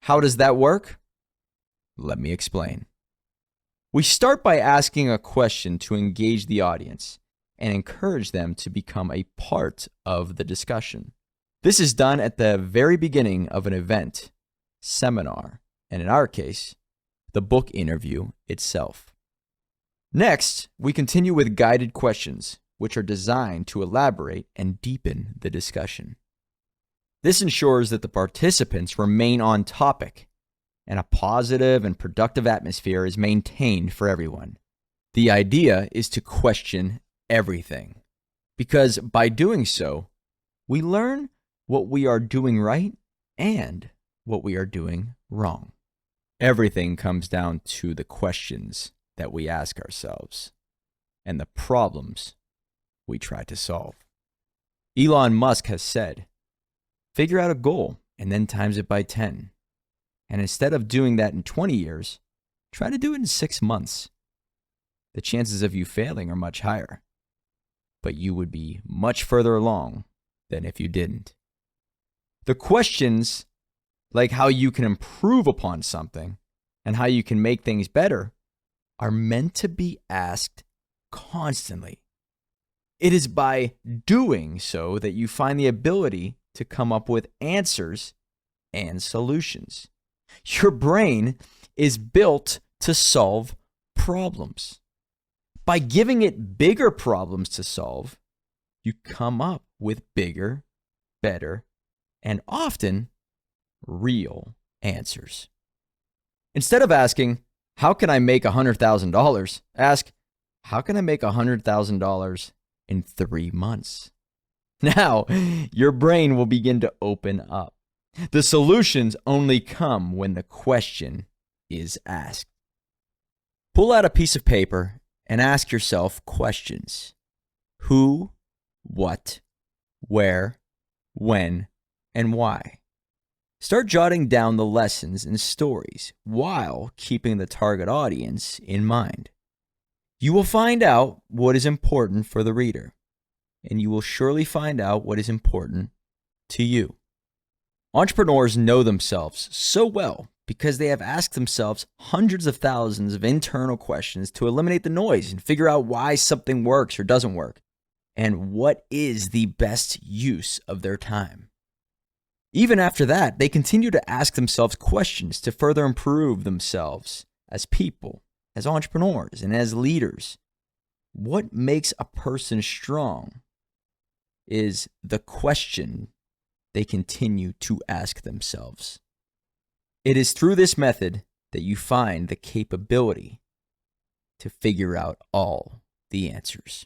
How does that work? Let me explain. We start by asking a question to engage the audience and encourage them to become a part of the discussion. This is done at the very beginning of an event, seminar, and in our case, the book interview itself. Next, we continue with guided questions, which are designed to elaborate and deepen the discussion. This ensures that the participants remain on topic and a positive and productive atmosphere is maintained for everyone. The idea is to question everything, because by doing so, we learn what we are doing right and what we are doing wrong. Everything comes down to the questions that we ask ourselves and the problems we try to solve. Elon Musk has said, figure out a goal and then times it by 10. And instead of doing that in 20 years, try to do it in 6 months. The chances of you failing are much higher, but you would be much further along than if you didn't. The questions, like how you can improve upon something and how you can make things better, are meant to be asked constantly. It is by doing so that you find the ability to come up with answers and solutions. Your brain is built to solve problems. By giving it bigger problems to solve, you come up with bigger, better, and often real answers. Instead of asking, how can I make $100,000? Ask, how can I make $100,000 in 3 months? Now, your brain will begin to open up. The solutions only come when the question is asked. Pull out a piece of paper and ask yourself questions. Who, what, where, when, and why. Start jotting down the lessons and stories while keeping the target audience in mind. You will find out what is important for the reader, and you will surely find out what is important to you. Entrepreneurs know themselves so well because they have asked themselves hundreds of thousands of internal questions to eliminate the noise and figure out why something works or doesn't work, and what is the best use of their time. Even after that, they continue to ask themselves questions to further improve themselves as people, as entrepreneurs, and as leaders. What makes a person strong is the question they continue to ask themselves. It is through this method that you find the capability to figure out all the answers.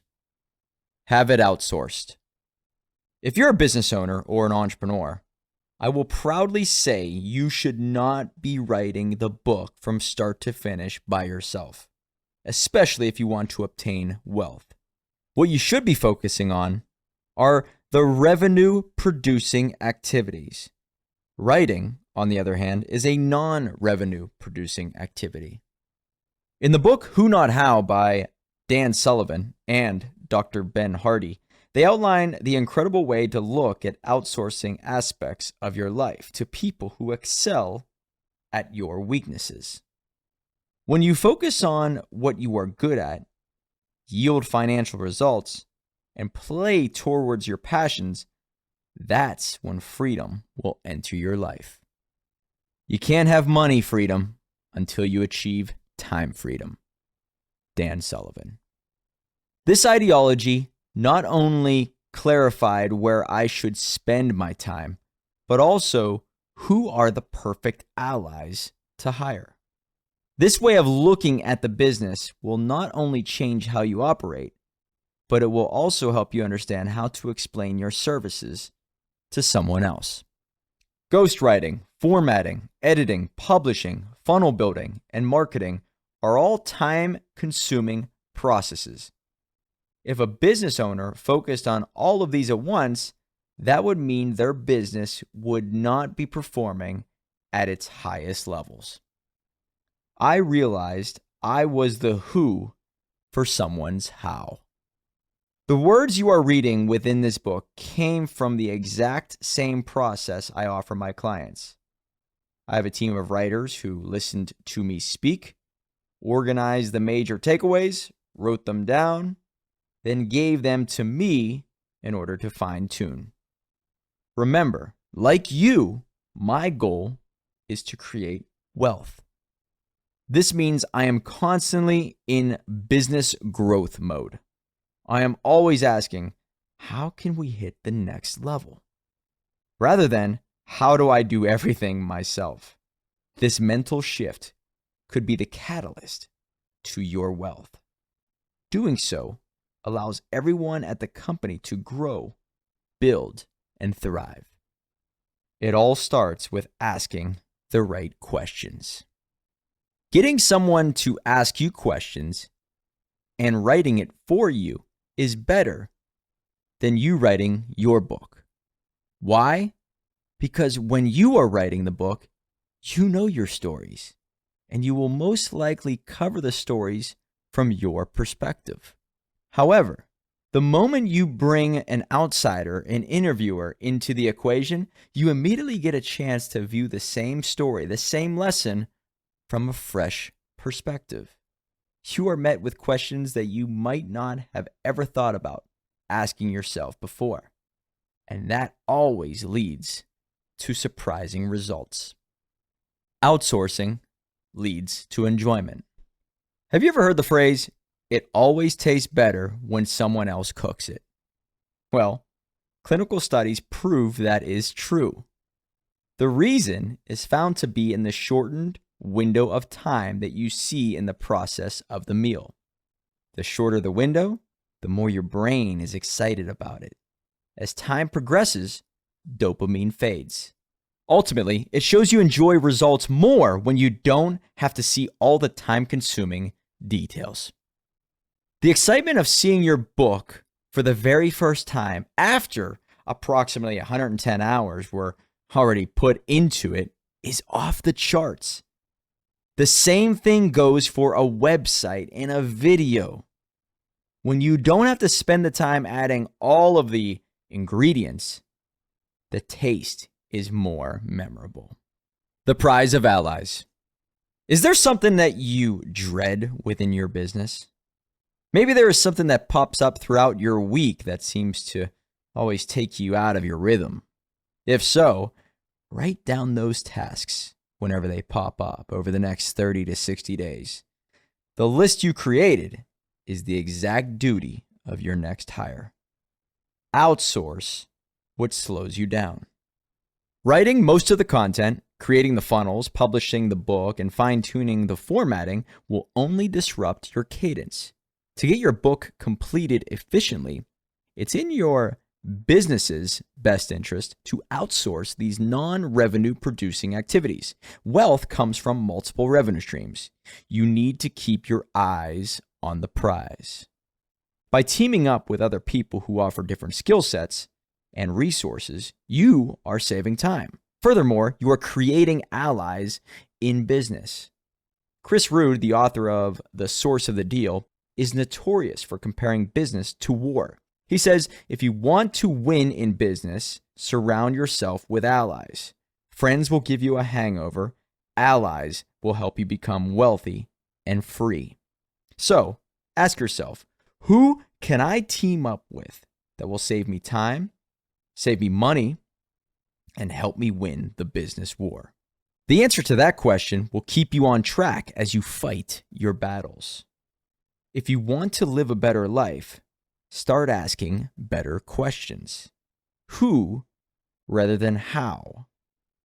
Have it outsourced. If you're a business owner or an entrepreneur, I will proudly say you should not be writing the book from start to finish by yourself, especially if you want to obtain wealth. What you should be focusing on are the revenue-producing activities. Writing, on the other hand, is a non-revenue-producing activity. In the book Who Not How by Dan Sullivan and Dr. Ben Hardy, they outline the incredible way to look at outsourcing aspects of your life to people who excel at your weaknesses. When you focus on what you are good at, yield financial results, and play towards your passions, that's when freedom will enter your life. You can't have money freedom until you achieve time freedom. Dan Sullivan. This ideology not only clarified where I should spend my time, but also who are the perfect allies to hire. This way of looking at the business will not only change how you operate, but it will also help you understand how to explain your services to someone else. Ghostwriting, formatting, editing, publishing, funnel building, and marketing are all time-consuming processes. If a business owner focused on all of these at once, that would mean their business would not be performing at its highest levels. I realized I was the who for someone's how. The words you are reading within this book came from the exact same process I offer my clients. I have a team of writers who listened to me speak, organized the major takeaways, wrote them down, then gave them to me in order to fine-tune. Remember, like you, my goal is to create wealth. This means I am constantly in business growth mode. I am always asking, how can we hit the next level? Rather than, how do I do everything myself? This mental shift could be the catalyst to your wealth. Doing so allows everyone at the company to grow, build, and thrive. It all starts with asking the right questions. Getting someone to ask you questions and writing it for you is better than you writing your book. Why? Because when you are writing the book, you know your stories, and you will most likely cover the stories from your perspective. However, the moment you bring an outsider, an interviewer, into the equation, you immediately get a chance to view the same story, the same lesson, from a fresh perspective. You are met with questions that you might not have ever thought about asking yourself before. And that always leads to surprising results. Outsourcing leads to enjoyment. Have you ever heard the phrase, "It always tastes better when someone else cooks it"? Well, clinical studies prove that is true. The reason is found to be in the shortened window of time that you see in the process of the meal. The shorter the window, the more your brain is excited about it. As time progresses, dopamine fades. Ultimately, it shows you enjoy results more when you don't have to see all the time-consuming details. The excitement of seeing your book for the very first time after approximately 110 hours were already put into it is off the charts. The same thing goes for a website and a video. When you don't have to spend the time adding all of the ingredients, the taste is more memorable. The prize of allies. Is there something that you dread within your business? Maybe there is something that pops up throughout your week that seems to always take you out of your rhythm. If so, write down those tasks whenever they pop up over the next 30 to 60 days. The list you created is the exact duty of your next hire. Outsource what slows you down. Writing most of the content, creating the funnels, publishing the book, and fine-tuning the formatting will only disrupt your cadence. To get your book completed efficiently, it's in your business's best interest to outsource these non-revenue producing activities. Wealth comes from multiple revenue streams. You need to keep your eyes on the prize. By teaming up with other people who offer different skill sets and resources, you are saving time. Furthermore, you are creating allies in business. Chris Rude, the author of The Source of the Deal, is notorious for comparing business to war. He says, if you want to win in business, surround yourself with allies. Friends will give you a hangover. Allies will help you become wealthy and free. So, ask yourself, who can I team up with that will save me time, save me money, and help me win the business war? The answer to that question will keep you on track as you fight your battles. If you want to live a better life, start asking better questions. Who, rather than how,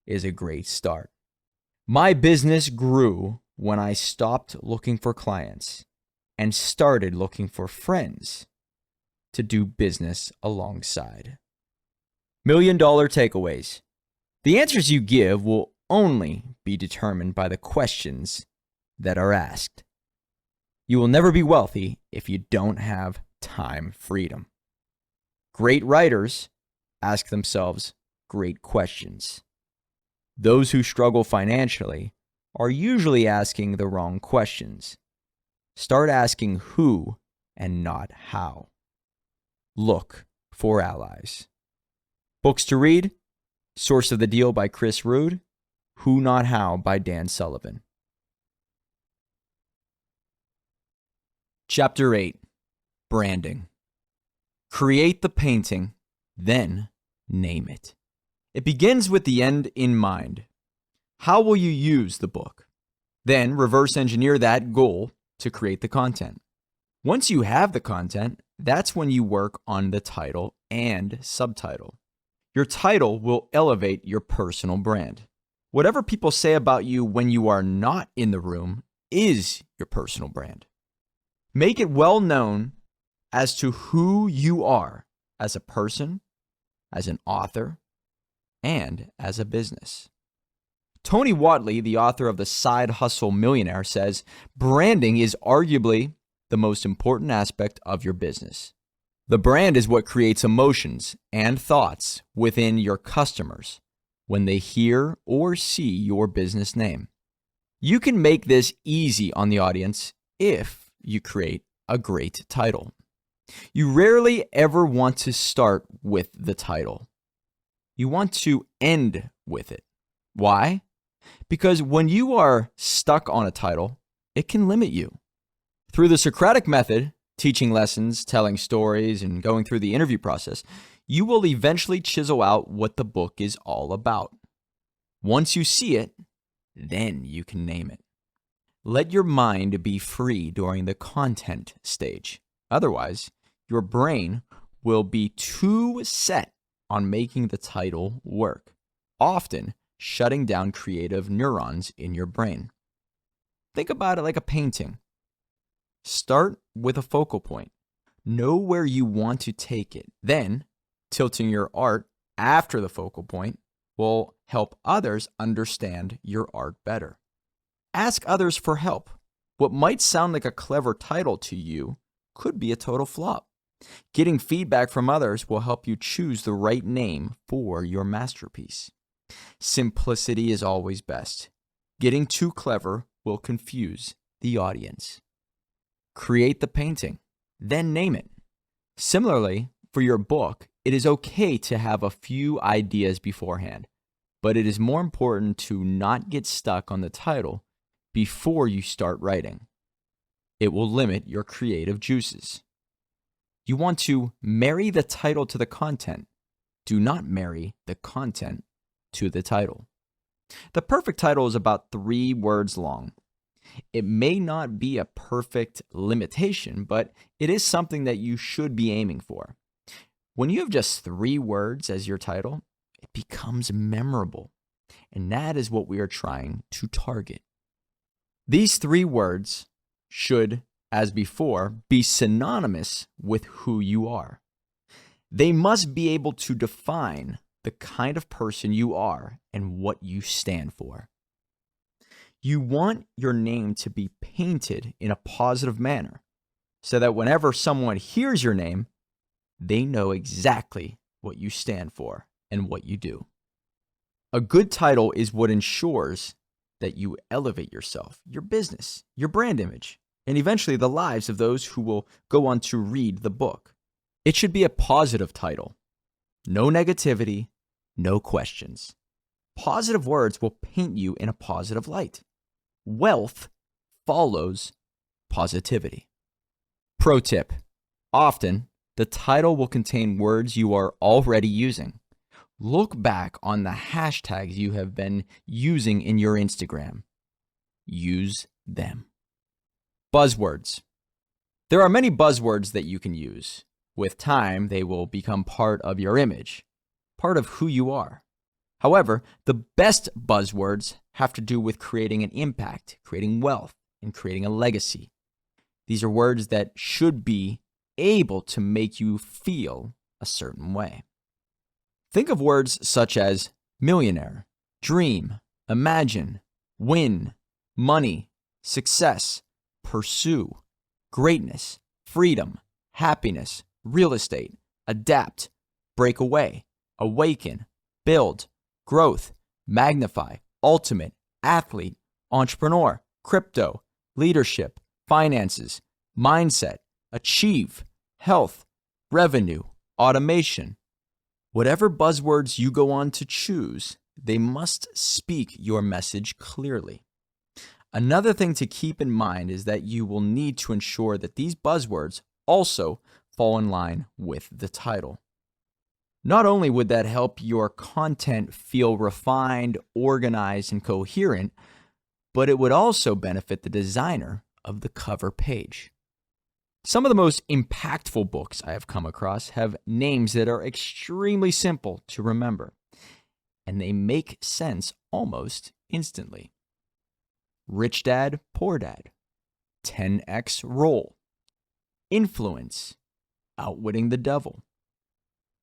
is a great start. My business grew when I stopped looking for clients and started looking for friends to do business alongside. $1 million takeaways. The answers you give will only be determined by the questions that are asked. You will never be wealthy if you don't have time freedom. Great writers ask themselves great questions. Those who struggle financially are usually asking the wrong questions. Start asking who and not how. Look for allies. Books to read: Source of the Deal by Chris Rood, Who Not How by Dan Sullivan. Chapter 8. Branding. Create the painting, then name it. It begins with the end in mind. How will you use the book? Then reverse engineer that goal to create the content. Once you have the content, that's when you work on the title and subtitle. Your title will elevate your personal brand. Whatever people say about you when you are not in the room is your personal brand. Make it well known as to who you are as a person, as an author, and as a business. Tony Whatley, the author of The Side Hustle Millionaire, says, branding is arguably the most important aspect of your business. The brand is what creates emotions and thoughts within your customers when they hear or see your business name. You can make this easy on the audience if you create a great title. You rarely ever want to start with the title. You want to end with it. Why? Because when you are stuck on a title, it can limit you. Through the Socratic method, teaching lessons, telling stories, and going through the interview process, you will eventually chisel out what the book is all about. Once you see it, then you can name it. Let your mind be free during the content stage. Otherwise, your brain will be too set on making the title work, often shutting down creative neurons in your brain. Think about it like a painting. Start with a focal point. Know where you want to take it. Then, tilting your art after the focal point will help others understand your art better. Ask others for help. What might sound like a clever title to you could be a total flop. Getting feedback from others will help you choose the right name for your masterpiece. Simplicity is always best. Getting too clever will confuse the audience. Create the painting, then name it. Similarly, for your book, it is okay to have a few ideas beforehand, but it is more important to not get stuck on the title before you start writing. It will limit your creative juices. You want to marry the title to the content. Do not marry the content to the title. The perfect title is about 3 words long. It may not be a perfect limitation, but it is something that you should be aiming for. When you have just 3 words as your title, it becomes memorable, and that is what we are trying to target. These 3 words should, as before, be synonymous with who you are. They must be able to define the kind of person you are and what you stand for. You want your name to be painted in a positive manner so that whenever someone hears your name, they know exactly what you stand for and what you do. A good title is what ensures that you elevate yourself, your business, your brand image, and eventually the lives of those who will go on to read the book. It should be a positive title. No negativity, no questions. Positive words will paint you in a positive light. Wealth follows positivity. Pro tip: often, the title will contain words you are already using. Look back on the hashtags you have been using in your Instagram. Use them. Buzzwords. There are many buzzwords that you can use. With time, they will become part of your image, part of who you are. However, the best buzzwords have to do with creating an impact, creating wealth, and creating a legacy. These are words that should be able to make you feel a certain way. Think of words such as millionaire, dream, imagine, win, money, success, pursue, greatness, freedom, happiness, real estate, adapt, break away, awaken, build, growth, magnify, ultimate, athlete, entrepreneur, crypto, leadership, finances, mindset, achieve, health, revenue, automation. Whatever buzzwords you go on to choose, they must speak your message clearly. Another thing to keep in mind is that you will need to ensure that these buzzwords also fall in line with the title. Not only would that help your content feel refined, organized, and coherent, but it would also benefit the designer of the cover page. Some of the most impactful books I have come across have names that are extremely simple to remember, and they make sense almost instantly. Rich Dad, Poor Dad, 10x Rule, Influence, Outwitting the Devil.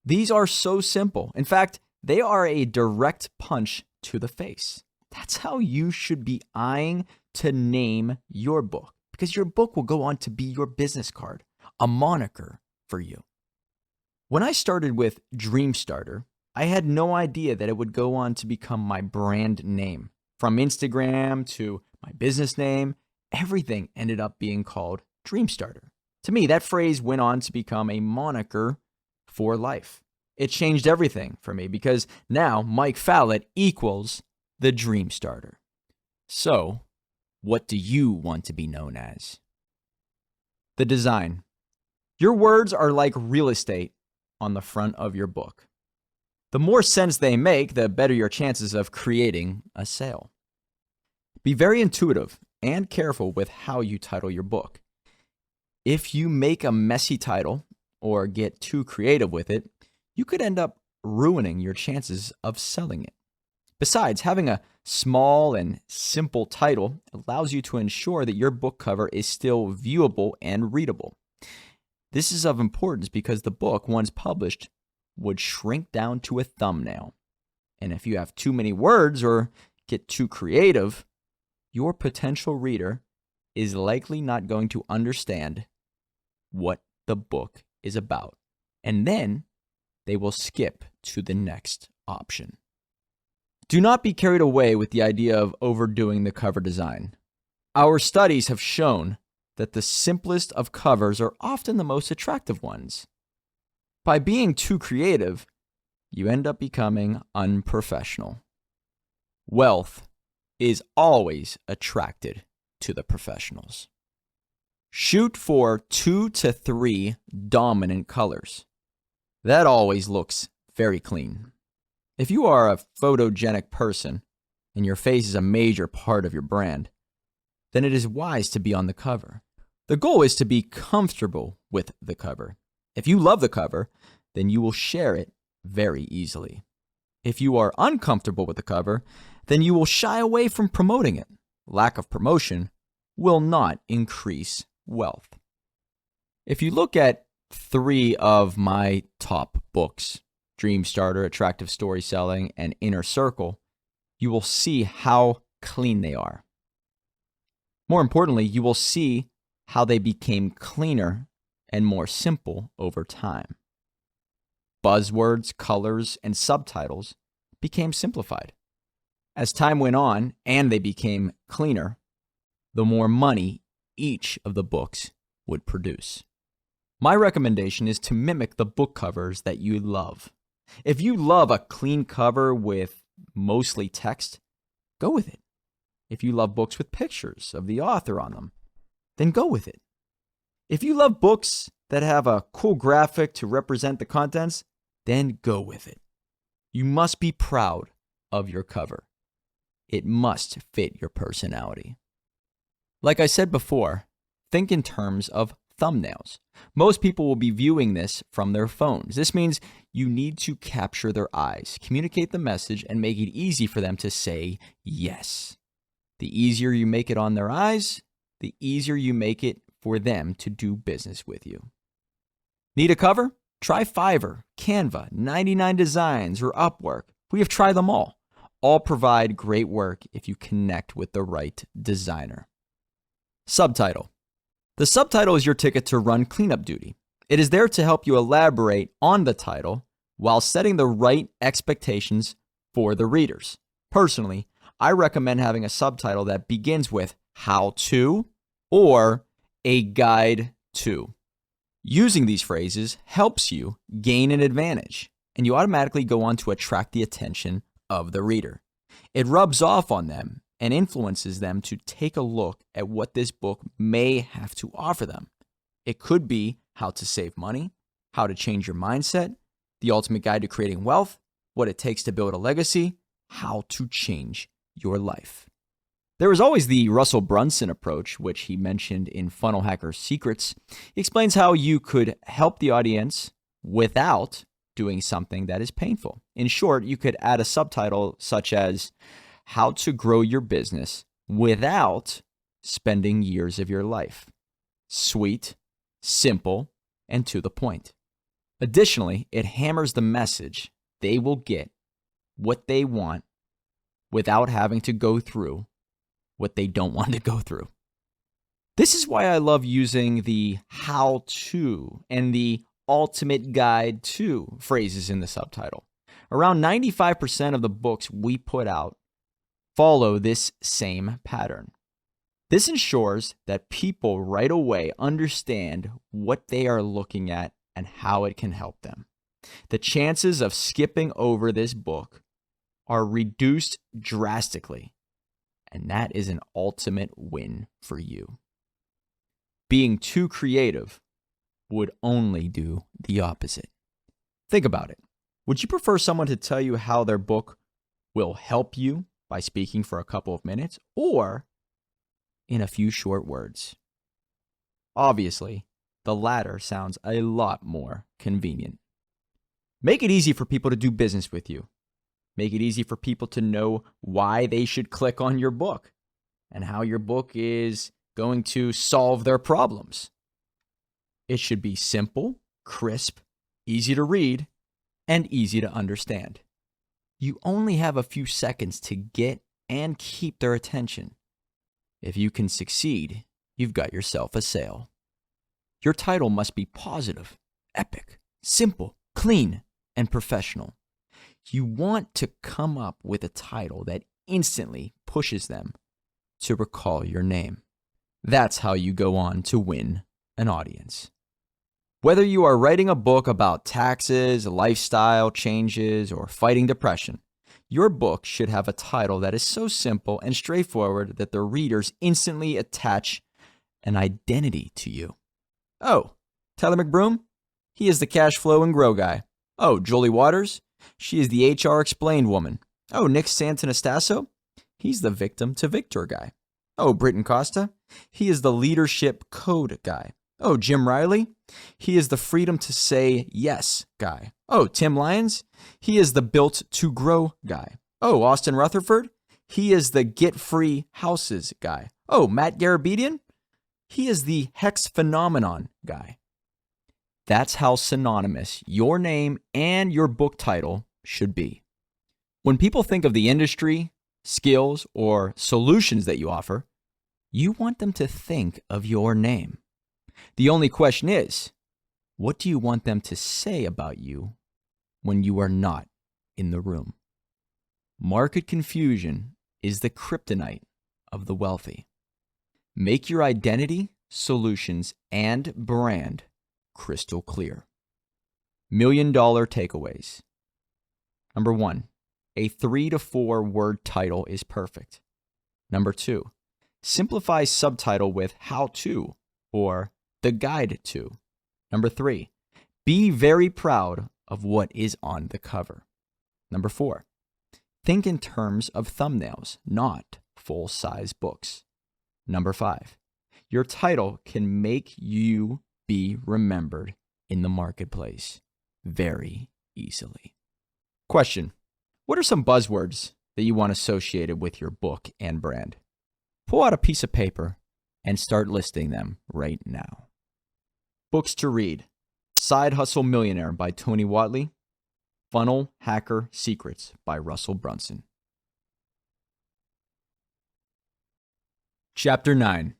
These are so simple. In fact, they are a direct punch to the face. That's how you should be eyeing to name your book, because your book will go on to be your business card, a moniker for you. When I started with Dream Starter, I had no idea that it would go on to become my brand name. From Instagram to my business name, everything ended up being called Dream Starter. To me, that phrase went on to become a moniker for life. It changed everything for me because now Mike Fallat equals the Dream Starter. So, what do you want to be known as? The design. Your words are like real estate on the front of your book. The more sense they make, the better your chances of creating a sale. Be very intuitive and careful with how you title your book. If you make a messy title or get too creative with it, you could end up ruining your chances of selling it. Besides, having a small and simple title allows you to ensure that your book cover is still viewable and readable. This is of importance because the book, once published, would shrink down to a thumbnail. And if you have too many words or get too creative, your potential reader is likely not going to understand what the book is about. And then they will skip to the next option. Do not be carried away with the idea of overdoing the cover design. Our studies have shown that the simplest of covers are often the most attractive ones. By being too creative, you end up becoming unprofessional. Wealth is always attracted to the professionals. Shoot for 2 to 3 dominant colors. That always looks very clean. If you are a photogenic person and your face is a major part of your brand, then it is wise to be on the cover. The goal is to be comfortable with the cover. If you love the cover, then you will share it very easily. If you are uncomfortable with the cover, then you will shy away from promoting it. Lack of promotion will not increase wealth. If you look at 3 of my top books, Dream Starter, Attractive Story Selling, and Inner Circle, you will see how clean they are. More importantly, you will see how they became cleaner and more simple over time. Buzzwords, colors, and subtitles became simplified. As time went on and they became cleaner, the more money each of the books would produce. My recommendation is to mimic the book covers that you love. If you love a clean cover with mostly text, go with it. If you love books with pictures of the author on them, then go with it. If you love books that have a cool graphic to represent the contents, then go with it. You must be proud of your cover. It must fit your personality. Like I said before, think in terms of thumbnails. Most people will be viewing this from their phones. This means you need to capture their eyes, communicate the message, and make it easy for them to say yes. The easier you make it on their eyes, the easier you make it for them to do business with you. Need a cover? Try Fiverr, Canva, 99 Designs, or Upwork. We have tried them all. All provide great work if you connect with the right designer. Subtitle. The subtitle is your ticket to run cleanup duty. It is there to help you elaborate on the title while setting the right expectations for the readers. Personally, I recommend having a subtitle that begins with how to or a guide to. Using these phrases helps you gain an advantage, and you automatically go on to attract the attention of the reader. It rubs off on them and influences them to take a look at what this book may have to offer them. It could be how to save money, how to change your mindset, the ultimate guide to creating wealth, what it takes to build a legacy, how to change your life. There is always the Russell Brunson approach, which he mentioned in Funnel Hacker Secrets. He explains how you could help the audience without doing something that is painful. In short, you could add a subtitle such as how to grow your business without spending years of your life. Sweet, simple, and to the point. Additionally, it hammers the message. They will get what they want without having to go through what they don't want to go through. This is why I love using the how to and the ultimate guide to phrases in the subtitle. Around 95% of the books we put out follow this same pattern. This ensures that people right away understand what they are looking at and how it can help them. The chances of skipping over this book are reduced drastically, and that is an ultimate win for you. Being too creative would only do the opposite. Think about it. Would you prefer someone to tell you how their book will help you by speaking for a couple of minutes or in a few short words? Obviously, the latter sounds a lot more convenient. Make it easy for people to do business with you. Make it easy for people to know why they should click on your book and how your book is going to solve their problems. It should be simple, crisp, easy to read, and easy to understand. You only have a few seconds to get and keep their attention. If you can succeed, you've got yourself a sale. Your title must be positive, epic, simple, clean, and professional. You want to come up with a title that instantly pushes them to recall your name. That's how you go on to win an audience. Whether you are writing a book about taxes, lifestyle changes, or fighting depression, your book should have a title that is so simple and straightforward that the readers instantly attach an identity to you. Oh, Tyler McBroom? He is the cash flow and grow guy. Oh, Julie Waters? She is the HR explained woman. Oh, Nick Santanastasso? He's the victim to victor guy. Oh, Britton Costa? He is the leadership code guy. Oh, Jim Riley? He is the freedom to say yes guy. Oh, Tim Lyons? He is the built to grow guy. Oh, Austin Rutherford? He is the get free houses guy. Oh, Matt Garabedian? He is the hex phenomenon guy. That's how synonymous your name and your book title should be. When people think of the industry, skills, or solutions that you offer, you want them to think of your name. The only question is, what do you want them to say about you when you are not in the room? Market confusion is the kryptonite of the wealthy. Make your identity, solutions, and brand crystal clear. $1 million takeaways. Number 1, a 3 to 4 word title is perfect. Number 2, simplify subtitle with how to or the guide to. Number 3, be very proud of what is on the cover. Number 4, think in terms of thumbnails, not full-size books. Number 5, Your title can make you be remembered in the marketplace very easily. Question: what are some buzzwords that you want associated with your book and brand? Pull out a piece of paper and start listing them right now. Books to read: Side Hustle Millionaire by Tony Whatley, Funnel Hacker Secrets by Russell Brunson. Chapter 9.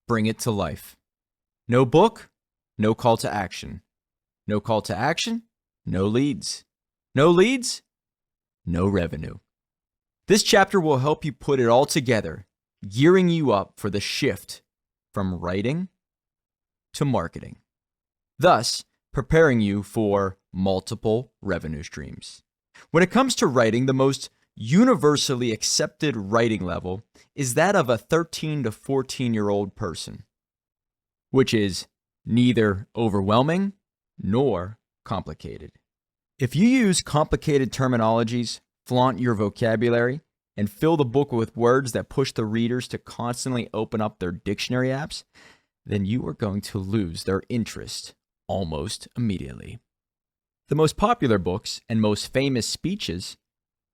Bring it to life. No book, no call to action. No call to action, no leads. No leads, no revenue. This chapter will help you put it all together, gearing you up for the shift from writing to marketing, thus preparing you for multiple revenue streams. When it comes to writing, the most universally accepted writing level is that of a 13 to 14-year-old person, which is neither overwhelming nor complicated. If you use complicated terminologies, flaunt your vocabulary, and fill the book with words that push the readers to constantly open up their dictionary apps, then you are going to lose their interest almost immediately. The most popular books and most famous speeches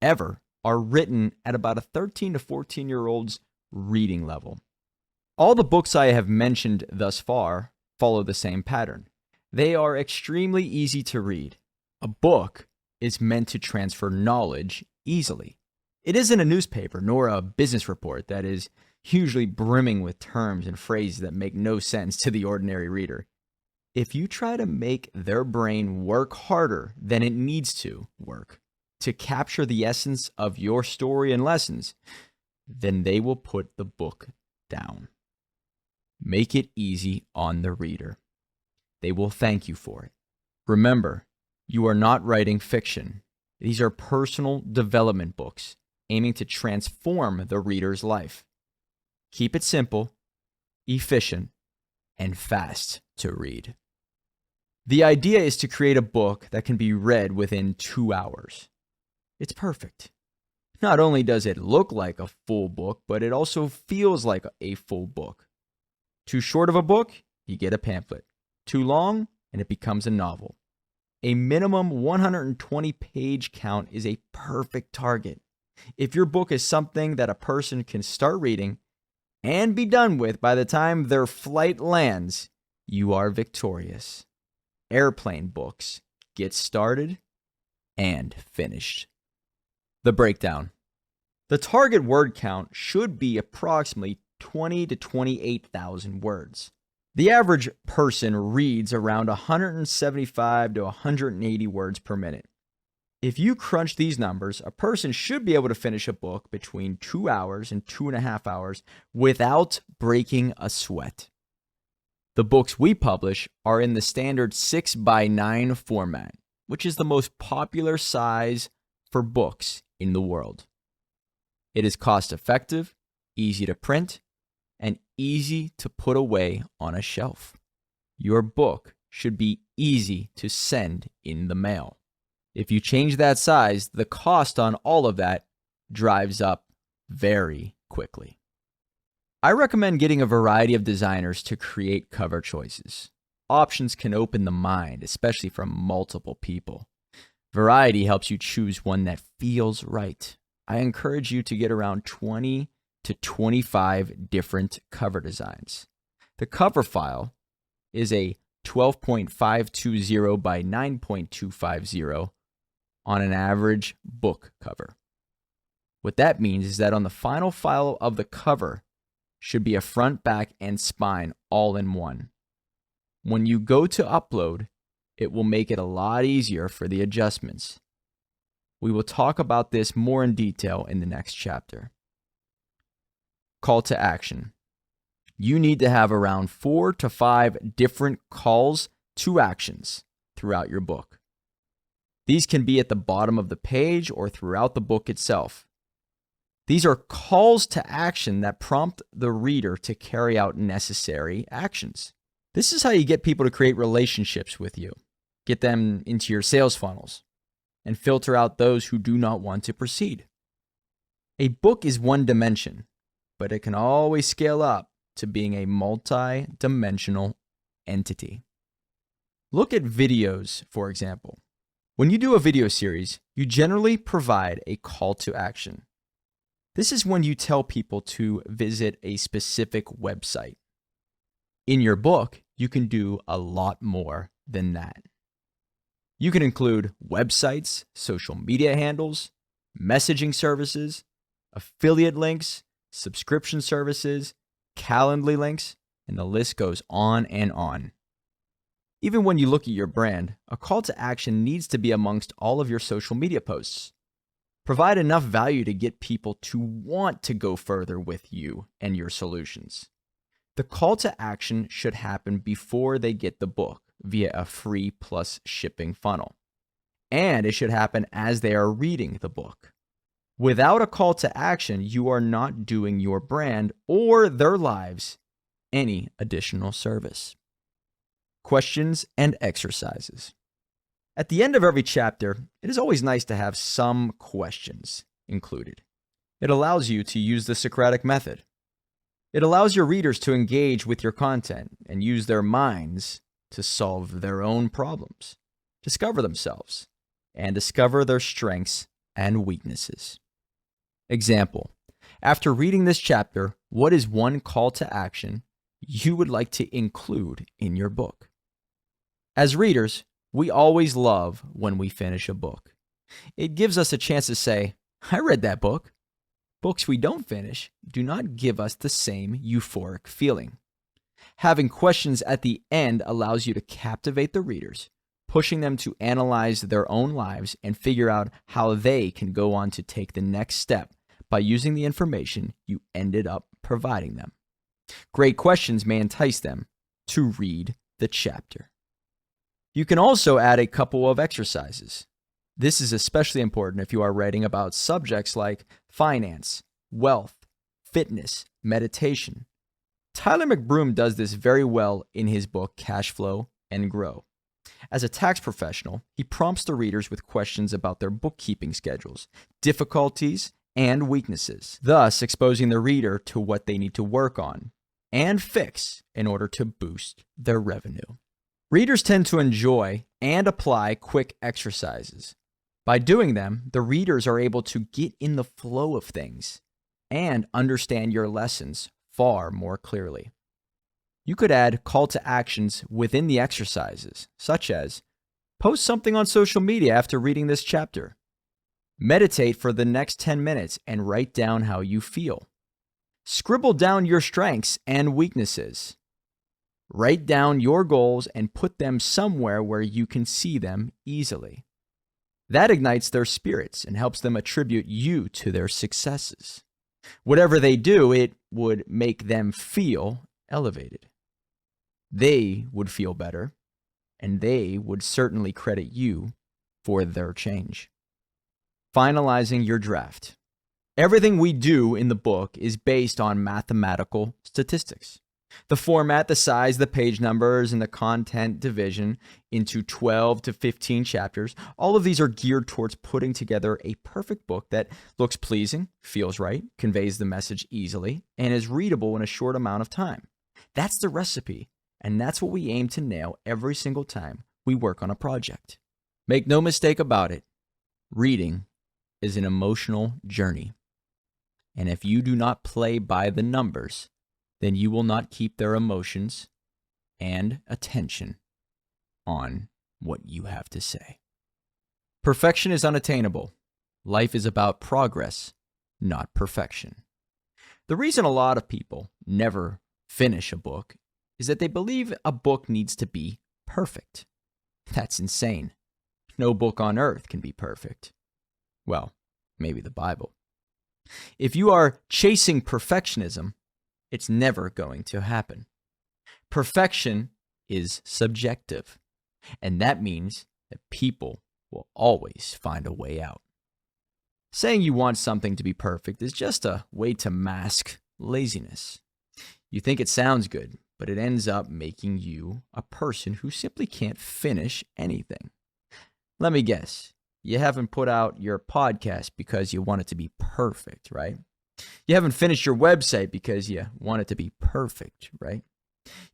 ever are written at about a 13 to 14-year-old's reading level. All the books I have mentioned thus far follow the same pattern. They are extremely easy to read. A book is meant to transfer knowledge easily. It isn't a newspaper nor a business report that is hugely brimming with terms and phrases that make no sense to the ordinary reader. If you try to make their brain work harder than it needs to work to capture the essence of your story and lessons, then they will put the book down. Make it easy on the reader. They will thank you for it. Remember, you are not writing fiction. These are personal development books aiming to transform the reader's life. Keep it simple, efficient, and fast to read. The idea is to create a book that can be read within 2 hours. It's perfect. Not only does it look like a full book, but it also feels like a full book. Too short of a book, you get a pamphlet. Too long, and it becomes a novel. A minimum 120-page count is a perfect target. If your book is something that a person can start reading and be done with by the time their flight lands, you are victorious. Airplane books get started and finished. The breakdown. The target word count should be approximately 20 to 28,000 words. The average person reads around 175 to 180 words per minute. If you crunch these numbers, a person should be able to finish a book between 2 hours and 2.5 hours without breaking a sweat. The books we publish are in the standard 6x9 format, which is the most popular size for books in the world. It is cost-effective, easy to print, and easy to put away on a shelf. Your book should be easy to send in the mail. If you change that size, the cost on all of that drives up very quickly. I recommend getting a variety of designers to create cover choices. Options can open the mind, especially from multiple people. Variety helps you choose one that feels right. I encourage you to get around 20 to 25 different cover designs. The cover file is a 12.520 by 9.250 on an average book cover. What that means is that on the final file of the cover should be a front, back, and spine all in one. When you go to upload, it will make it a lot easier for the adjustments. We will talk about this more in detail in the next chapter. Call to action. You need to have around 4 to 5 different calls to actions throughout your book. These can be at the bottom of the page or throughout the book itself. These are calls to action that prompt the reader to carry out necessary actions. This is how you get people to create relationships with you, get them into your sales funnels, and filter out those who do not want to proceed. A book is one dimension, but it can always scale up to being a multi-dimensional entity. Look at videos, for example. When you do a video series, you generally provide a call to action. This is when you tell people to visit a specific website. In your book, you can do a lot more than that. You can include websites, social media handles, messaging services, affiliate links, subscription services, Calendly links, and the list goes on and on. Even when you look at your brand, a call to action needs to be amongst all of your social media posts. Provide enough value to get people to want to go further with you and your solutions. The call to action should happen before they get the book via a free plus shipping funnel. And it should happen as they are reading the book. Without a call to action, you are not doing your brand or their lives any additional service. Questions and exercises. At the end of every chapter, it is always nice to have some questions included. It allows you to use the Socratic method. It allows your readers to engage with your content and use their minds to solve their own problems, discover themselves, and discover their strengths and weaknesses. Example: after reading this chapter, what is one call to action you would like to include in your book? As readers, we always love when we finish a book. It gives us a chance to say, I read that book. Books we don't finish do not give us the same euphoric feeling. Having questions at the end allows you to captivate the readers, pushing them to analyze their own lives and figure out how they can go on to take the next step by using the information you ended up providing them. Great questions may entice them to read the chapter. You can also add a couple of exercises. This is especially important if you are writing about subjects like finance, wealth, fitness, meditation. Tyler McBroom does this very well in his book, Cash Flow and Grow. As a tax professional, he prompts the readers with questions about their bookkeeping schedules, difficulties, and weaknesses, thus exposing the reader to what they need to work on and fix in order to boost their revenue. Readers tend to enjoy and apply quick exercises. By doing them, the readers are able to get in the flow of things and understand your lessons far more clearly. You could add call to actions within the exercises, such as post something on social media after reading this chapter. Meditate for the next 10 minutes and write down how you feel. Scribble down your strengths and weaknesses. Write down your goals and put them somewhere where you can see them easily. That ignites their spirits and helps them attribute you to their successes. Whatever they do, it would make them feel elevated. They would feel better, and they would certainly credit you for their change. Finalizing your draft. Everything we do in the book is based on mathematical statistics. The format, the size, the page numbers, and the content division into 12 to 15 chapters, all of these are geared towards putting together a perfect book that looks pleasing, feels right, conveys the message easily, and is readable in a short amount of time. That's the recipe, and that's what we aim to nail every single time we work on a project. Make no mistake about it, reading is an emotional journey. And if you do not play by the numbers, then you will not keep their emotions and attention on what you have to say. Perfection is unattainable. Life is about progress, not perfection. The reason a lot of people never finish a book is that they believe a book needs to be perfect. That's insane. No book on earth can be perfect. Well, maybe the Bible. If you are chasing perfectionism, it's never going to happen. Perfection is subjective, and that means that people will always find a way out. Saying you want something to be perfect is just a way to mask laziness. You think it sounds good, but it ends up making you a person who simply can't finish anything. Let me guess, you haven't put out your podcast because you want it to be perfect, right? You haven't finished your website because you want it to be perfect, right?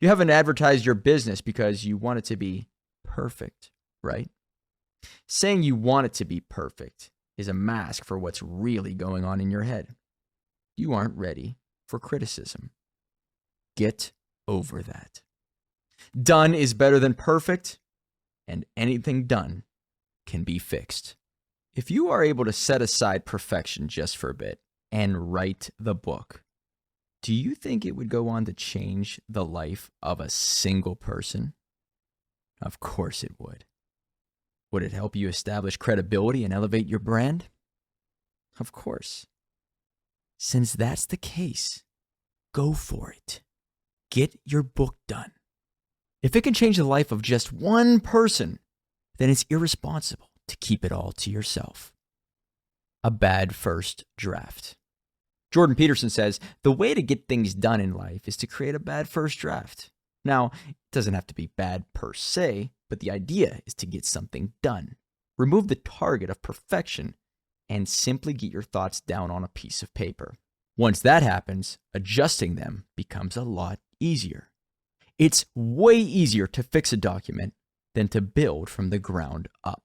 You haven't advertised your business because you want it to be perfect, right? Saying you want it to be perfect is a mask for what's really going on in your head. You aren't ready for criticism. Get over that. Done is better than perfect, and anything done can be fixed. If you are able to set aside perfection just for a bit and write the book, do you think it would go on to change the life of a single person? Of course it would. Would it help you establish credibility and elevate your brand? Of course. Since that's the case, go for it. Get your book done. If it can change the life of just one person, then it's irresponsible to keep it all to yourself. A bad first draft. Jordan Peterson says, the way to get things done in life is to create a bad first draft. Now, it doesn't have to be bad per se, but the idea is to get something done. Remove the target of perfection and simply get your thoughts down on a piece of paper. Once that happens, adjusting them becomes a lot easier. It's way easier to fix a document than to build from the ground up.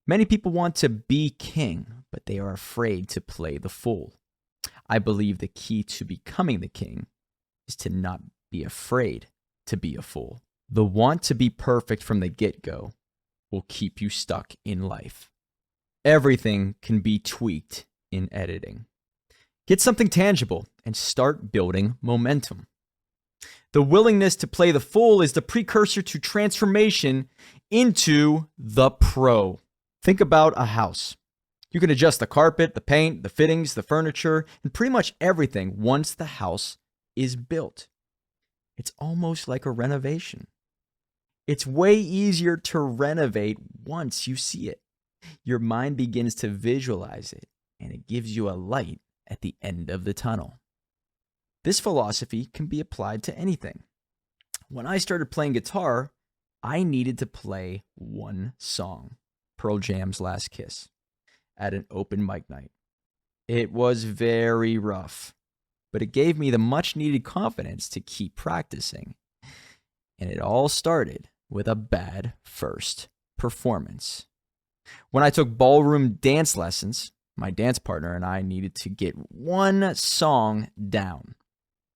Many people want to be king, but they are afraid to play the fool. I believe the key to becoming the king is to not be afraid to be a fool. The want to be perfect from the get-go will keep you stuck in life. Everything can be tweaked in editing. Get something tangible and start building momentum. The willingness to play the fool is the precursor to transformation into the pro. Think about a house. You can adjust the carpet, the paint, the fittings, the furniture, and pretty much everything once the house is built. It's almost like a renovation. It's way easier to renovate once you see it. Your mind begins to visualize it, and it gives you a light at the end of the tunnel. This philosophy can be applied to anything. When I started playing guitar, I needed to play one song, Pearl Jam's Last Kiss, at an open mic night. It was very rough, but it gave me the much needed confidence to keep practicing. And it all started with a bad first performance. When I took ballroom dance lessons, my dance partner and I needed to get one song down.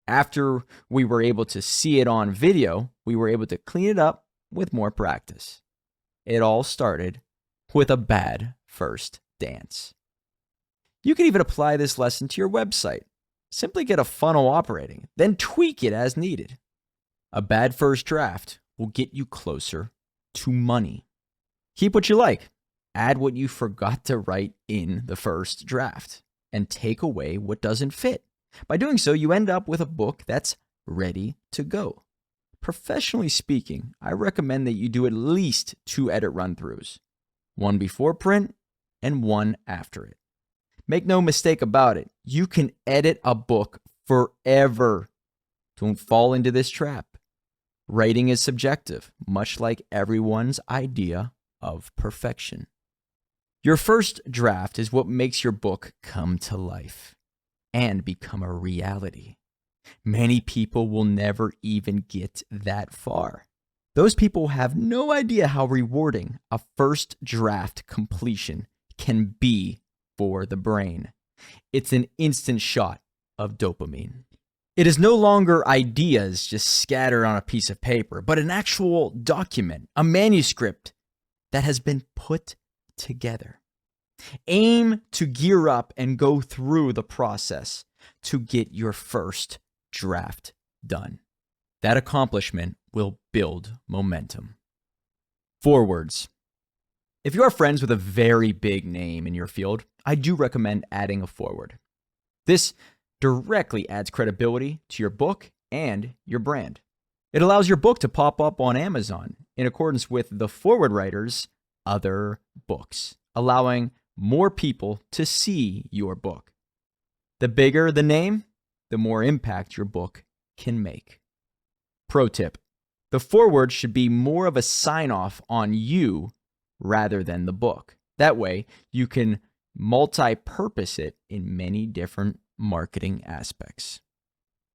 After we were able to see it on video, we were able to clean it up with more practice. It all started with a bad first dance. You can even apply this lesson to your website. Simply get a funnel operating, then tweak it as needed. A bad first draft will get you closer to money. Keep what you like. Add what you forgot to write in the first draft, and take away what doesn't fit. By doing so, you end up with a book that's ready to go. Professionally speaking, I recommend that you do at least 2 edit run-throughs, one before print and one after it. Make no mistake about it, you can edit a book forever. Don't fall into this trap. Writing is subjective, much like everyone's idea of perfection. Your first draft is what makes your book come to life and become a reality. Many people will never even get that far. Those people have no idea how rewarding a first draft completion can be for the brain. It's an instant shot of dopamine. It is no longer ideas just scattered on a piece of paper, but an actual document, a manuscript that has been put together. Aim to gear up and go through the process to get your first draft done. That accomplishment will build momentum. Forewords. If you are friends with a very big name in your field, I do recommend adding a foreword. This directly adds credibility to your book and your brand. It allows your book to pop up on Amazon in accordance with the foreword writer's other books, allowing more people to see your book. The bigger the name, the more impact your book can make. Pro tip: the foreword should be more of a sign-off on you rather than the book. That way, you can multi-purpose it in many different marketing aspects.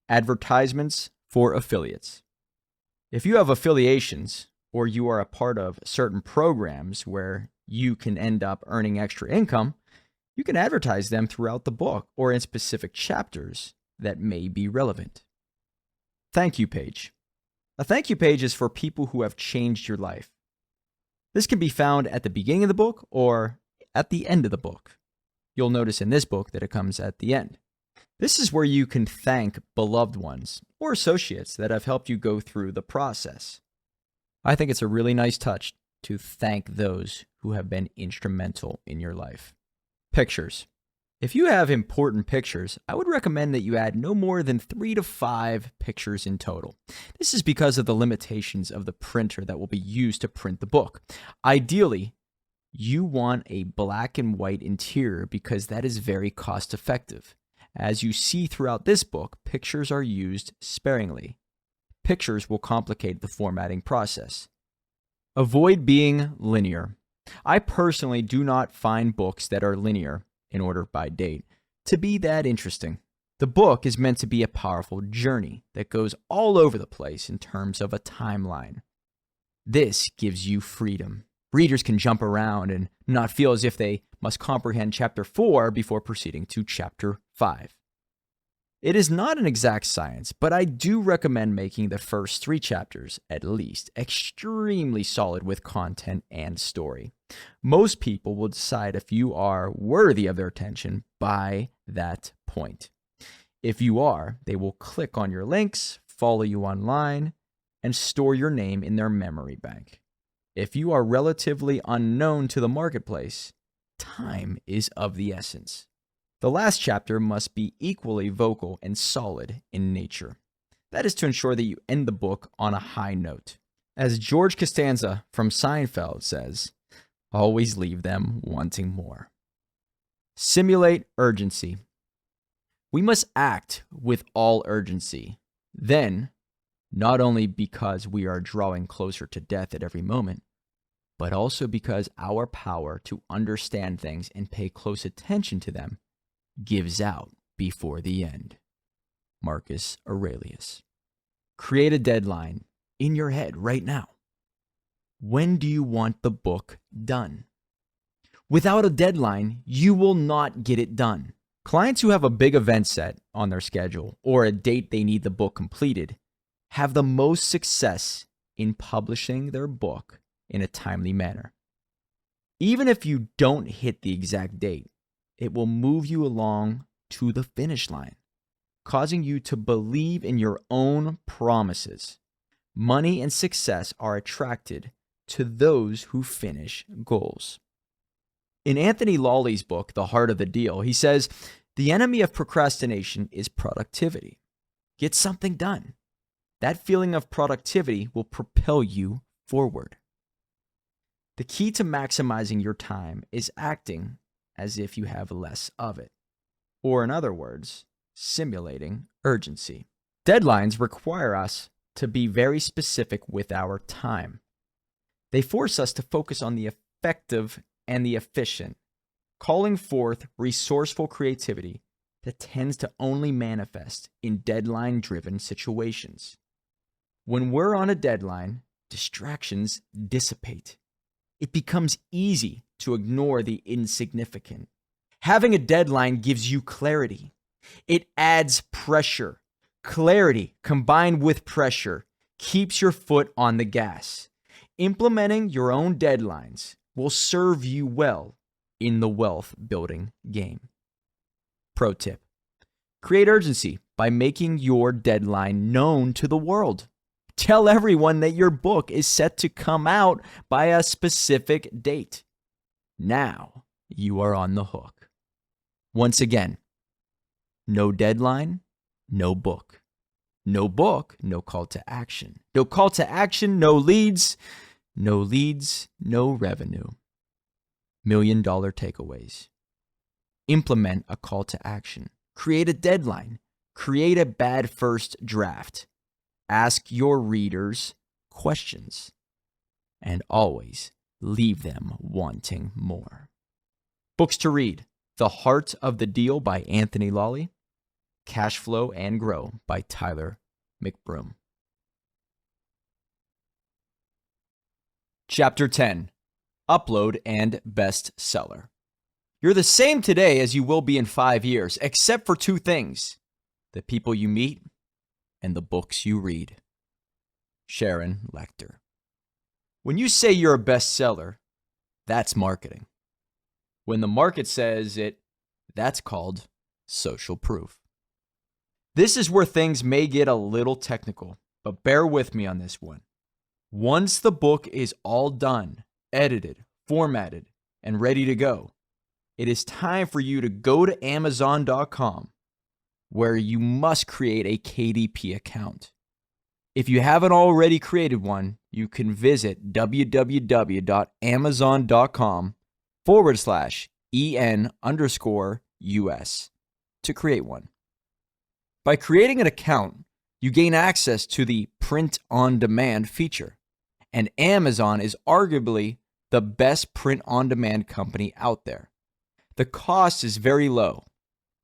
Advertisements for affiliates. If you have affiliations or you are a part of certain programs where you can end up earning extra income, you can advertise them throughout the book or in specific chapters that may be relevant. Thank you page. A thank you page is for people who have changed your life. This can be found at the beginning of the book or at the end of the book. You'll notice in this book that it comes at the end. This is where you can thank beloved ones or associates that have helped you go through the process. I think it's a really nice touch to thank those who have been instrumental in your life. Pictures. If you have important pictures, I would recommend that you add no more than 3 to 5 pictures in total. This is because of the limitations of the printer that will be used to print the book. Ideally, you want a black and white interior because that is very cost effective. As you see throughout this book, pictures are used sparingly. Pictures will complicate the formatting process. Avoid being linear. I personally do not find books that are linear, in order by date, to be that interesting. The book is meant to be a powerful journey that goes all over the place in terms of a timeline. This gives you freedom. Readers can jump around and not feel as if they must comprehend chapter 4 before proceeding to chapter 5. It is not an exact science, but I do recommend making the first 3 chapters, at least, extremely solid with content and story. Most people will decide if you are worthy of their attention by that point. If you are, they will click on your links, follow you online, and store your name in their memory bank. If you are relatively unknown to the marketplace, time is of the essence. The last chapter must be equally vocal and solid in nature. That is to ensure that you end the book on a high note. As George Costanza from Seinfeld says, always leave them wanting more. Simulate urgency. We must act with all urgency. Then, not only because we are drawing closer to death at every moment, but also because our power to understand things and pay close attention to them gives out before the end. Marcus Aurelius. Create a deadline in your head right now. When do you want the book done? Without a deadline, you will not get it done. Clients who have a big event set on their schedule or a date they need the book completed have the most success in publishing their book in a timely manner. Even if you don't hit the exact date, it will move you along to the finish line, causing you to believe in your own promises. Money and success are attracted to those who finish goals. In Anthony Lawley's book, The Heart of the Deal, he says, the enemy of procrastination is productivity. Get something done. That feeling of productivity will propel you forward. The key to maximizing your time is acting as if you have less of it. Or in other words, simulating urgency. Deadlines require us to be very specific with our time. They force us to focus on the effective and the efficient, calling forth resourceful creativity that tends to only manifest in deadline-driven situations. When we're on a deadline, distractions dissipate. It becomes easy to ignore the insignificant. Having a deadline gives you clarity. It adds pressure. Clarity combined with pressure keeps your foot on the gas. Implementing your own deadlines will serve you well in the wealth building game. Pro tip: create urgency by making your deadline known to the world. Tell everyone that your book is set to come out by a specific date. Now you are on the hook. Once again, no deadline, no book. No book, no call to action. No call to action, no leads. No leads, no revenue. $1 million takeaways. Implement a call to action. Create a deadline. Create a bad first draft. Ask your readers questions. And always leave them wanting more. Books to read. The Heart of the Deal by Anthony Lawley. Cash Flow and Grow by Tyler McBroom. Chapter 10. Upload and Bestseller. You're the same today as you will be in 5 years, except for 2 things: the people you meet and the books you read. Sharon Lechter. When you say you're a bestseller, that's marketing. When the market says it, that's called social proof. This is where things may get a little technical, but bear with me on this one. Once the book is all done, edited, formatted, and ready to go, it is time for you to go to Amazon.com, where you must create a KDP account. If you haven't already created one, you can visit www.amazon.com/EN_US to create one. By creating an account, you gain access to the print-on-demand feature, and Amazon is arguably the best print-on-demand company out there. The cost is very low,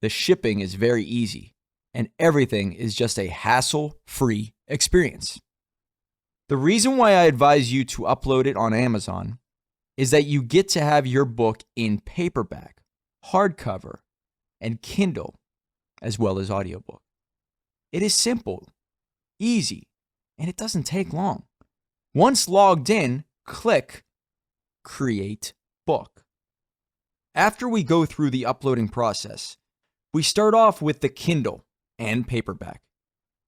the shipping is very easy, and everything is just a hassle-free experience. The reason why I advise you to upload it on Amazon is that you get to have your book in paperback, hardcover, and Kindle, as well as audiobook. It is simple, easy, and it doesn't take long. Once logged in, click Create Book. After we go through the uploading process, we start off with the Kindle and paperback.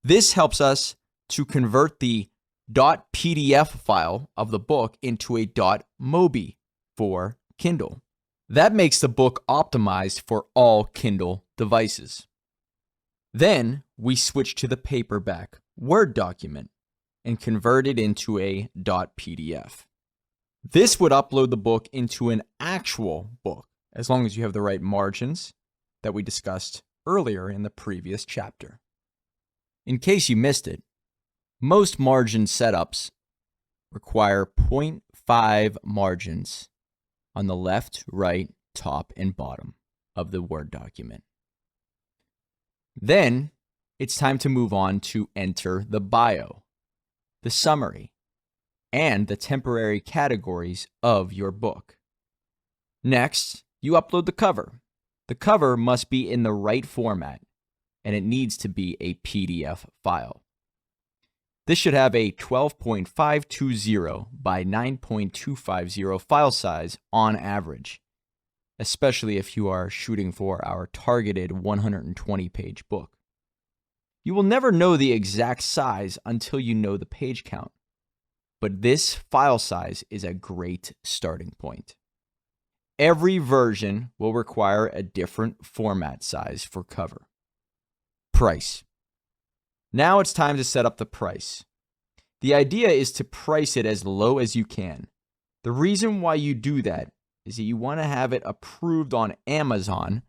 This helps us to convert the .pdf file of the book into a .mobi for Kindle. That makes the book optimized for all Kindle devices. Then we switch to the paperback Word document and convert it into a .pdf. This would upload the book into an actual book, as long as you have the right margins that we discussed earlier in the previous chapter. In case you missed it, most margin setups require 0.5 margins on the left, right, top, and bottom of the Word document. Then it's time to move on to enter the bio, the summary, and the temporary categories of your book. Next, you upload the cover. The cover must be in the right format, and it needs to be a PDF file. This should have a 12.520 by 9.250 file size on average, especially if you are shooting for our targeted 120-page book. You will never know the exact size until you know the page count, but this file size is a great starting point. Every version will require a different format size for cover. Price. Now it's time to set up the price. The idea is to price it as low as you can. The reason why you do that is that you want to have it approved on Amazon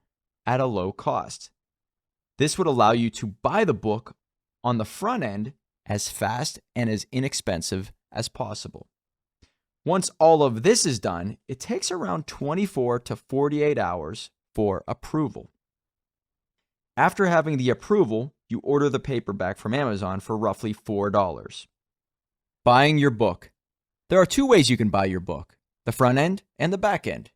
at a low cost. This would allow you to buy the book on the front end as fast and as inexpensive as possible. Once all of this is done, it takes around 24 to 48 hours for approval. After having the approval, you order the paperback from Amazon for roughly $4. Buying your book. There are 2 ways you can buy your book: the front end and the back end.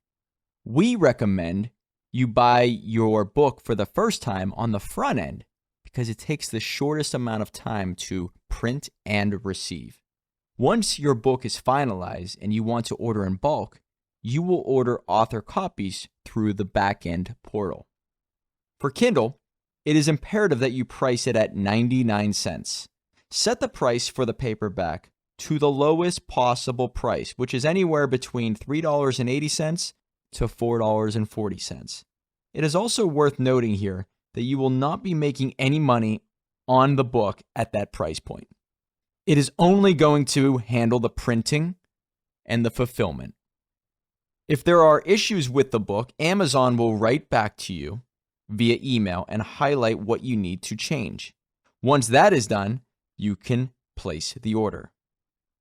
We recommend you buy your book for the first time on the front end because it takes the shortest amount of time to print and receive. Once your book is finalized and you want to order in bulk, you will order author copies through the back end portal. For Kindle, it is imperative that you price it at 99 cents. Set the price for the paperback to the lowest possible price, which is anywhere between $3.80 to $4.40. It is also worth noting here that you will not be making any money on the book at that price point. It is only going to handle the printing and the fulfillment. If there are issues with the book, Amazon will write back to you via email and highlight what you need to change. Once that is done, you can place the order.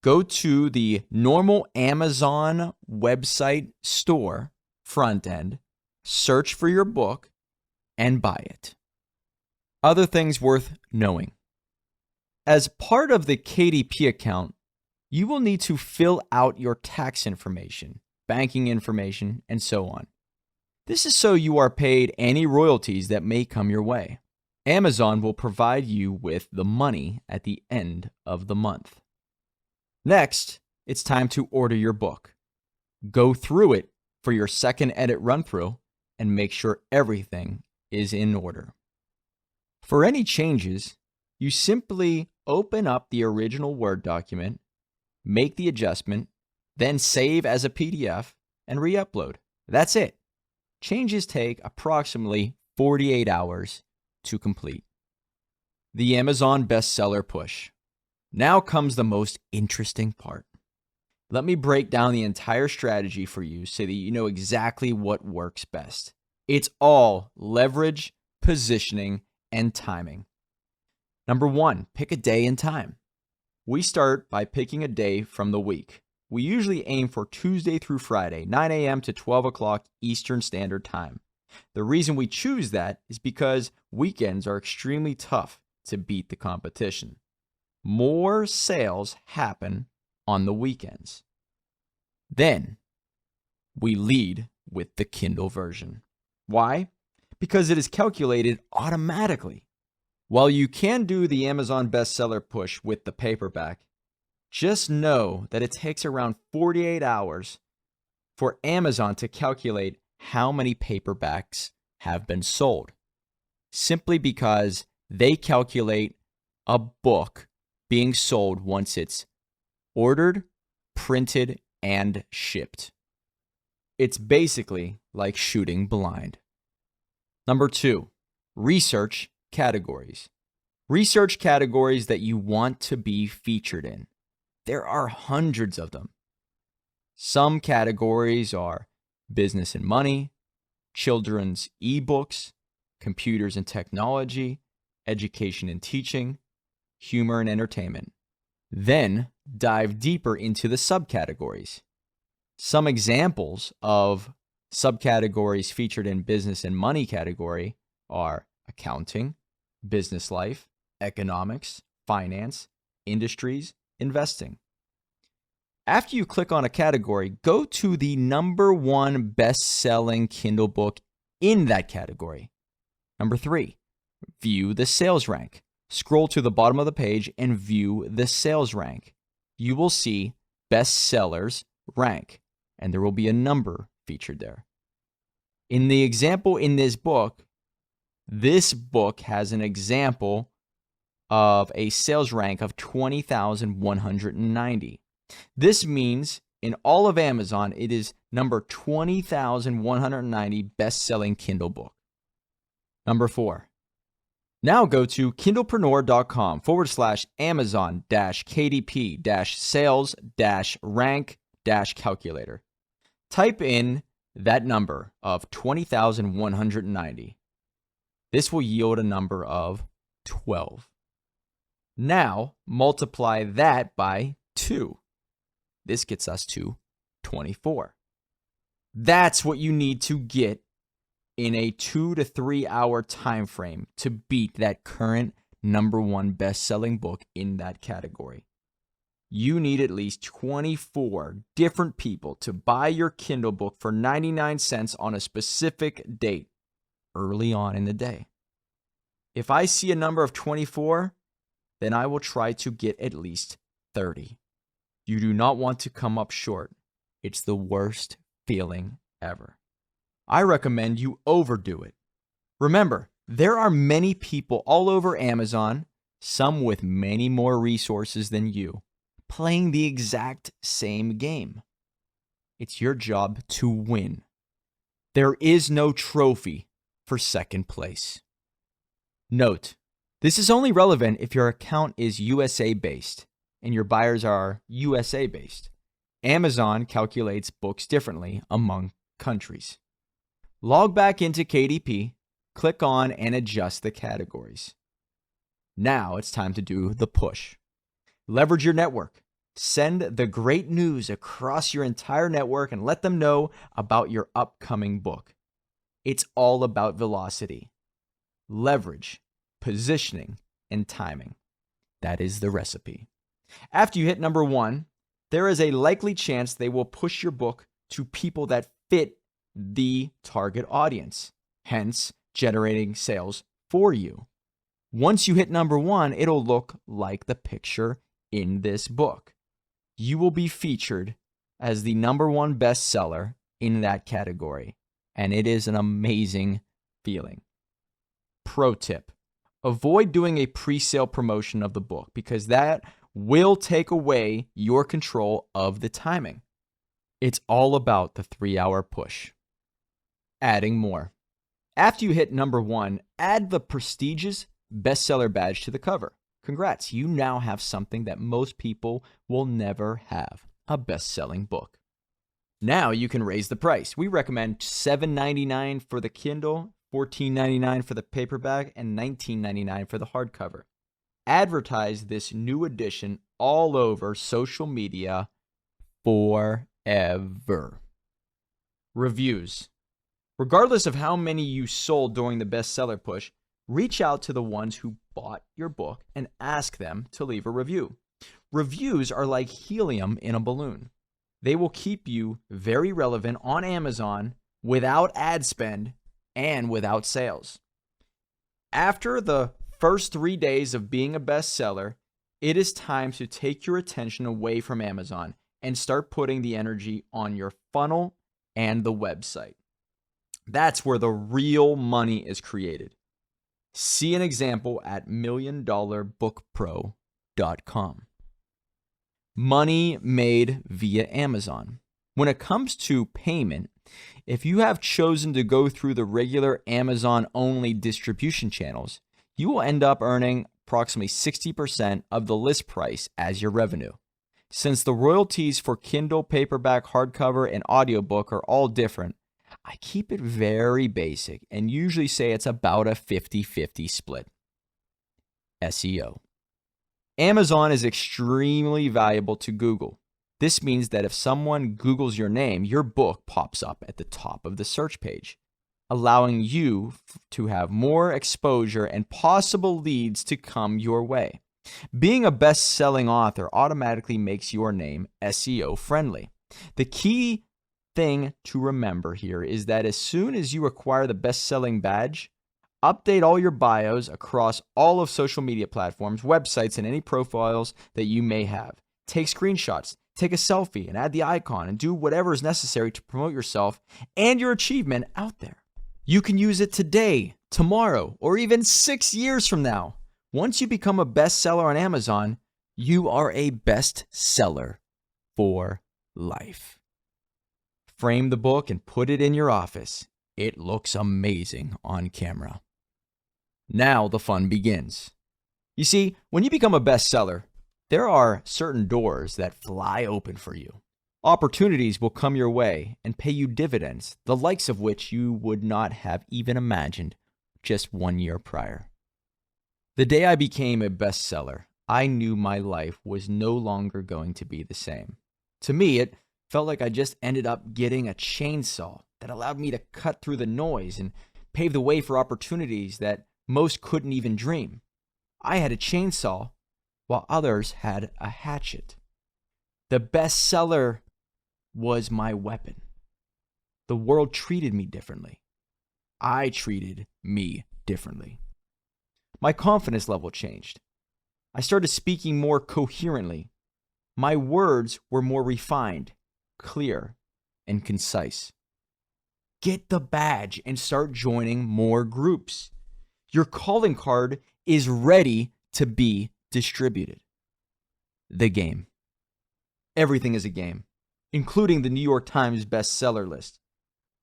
Go to the normal Amazon website store front end search for your book, and buy it. Other things worth knowing. As part of the KDP account, you will need to fill out your tax information, banking information, and so on. This is so you are paid any royalties that may come your way. Amazon will provide you with the money at the end of the month. Next, it's time to order your book. Go through it for your second edit run-through and make sure everything is in order. For any changes, you simply open up the original Word document, make the adjustment, then save as a PDF and re-upload. That's it. Changes take approximately 48 hours to complete. The Amazon bestseller push. Now comes the most interesting part. Let me break down the entire strategy for you so that you know exactly what works best. It's all leverage, positioning, and timing. Number 1, pick a day and time. We start by picking a day from the week. We usually aim for Tuesday through Friday, 9 a.m. to 12 o'clock Eastern Standard Time. The reason we choose that is because weekends are extremely tough to beat the competition. More sales happen on the weekends. Then, we lead with the Kindle version. Why? Because it is calculated automatically. While you can do the Amazon bestseller push with the paperback, just know that it takes around 48 hours for Amazon to calculate how many paperbacks have been sold, simply because they calculate a book being sold once it's ordered, printed, and shipped. It's basically like shooting blind. Number 2, research categories. Research categories that you want to be featured in. There are hundreds of them. Some categories are business and money, children's ebooks, computers and technology, education and teaching, humor and entertainment. Then dive deeper into the subcategories. Some examples of subcategories featured in business and money category are accounting, business life, economics, finance, industries, investing. After you click on a category, go to the number 1 best-selling Kindle book in that category. Number 3, view the sales rank. Scroll to the bottom of the page and view the sales rank. You will see bestsellers rank, and there will be a number featured there. In the example in this book has an example of a sales rank of 20,190. This means in all of Amazon, it is number 20,190 best-selling Kindle book. Number 4. Now go to kindlepreneur.com/Amazon-KDP-sales-rank-calculator. Type in that number of 20,190. This will yield a number of 12. Now multiply that by 2. This gets us to 24. That's what you need to get in a 2 to 3 hour time frame to beat that current number 1 best-selling book in that category. You need at least 24 different people to buy your Kindle book for 99 cents on a specific date early on in the day. If I see a number of 24, then I will try to get at least 30. You do not want to come up short. It's the worst feeling ever. I recommend you overdo it. Remember, there are many people all over Amazon, some with many more resources than you, playing the exact same game. It's your job to win. There is no trophy for second place. Note, this is only relevant if your account is USA-based and your buyers are USA-based. Amazon calculates books differently among countries. Log back into KDP, click on and adjust the categories. Now it's time to do the push. Leverage your network. Send the great news across your entire network and let them know about your upcoming book. It's all about velocity, leverage, positioning, and timing. That is the recipe. After you hit number 1, there is a likely chance they will push your book to people that fit the target audience, hence generating sales for you. Once you hit number 1, it'll look like the picture in this book. You will be featured as the number 1 bestseller in that category, and it is an amazing feeling. Pro tip: avoid doing a pre-sale promotion of the book because that will take away your control of the timing. It's all about the 3-hour push. Adding more. After you hit number 1, add the prestigious bestseller badge to the cover. Congrats, you now have something that most people will never have, a best-selling book. Now you can raise the price. We recommend $7.99 for the Kindle, $14.99 for the paperback, and $19.99 for the hardcover. Advertise this new edition all over social media forever. Reviews. Regardless of how many you sold during the bestseller push, reach out to the ones who bought your book and ask them to leave a review. Reviews are like helium in a balloon. They will keep you very relevant on Amazon without ad spend and without sales. After the first 3 days of being a bestseller, it is time to take your attention away from Amazon and start putting the energy on your funnel and the website. That's where the real money is created. See an example at milliondollarbookpro.com. Money made via Amazon. When it comes to payment, if you have chosen to go through the regular Amazon-only distribution channels, you will end up earning approximately 60% of the list price as your revenue. Since the royalties for Kindle, paperback, hardcover, and audiobook are all different, I keep it very basic and usually say it's about a 50-50 split. SEO. Amazon is extremely valuable to Google. This means that if someone Googles your name, your book pops up at the top of the search page, allowing you to have more exposure and possible leads to come your way. Being a best-selling author automatically makes your name SEO friendly. The key thing to remember here is that as soon as you acquire the best-selling badge, update all your bios across all of social media platforms, websites, and any profiles that you may have. Take screenshots, take a selfie, and add the icon, and do whatever is necessary to promote yourself and your achievement out there. You can use it today, tomorrow, or even 6 years from now. Once you become a bestseller on Amazon, you are a bestseller for life. Frame the book and put it in your office. It looks amazing on camera. Now the fun begins. You see, when you become a bestseller, there are certain doors that fly open for you. Opportunities will come your way and pay you dividends, the likes of which you would not have even imagined just 1 year prior. The day I became a bestseller, I knew my life was no longer going to be the same. To me, it felt like I just ended up getting a chainsaw that allowed me to cut through the noise and pave the way for opportunities that most couldn't even dream. I had a chainsaw while others had a hatchet. The bestseller was my weapon. The world treated me differently. I treated me differently. My confidence level changed. I started speaking more coherently. My words were more refined, clear, and concise. Get the badge and start joining more groups. Your calling card is ready to be distributed. The game. Everything is a game, including the New York Times bestseller list.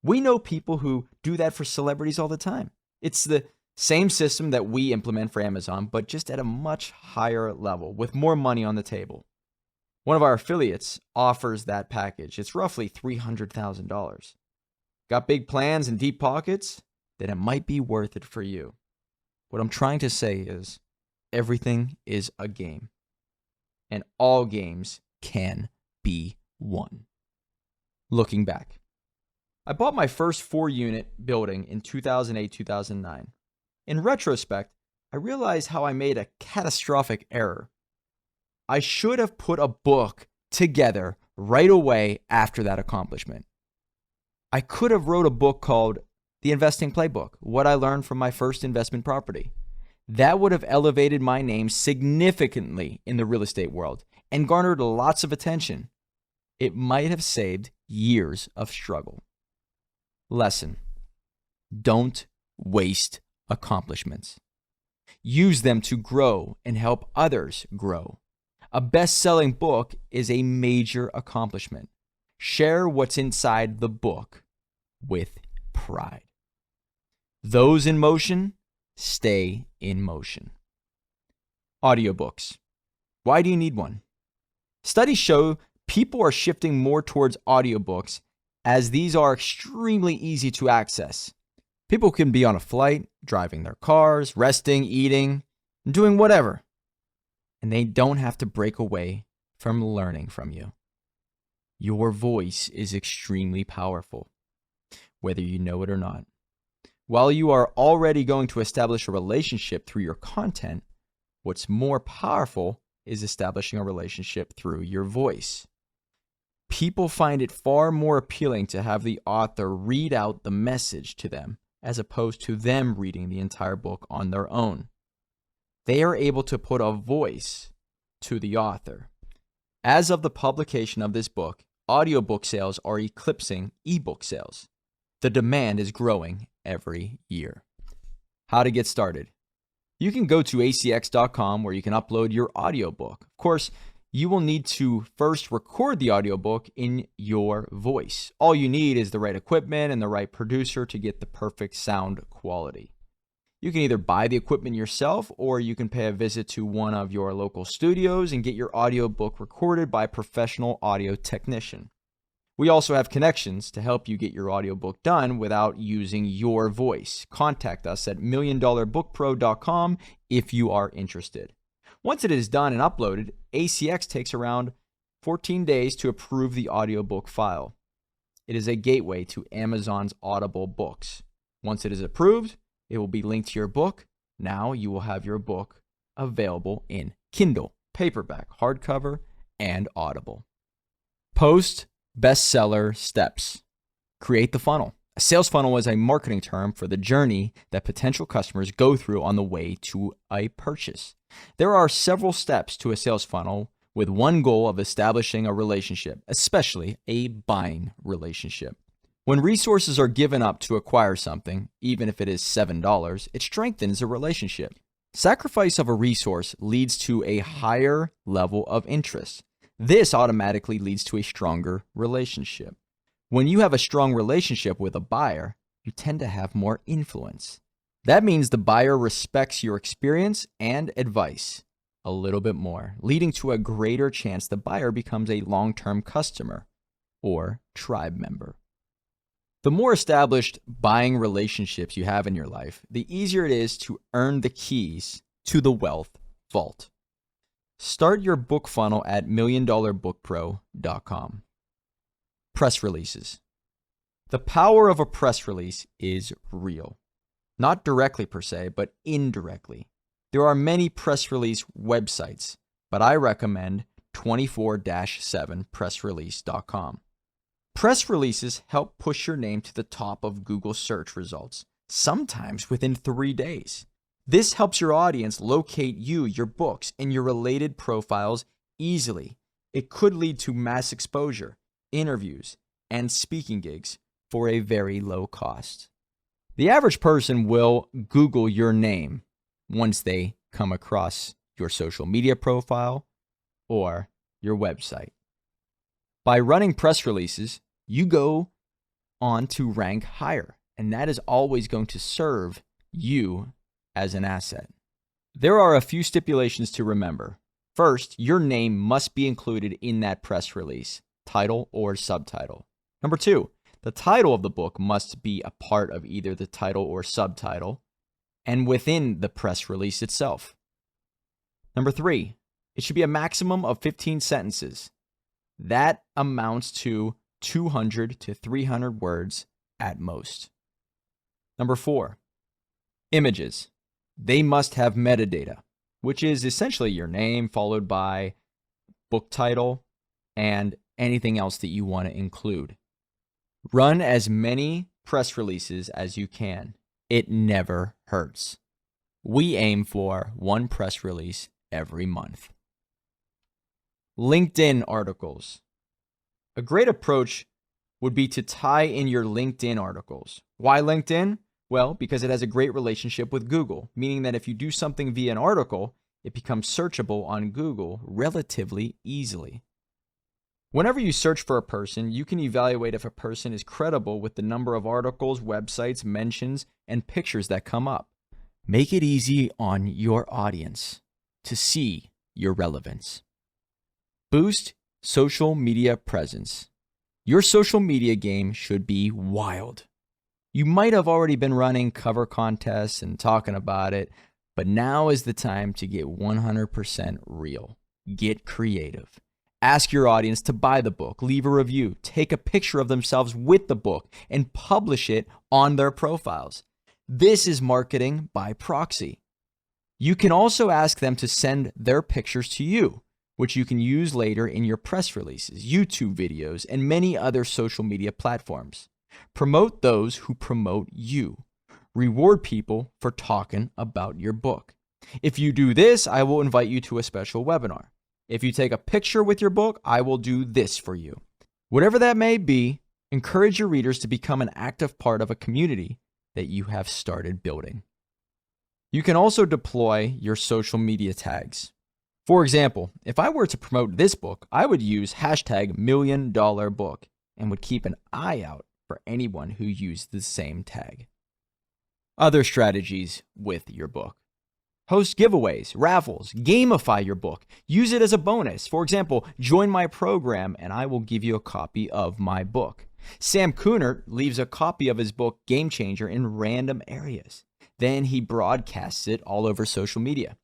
We know people who do that for celebrities all the time. It's the same system that we implement for Amazon, but just at a much higher level with more money on the table. One of our affiliates offers that package. It's roughly $300,000. Got big plans and deep pockets? Then it might be worth it for you. What I'm trying to say is everything is a game, and all games can be won. Looking back, I bought my first 4-unit building in 2008-2009. In retrospect, I realized how I made a catastrophic error. I should have put a book together right away after that accomplishment. I could have wrote a book called The Investing Playbook, What I Learned from My First Investment Property. That would have elevated my name significantly in the real estate world and garnered lots of attention. It might have saved years of struggle. Lesson: don't waste accomplishments. Use them to grow and help others grow. A best-selling book is a major accomplishment. Share what's inside the book with pride. Those in motion stay in motion. Audiobooks. Why do you need one? Studies show people are shifting more towards audiobooks as these are extremely easy to access. People can be on a flight, driving their cars, resting, eating, doing whatever. And they don't have to break away from learning from you. Your voice is extremely powerful, whether you know it or not. While you are already going to establish a relationship through your content, what's more powerful is establishing a relationship through your voice. People find it far more appealing to have the author read out the message to them as opposed to them reading the entire book on their own. They are able to put a voice to the author. As of the publication of this book, audiobook sales are eclipsing ebook sales. The demand is growing every year. How to get started? You can go to acx.com where you can upload your audiobook. Of course, you will need to first record the audiobook in your voice. All you need is the right equipment and the right producer to get the perfect sound quality. You can either buy the equipment yourself or you can pay a visit to one of your local studios and get your audiobook recorded by a professional audio technician. We also have connections to help you get your audiobook done without using your voice. Contact us at milliondollarbookpro.com if you are interested. Once it is done and uploaded, ACX takes around 14 days to approve the audiobook file. It is a gateway to Amazon's Audible books. Once it is approved, it will be linked to your book. Now you will have your book available in Kindle, paperback, hardcover, and Audible. Post bestseller steps. Create the funnel. A sales funnel is a marketing term for the journey that potential customers go through on the way to a purchase. There are several steps to a sales funnel with one goal of establishing a relationship, especially a buying relationship. When resources are given up to acquire something, even if it is $7, it strengthens a relationship. Sacrifice of a resource leads to a higher level of interest. This automatically leads to a stronger relationship. When you have a strong relationship with a buyer, you tend to have more influence. That means the buyer respects your experience and advice a little bit more, leading to a greater chance the buyer becomes a long-term customer or tribe member. The more established buying relationships you have in your life, the easier it is to earn the keys to the wealth vault. Start your book funnel at milliondollarbookpro.com. Press releases. The power of a press release is real. Not directly per se, but indirectly. There are many press release websites, but I recommend 24-7pressrelease.com. Press releases help push your name to the top of Google search results, sometimes within 3 days. This helps your audience locate you, your books, and your related profiles easily. It could lead to mass exposure, interviews, and speaking gigs for a very low cost. The average person will Google your name once they come across your social media profile or your website. By running press releases, you go on to rank higher, and that is always going to serve you as an asset. There are a few stipulations to remember. First, your name must be included in that press release, title or subtitle. Number 2, the title of the book must be a part of either the title or subtitle and within the press release itself. Number 3, it should be a maximum of 15 sentences. That amounts to 200 to 300 words at most. Number 4, images. They must have metadata, which is essentially your name followed by book title and anything else that you want to include. Run as many press releases as you can. It never hurts. We aim for 1 press release every month. LinkedIn articles. A great approach would be to tie in your LinkedIn articles. Why LinkedIn? Well, because it has a great relationship with Google, meaning that if you do something via an article, it becomes searchable on Google relatively easily. Whenever you search for a person, you can evaluate if a person is credible with the number of articles, websites, mentions, and pictures that come up. Make it easy on your audience to see your relevance. Boost social media presence. Your social media game should be wild. You might have already been running cover contests and talking about it, but now is the time to get 100% real. Get creative. Ask your audience to buy the book, leave a review, take a picture of themselves with the book, and publish it on their profiles. This is marketing by proxy. You can also ask them to send their pictures to you, which you can use later in your press releases, YouTube videos, and many other social media platforms. Promote those who promote you. Reward people for talking about your book. If you do this, I will invite you to a special webinar. If you take a picture with your book, I will do this for you. Whatever that may be, encourage your readers to become an active part of a community that you have started building. You can also deploy your social media tags. For example, if I were to promote this book, I would use #Million$book and would keep an eye out for anyone who used the same tag. Other strategies with your book. Host giveaways, raffles, gamify your book. Use it as a bonus. For example, join my program and I will give you a copy of my book. Sam Kunert leaves a copy of his book Game Changer in random areas. Then he broadcasts it all over social media.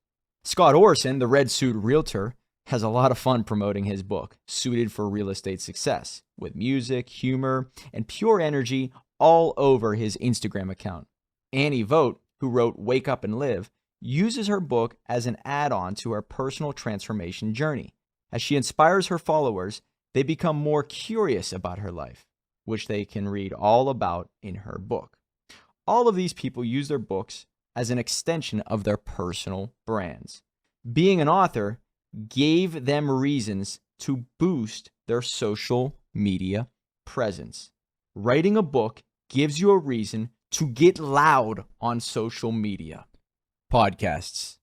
Scott Orson, the red suit realtor, has a lot of fun promoting his book, Suited for Real Estate Success, with music, humor, and pure energy all over his Instagram account. Annie Vogt, who wrote Wake Up and Live, uses her book as an add-on to her personal transformation journey. As she inspires her followers, they become more curious about her life, which they can read all about in her book. All of these people use their books as an extension of their personal brands. Being an author gave them reasons to boost their social media presence. Writing a book gives you a reason to get loud on social media. Podcasts.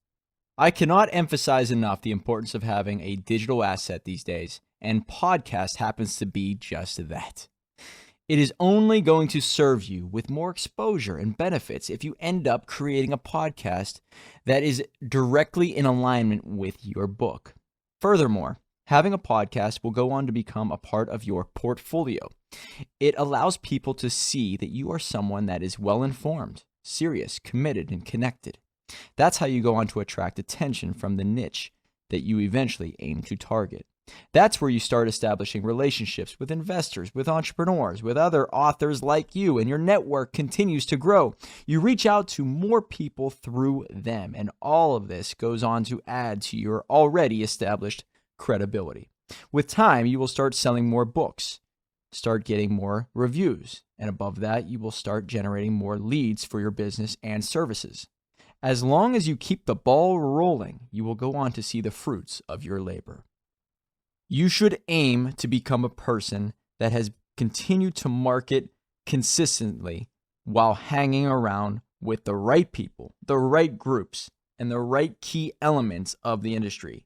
I cannot emphasize enough the importance of having a digital asset these days, and podcast happens to be just that. It is only going to serve you with more exposure and benefits if you end up creating a podcast that is directly in alignment with your book. Furthermore, having a podcast will go on to become a part of your portfolio. It allows people to see that you are someone that is well-informed, serious, committed, and connected. That's how you go on to attract attention from the niche that you eventually aim to target. That's where you start establishing relationships with investors, with entrepreneurs, with other authors like you, and your network continues to grow. You reach out to more people through them, and all of this goes on to add to your already established credibility. With time, you will start selling more books, start getting more reviews, and above that, you will start generating more leads for your business and services. As long as you keep the ball rolling, you will go on to see the fruits of your labor. You should aim to become a person that has continued to market consistently while hanging around with the right people, the right groups, and the right key elements of the industry.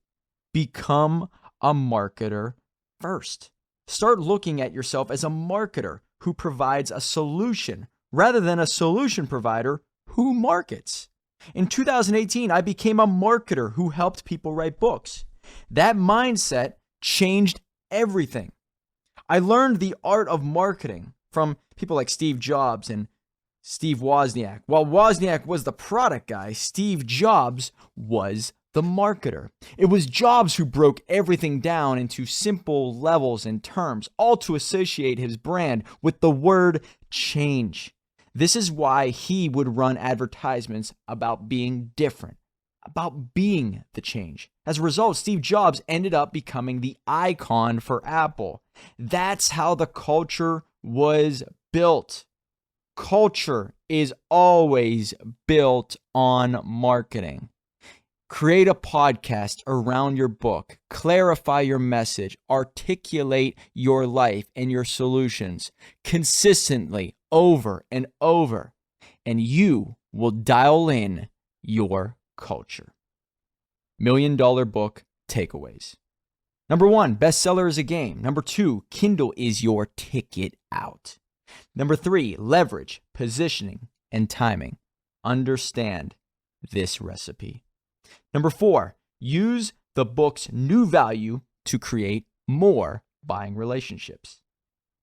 Become a marketer first. Start looking at yourself as a marketer who provides a solution rather than a solution provider who markets. In 2018, I became a marketer who helped people write books. That mindset changed everything. I learned the art of marketing from people like Steve Jobs and Steve Wozniak. While Wozniak was the product guy, Steve Jobs was the the marketer. It was Jobs who broke everything down into simple levels and terms, all to associate his brand with the word change. This is why he would run advertisements about being different, about being the change. As a result, Steve Jobs ended up becoming the icon for Apple. That's how the culture was built. Culture is always built on marketing. Create a podcast around your book, clarify your message, articulate your life and your solutions consistently over and over, and you will dial in your culture. $1 Million Book takeaways. Number 1, bestseller is a game. Number 2, Kindle is your ticket out. Number 3, leverage, positioning, and timing. Understand this recipe. Number 4, use the book's new value to create more buying relationships.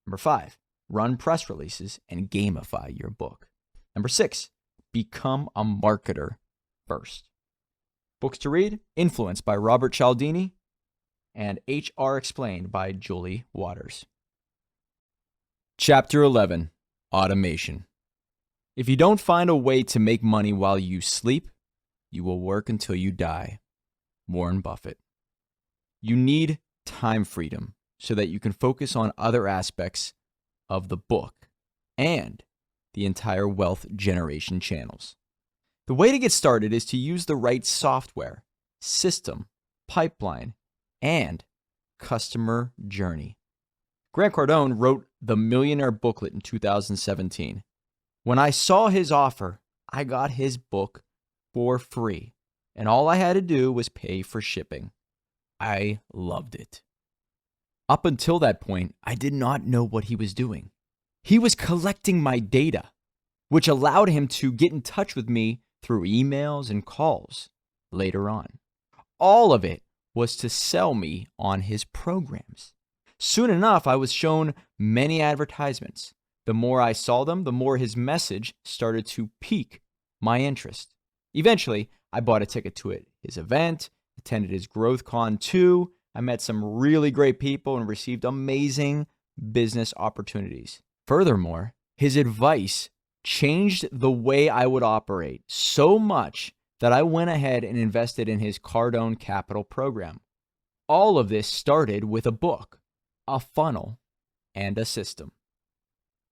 Number 5, run press releases and gamify your book. Number 6, become a marketer first. Books to read: Influence by Robert Cialdini and HR Explained by Julie Waters. Chapter 11, Automation. If you don't find a way to make money while you sleep, you will work until you die. Warren Buffett. You need time freedom so that you can focus on other aspects of the book and the entire wealth generation channels. The way to get started is to use the right software, system, pipeline, and customer journey. Grant Cardone wrote the Millionaire Booklet in 2017. When I saw his offer, I got his book for free, and all I had to do was pay for shipping. I loved it. Up until that point, I did not know what he was doing. He was collecting my data, which allowed him to get in touch with me through emails and calls later on. All of it was to sell me on his programs. Soon enough, I was shown many advertisements. The more I saw them, the more his message started to pique my interest. Eventually, I bought a ticket to his event, attended his GrowthCon 2. I met some really great people and received amazing business opportunities. Furthermore, his advice changed the way I would operate so much that I went ahead and invested in his Cardone Capital program. All of this started with a book, a funnel, and a system.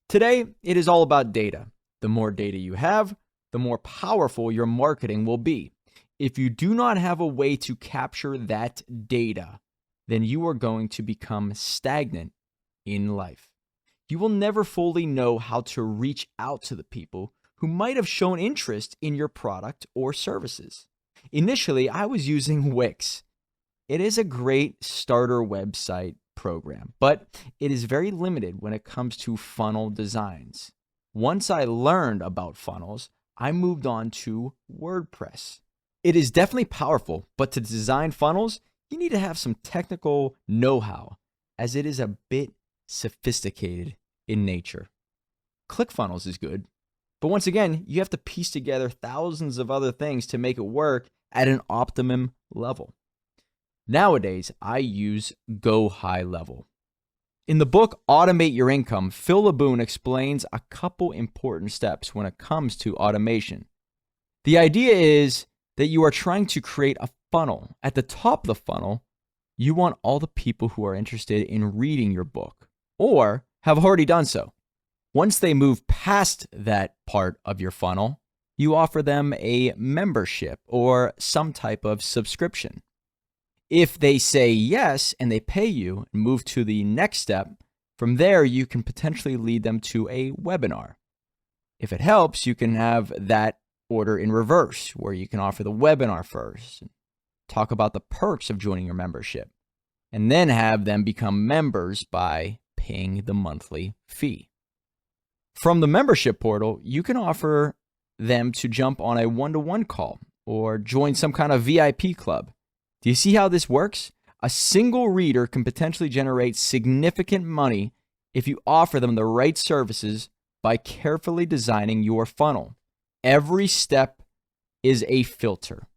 Today, it is all about data. The more data you have, the more powerful your marketing will be. If you do not have a way to capture that data, then you are going to become stagnant in life. You will never fully know how to reach out to the people who might have shown interest in your product or services. Initially, I was using Wix. It is a great starter website program, but it is very limited when it comes to funnel designs. Once I learned about funnels, I moved on to WordPress. It is definitely powerful, but to design funnels, you need to have some technical know-how, as it is a bit sophisticated in nature. ClickFunnels is good, but once again, you have to piece together thousands of other things to make it work at an optimum level. Nowadays, I use Go High Level. In the book, Automate Your Income, Phil LeBoon explains a couple important steps when it comes to automation. The idea is that you are trying to create a funnel. At the top of the funnel, you want all the people who are interested in reading your book or have already done so. Once they move past that part of your funnel, you offer them a membership or some type of subscription. If they say yes and they pay you and move to the next step, from there you can potentially lead them to a webinar. If it helps, you can have that order in reverse, where you can offer the webinar first, talk about the perks of joining your membership, and then have them become members by paying the monthly fee. From the membership portal, you can offer them to jump on a one-to-one call or join some kind of VIP club. Do you see how this works? A single reader can potentially generate significant money if you offer them the right services by carefully designing your funnel. Every step is a filter.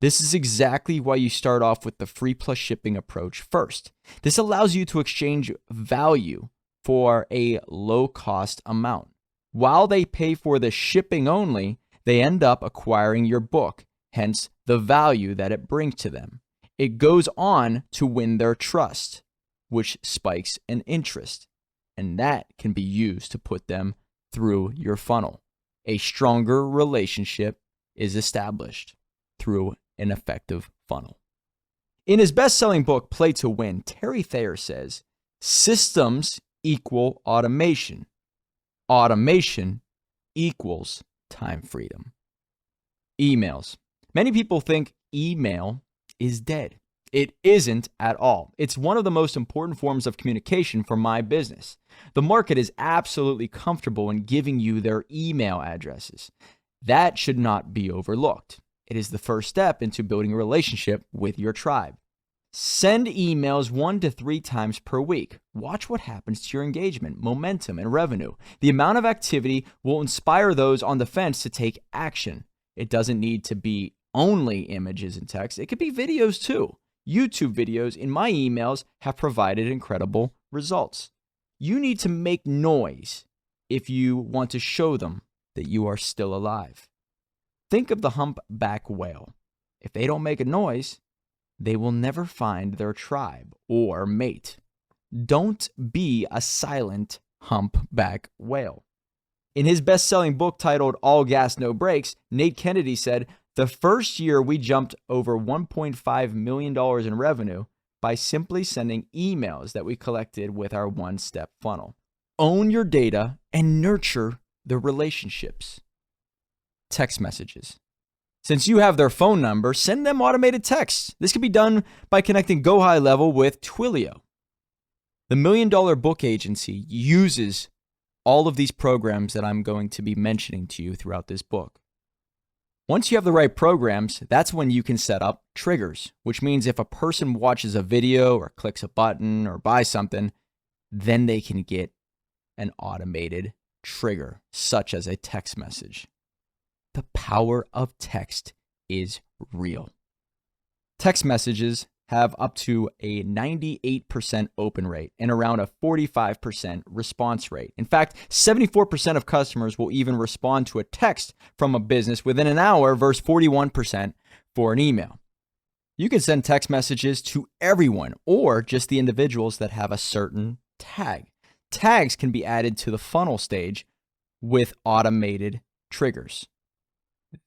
This is exactly why you start off with the free plus shipping approach first. This allows you to exchange value for a low-cost amount. While they pay for the shipping only, they end up acquiring your book, hence the value that it brings to them. It goes on to win their trust, which spikes in interest, and that can be used to put them through your funnel. A stronger relationship is established through an effective funnel. In his best-selling book, Play to Win, Terry Thayer says, systems equal automation. Automation equals time freedom. Emails. Many people think email is dead. It isn't at all. It's one of the most important forms of communication for my business. The market is absolutely comfortable in giving you their email addresses. That should not be overlooked. It is the first step into building a relationship with your tribe. Send emails 1 to 3 times per week. Watch what happens to your engagement, momentum, and revenue. The amount of activity will inspire those on the fence to take action. It doesn't need to be only images and text. It could be videos too. YouTube videos in my emails have provided incredible results. You need to make noise if you want to show them that you are still alive. Think of the humpback whale. If they don't make a noise, they will never find their tribe or mate. Don't be a silent humpback whale. In his best-selling book titled All Gas, No Brakes, Nate Kennedy said, the first year we jumped over $1.5 million in revenue by simply sending emails that we collected with our one-step funnel. Own your data and nurture the relationships. Text messages. Since you have their phone number, send them automated texts. This can be done by connecting Go High Level with Twilio. The $1 Million Book Agency uses all of these programs that I'm going to be mentioning to you throughout this book. Once you have the right programs, that's when you can set up triggers, which means if a person watches a video or clicks a button or buys something, then they can get an automated trigger, such as a text message. The power of text is real. Text messages have up to a 98% open rate and around a 45% response rate. In fact, 74% of customers will even respond to a text from a business within an hour versus 41% for an email. You can send text messages to everyone or just the individuals that have a certain tag. Tags can be added to the funnel stage with automated triggers.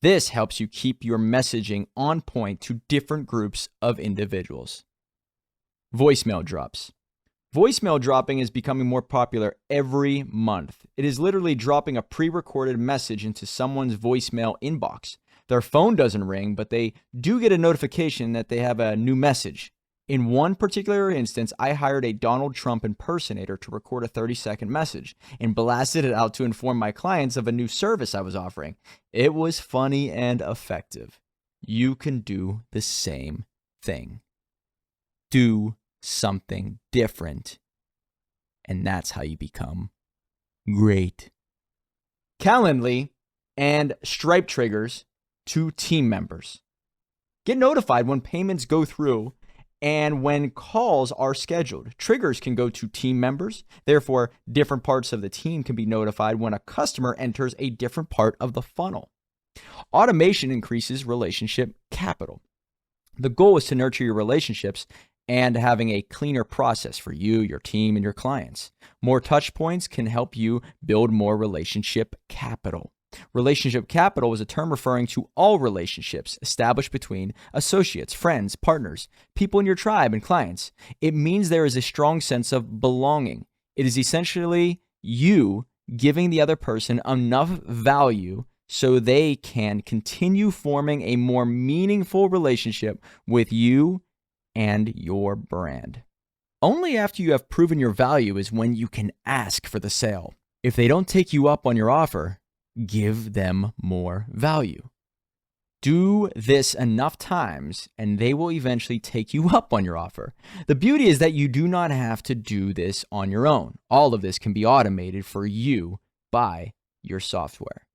This helps you keep your messaging on point to different groups of individuals. Voicemail drops. Voicemail dropping is becoming more popular every month. It is literally dropping a pre-recorded message into someone's voicemail inbox. Their phone doesn't ring, but they do get a notification that they have a new message. In one particular instance, I hired a Donald Trump impersonator to record a 30-second message and blasted it out to inform my clients of a new service I was offering. It was funny and effective. You can do the same thing. Do something different. And that's how you become great. Calendly and Stripe triggers to team members. Get notified when payments go through and when calls are scheduled. Triggers can go to team members. Therefore, different parts of the team can be notified when a customer enters a different part of the funnel. Automation increases relationship capital. The goal is to nurture your relationships and having a cleaner process for you, your team, and your clients. More touch points can help you build more relationship capital. Relationship capital is a term referring to all relationships established between associates, friends, partners, people in your tribe, and clients. It means there is a strong sense of belonging. It is essentially you giving the other person enough value so they can continue forming a more meaningful relationship with you and your brand. Only after you have proven your value is when you can ask for the sale. If they don't take you up on your offer, give them more value. Do this enough times and they will eventually take you up on your offer. The beauty is that you do not have to do this on your own. All of this can be automated for you by your software.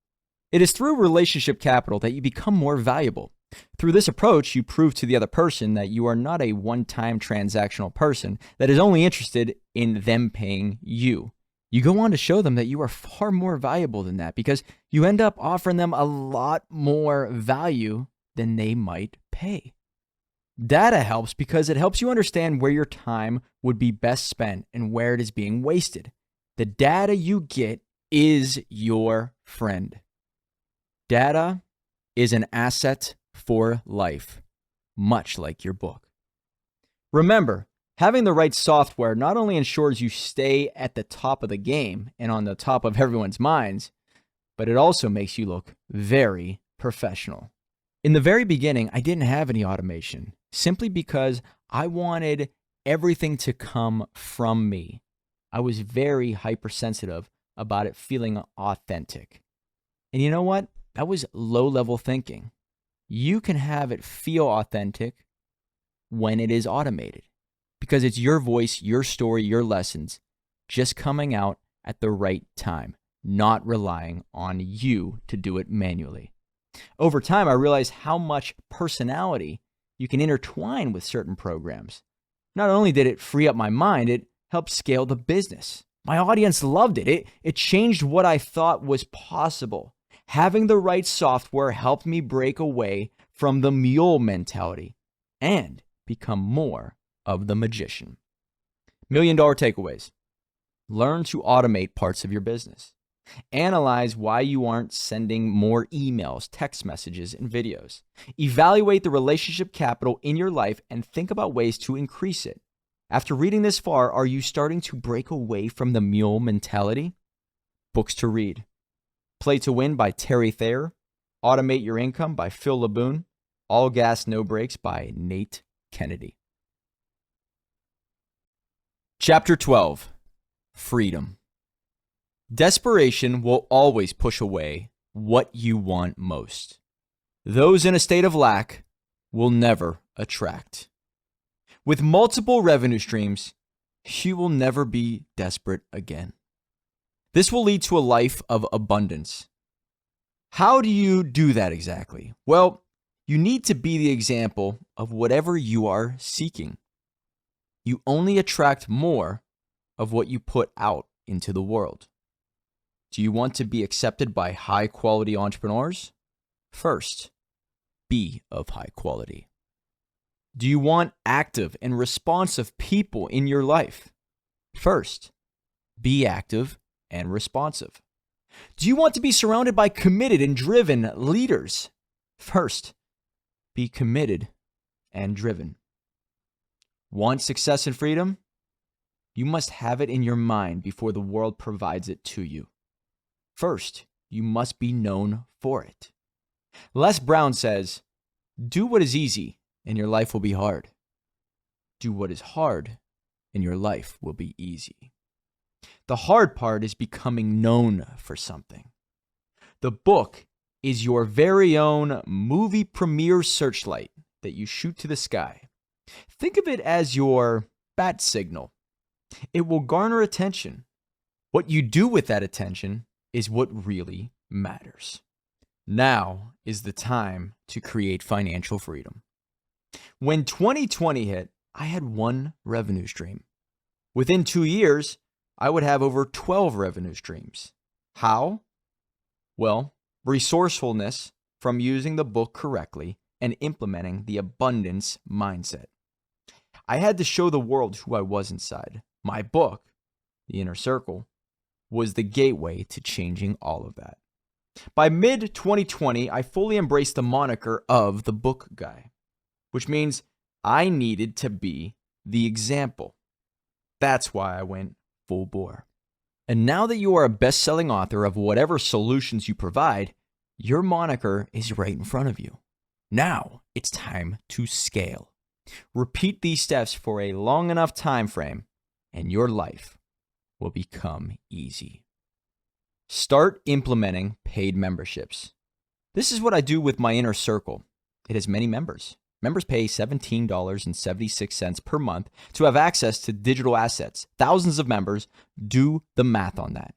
It is through relationship capital that you become more valuable. Through this approach, you prove to the other person that you are not a one-time transactional person that is only interested in them paying you. You go on to show them that you are far more valuable than that because you end up offering them a lot more value than they might pay. Data helps because it helps you understand where your time would be best spent and where it is being wasted. The data you get is your friend. Data is an asset for life, much like your book. Remember, having the right software not only ensures you stay at the top of the game and on the top of everyone's minds, but it also makes you look very professional. In the very beginning, I didn't have any automation, simply because I wanted everything to come from me. I was very hypersensitive about it feeling authentic. And you know what? That was low-level thinking. You can have it feel authentic when it is automated because it's your voice, your story, your lessons just coming out at the right time, not relying on you to do it manually. Over time, I realized how much personality you can intertwine with certain programs. Not only did it free up my mind, it helped scale the business. My audience loved it. It changed what I thought was possible. Having the right software helped me break away from the mule mentality and become more of the magician. $1 million takeaways. Learn to automate parts of your business. Analyze why you aren't sending more emails, text messages, and videos. Evaluate the relationship capital in your life and think about ways to increase it. After reading this far, are you starting to break away from the mule mentality? Books to read. Play to Win by Terry Thayer. Automate Your Income by Phil Laboon. All Gas, No Brakes by Nate Kennedy. Chapter 12. Freedom. Desperation will always push away what you want most. Those in a state of lack will never attract. With multiple revenue streams, you will never be desperate again. This will lead to a life of abundance. How do you do that exactly? Well, you need to be the example of whatever you are seeking. You only attract more of what you put out into the world. Do you want to be accepted by high-quality entrepreneurs? First, be of high quality. Do you want active and responsive people in your life? First, be active and responsive. Do you want to be surrounded by committed and driven leaders? First, be committed and driven. Want success and freedom? You must have it in your mind before the world provides it to you. First, you must be known for it. Les Brown says, do what is easy and your life will be hard. Do what is hard and your life will be easy. The hard part is becoming known for something. The book is your very own movie premiere searchlight that you shoot to the sky. Think of it as your bat signal. It will garner attention. What you do with that attention is what really matters. Now is the time to create financial freedom. When 2020 hit, I had one revenue stream. Within 2 years, I would have over 12 revenue streams. How? Well, resourcefulness from using the book correctly and implementing the abundance mindset. I had to show the world who I was inside. My book, The Inner Circle, was the gateway to changing all of that. By mid-2020, I fully embraced the moniker of the book guy, which means I needed to be the example. That's why I went full bore. And now that you are a best-selling author of whatever solutions you provide, your moniker is right in front of you. Now it's time to scale. Repeat these steps for a long enough time frame, and your life will become easy. Start implementing paid memberships. This is what I do with my Inner Circle. It has many members. Members pay $17.76 per month to have access to digital assets. Thousands of members. Do the math on that.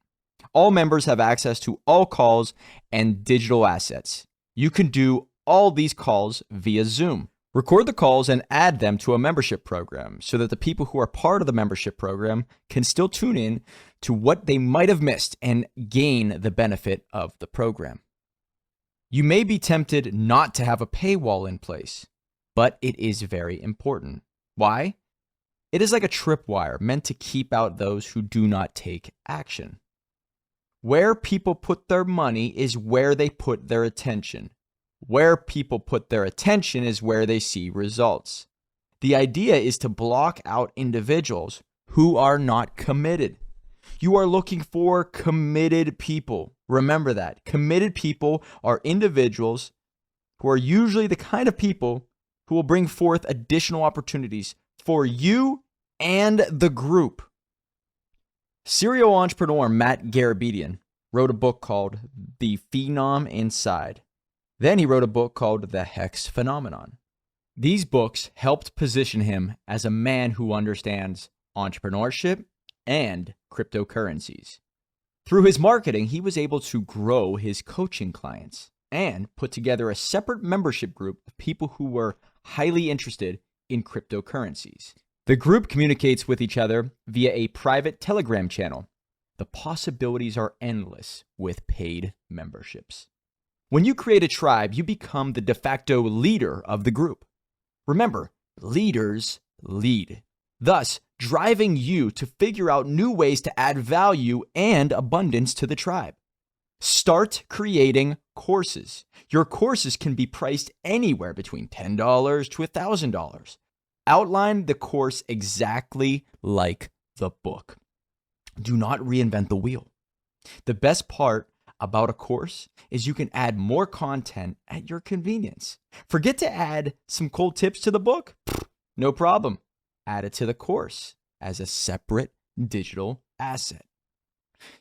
All members have access to all calls and digital assets. You can do all these calls via Zoom. Record the calls and add them to a membership program so that the people who are part of the membership program can still tune in to what they might have missed and gain the benefit of the program. You may be tempted not to have a paywall in place, but it is very important. Why? It is like a tripwire meant to keep out those who do not take action. Where people put their money is where they put their attention. Where people put their attention is where they see results. The idea is to block out individuals who are not committed. You are looking for committed people. Remember that. Committed people are individuals who are usually the kind of people who will bring forth additional opportunities for you and the group. Serial entrepreneur Matt Garabedian wrote a book called The Phenom Inside. Then he wrote a book called The Hex Phenomenon. These books helped position him as a man who understands entrepreneurship and cryptocurrencies. Through his marketing, he was able to grow his coaching clients and put together a separate membership group of people who were highly interested in cryptocurrencies. The group communicates with each other via a private Telegram channel. The possibilities are endless with paid memberships. When you create a tribe, you become the de facto leader of the group. Remember, leaders lead, thus driving you to figure out new ways to add value and abundance to the tribe. Start creating courses. Your courses can be priced anywhere between $10 to $1,000. Outline the course exactly like the book. Do not reinvent the wheel. The best part about a course is you can add more content at your convenience. Forget to add some cool tips to the book? No problem. Add it to the course as a separate digital asset.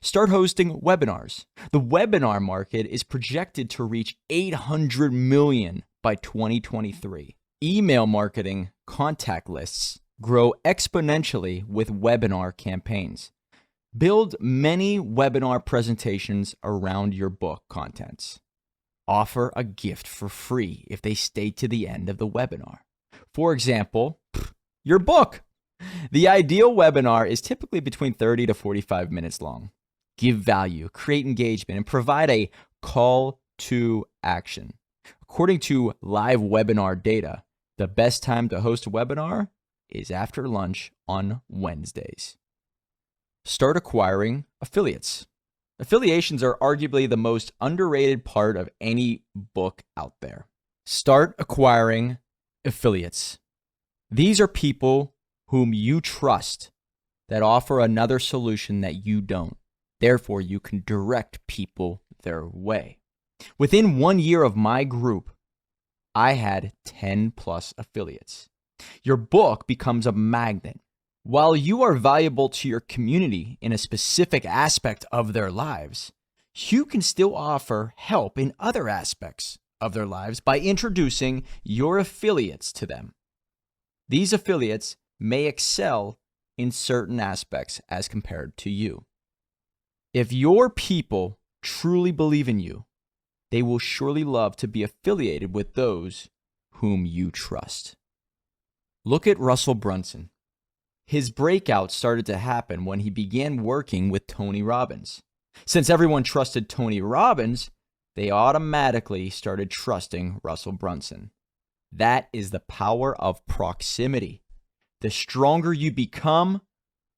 Start hosting webinars. The webinar market is projected to reach 800 million by 2023. Email marketing contact lists grow exponentially with webinar campaigns. Build many webinar presentations around your book contents. Offer a gift for free if they stay to the end of the webinar. For example, your book. The ideal webinar is typically between 30 to 45 minutes long. Give value, create engagement, and provide a call to action. According to live webinar data, the best time to host a webinar is after lunch on Wednesdays. Start acquiring affiliates. Affiliations are arguably the most underrated part of any book out there. Start acquiring affiliates. These are people whom you trust that offer another solution that you don't. Therefore, you can direct people their way. Within 1 year of my group, I had 10 plus affiliates. Your book becomes a magnet. While you are valuable to your community in a specific aspect of their lives, you can still offer help in other aspects of their lives by introducing your affiliates to them. These affiliates may excel in certain aspects as compared to you. If your people truly believe in you, they will surely love to be affiliated with those whom you trust. Look at Russell Brunson. His breakout started to happen when he began working with Tony Robbins. Since everyone trusted Tony Robbins, they automatically started trusting Russell Brunson. That is the power of proximity. The stronger you become,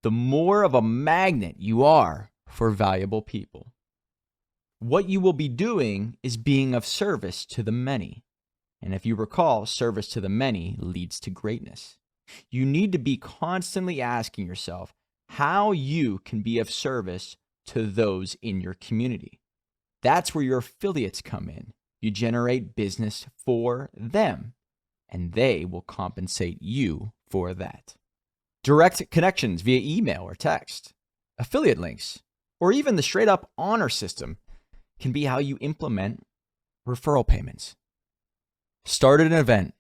the more of a magnet you are for valuable people. What you will be doing is being of service to the many. And if you recall, service to the many leads to greatness. You need to be constantly asking yourself how you can be of service to those in your community. That's where your affiliates come in. You generate business for them, and they will compensate you for that. Direct connections via email or text, affiliate links, or even the straight up honor system can be how you implement referral payments. Start an event.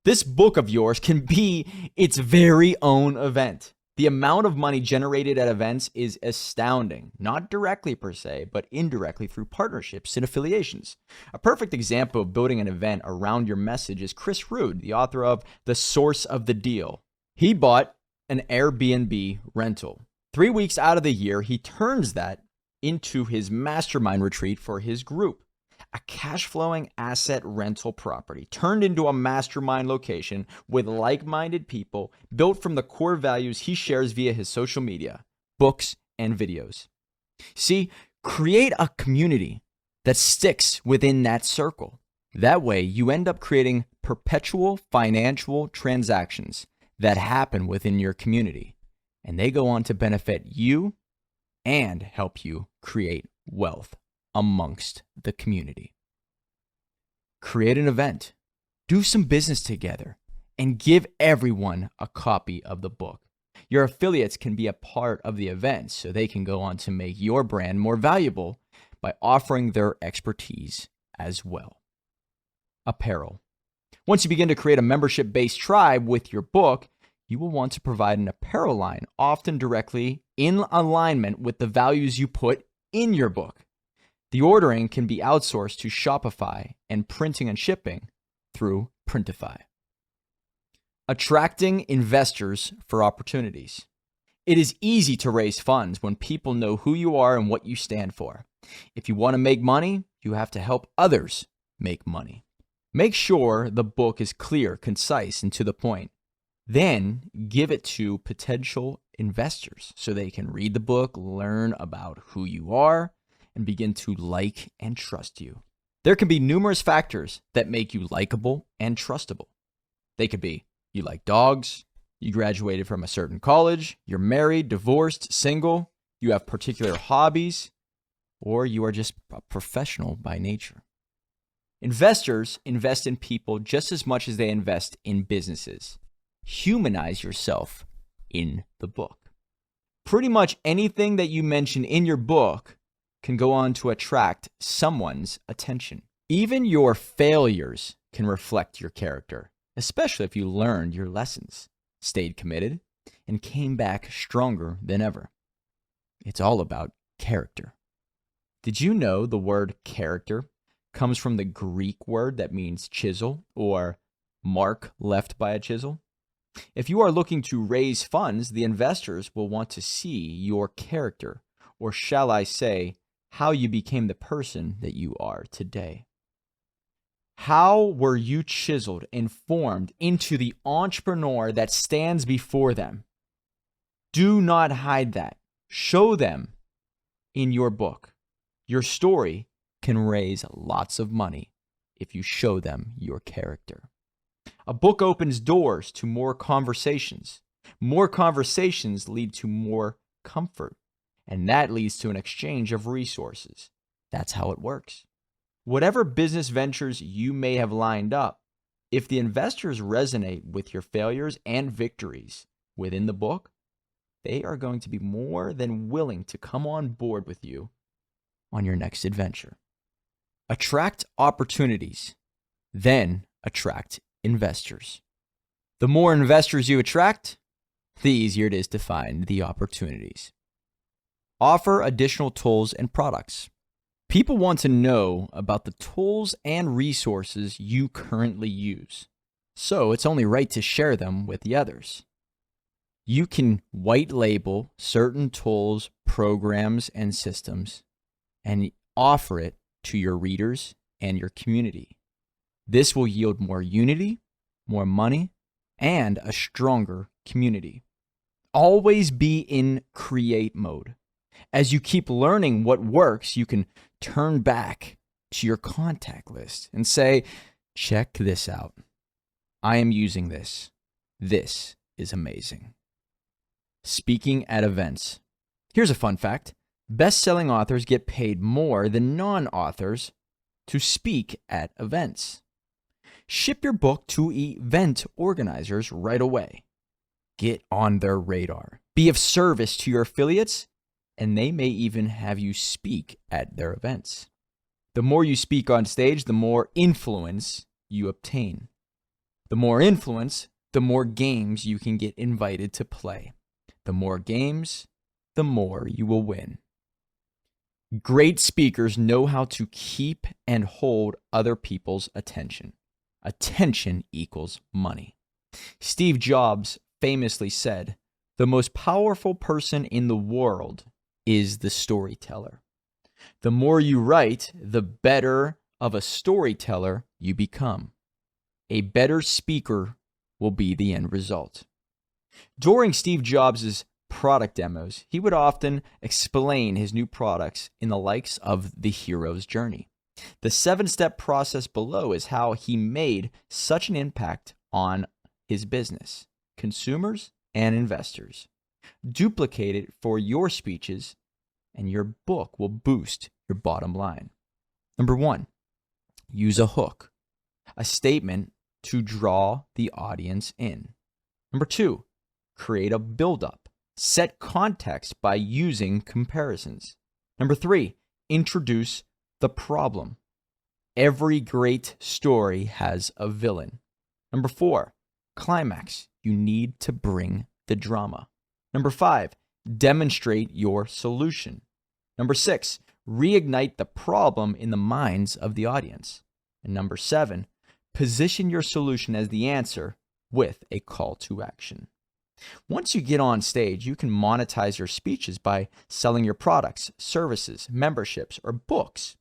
This book of yours can be its very own event. The amount of money generated at events is astounding, not directly per se, but indirectly through partnerships and affiliations. A perfect example of building an event around your message is Chris Rude, the author of The Source of the Deal. He bought an Airbnb rental. 3 weeks out of the year, he turns that into his mastermind retreat for his group. A cash-flowing asset rental property turned into a mastermind location with like-minded people built from the core values he shares via his social media, books, and videos. See, create a community that sticks within that circle. That way, you end up creating perpetual financial transactions that happen within your community, and they go on to benefit you and help you create wealth amongst the community. Create an event, do some business together, and give everyone a copy of the book. Your affiliates can be a part of the event so they can go on to make your brand more valuable by offering their expertise as well. Apparel. Once you begin to create a membership-based tribe with your book, you will want to provide an apparel line, often directly in alignment with the values you put in your book. The ordering can be outsourced to Shopify and printing and shipping through Printify. Attracting investors for opportunities. It is easy to raise funds when people know who you are and what you stand for. If you want to make money, you have to help others make money. Make sure the book is clear, concise, and to the point. Then give it to potential investors so they can read the book, learn about who you are, and begin to like and trust you. There can be numerous factors that make you likable and trustable. They could be you like dogs, you graduated from a certain college, you're married, divorced, single, you have particular hobbies, or you are just a professional by nature. Investors invest in people just as much as they invest in businesses. Humanize yourself in the book. Pretty much anything that you mention in your book can go on to attract someone's attention. Even your failures can reflect your character, especially if you learned your lessons, stayed committed, and came back stronger than ever. It's all about character. Did you know the word character comes from the Greek word that means chisel or mark left by a chisel? If you are looking to raise funds, the investors will want to see your character, or shall I say, how you became the person that you are today. How were you chiseled and formed into the entrepreneur that stands before them? Do not hide that. Show them in your book. Your story can raise lots of money if you show them your character. A book opens doors to more conversations. More conversations lead to more comfort, and that leads to an exchange of resources. That's how it works. Whatever business ventures you may have lined up, if the investors resonate with your failures and victories within the book, they are going to be more than willing to come on board with you on your next adventure. Attract opportunities, then attract investors. The more investors you attract, the easier it is to find the opportunities. Offer additional tools and products. People want to know about the tools and resources you currently use, so it's only right to share them with the others. You can white label certain tools, programs, and systems and offer it to your readers and your community. This will yield more unity, more money, and a stronger community. Always be in create mode. As you keep learning what works, you can turn back to your contact list and say, check this out. I am using this. This is amazing. Speaking at events. Here's a fun fact. Best-selling authors get paid more than non-authors to speak at events. Ship your book to event organizers right away. Get on their radar. Be of service to your affiliates, and they may even have you speak at their events. The more you speak on stage, the more influence you obtain. The more influence, the more games you can get invited to play. The more games, the more you will win. Great speakers know how to keep and hold other people's attention. Attention equals money. Steve Jobs famously said, "The most powerful person in the world is the storyteller." The more you write, the better of a storyteller you become. A better speaker will be the end result. During Steve Jobs' product demos, he would often explain his new products in the likes of the hero's journey. The 7-step process below is how he made such an impact on his business, consumers, and investors. Duplicate it for your speeches, and your book will boost your bottom line. Number 1, use a hook, a statement to draw the audience in. Number 2, create a build-up. Set context by using comparisons. Number 3, introduce the problem. Every great story has a villain. Number 4, climax. You need to bring the drama. Number 5, demonstrate your solution. Number 6, reignite the problem in the minds of the audience. And number 7, position your solution as the answer with a call to action. Once you get on stage, you can monetize your speeches by selling your products, services, memberships, or books.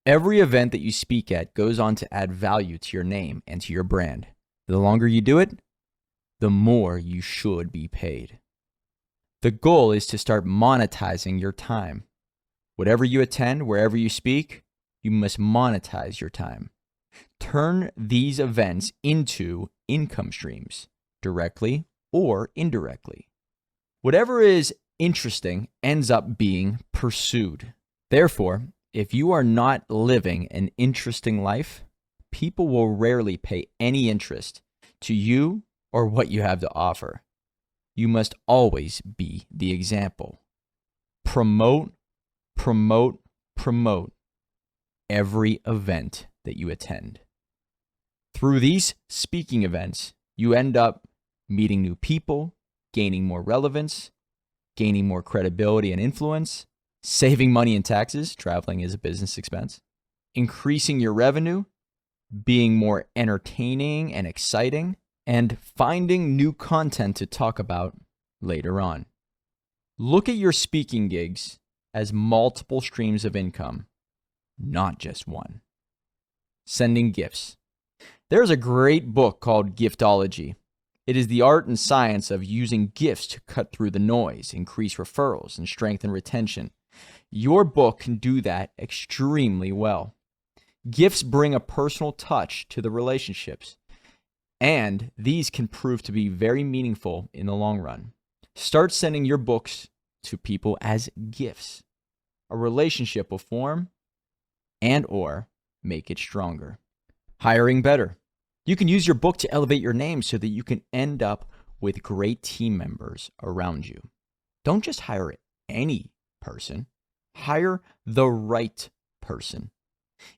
Every event that you speak at goes on to add value to your name and to your brand. The longer you do it, the more you should be paid. The goal is to start monetizing your time. Whatever you attend, wherever you speak, you must monetize your time. Turn these events into income streams, directly or indirectly. Whatever is interesting ends up being pursued. Therefore, if you are not living an interesting life, people will rarely pay any interest to you or what you have to offer. You must always be the example. Promote, promote, promote every event that you attend. Through these speaking events, you end up meeting new people, gaining more relevance, gaining more credibility and influence, saving money in taxes, traveling is a business expense, increasing your revenue, being more entertaining and exciting, and finding new content to talk about later on. Look at your speaking gigs as multiple streams of income, not just one. Sending gifts. There's a great book called Giftology. It is the art and science of using gifts to cut through the noise, increase referrals, and strengthen retention. Your book can do that extremely well. Gifts bring a personal touch to the relationships, and these can prove to be very meaningful in the long run. Start sending your books to people as gifts. A relationship will form and/or make it stronger. Hiring better. You can use your book to elevate your name so that you can end up with great team members around you. Don't just hire any person. Hire the right person.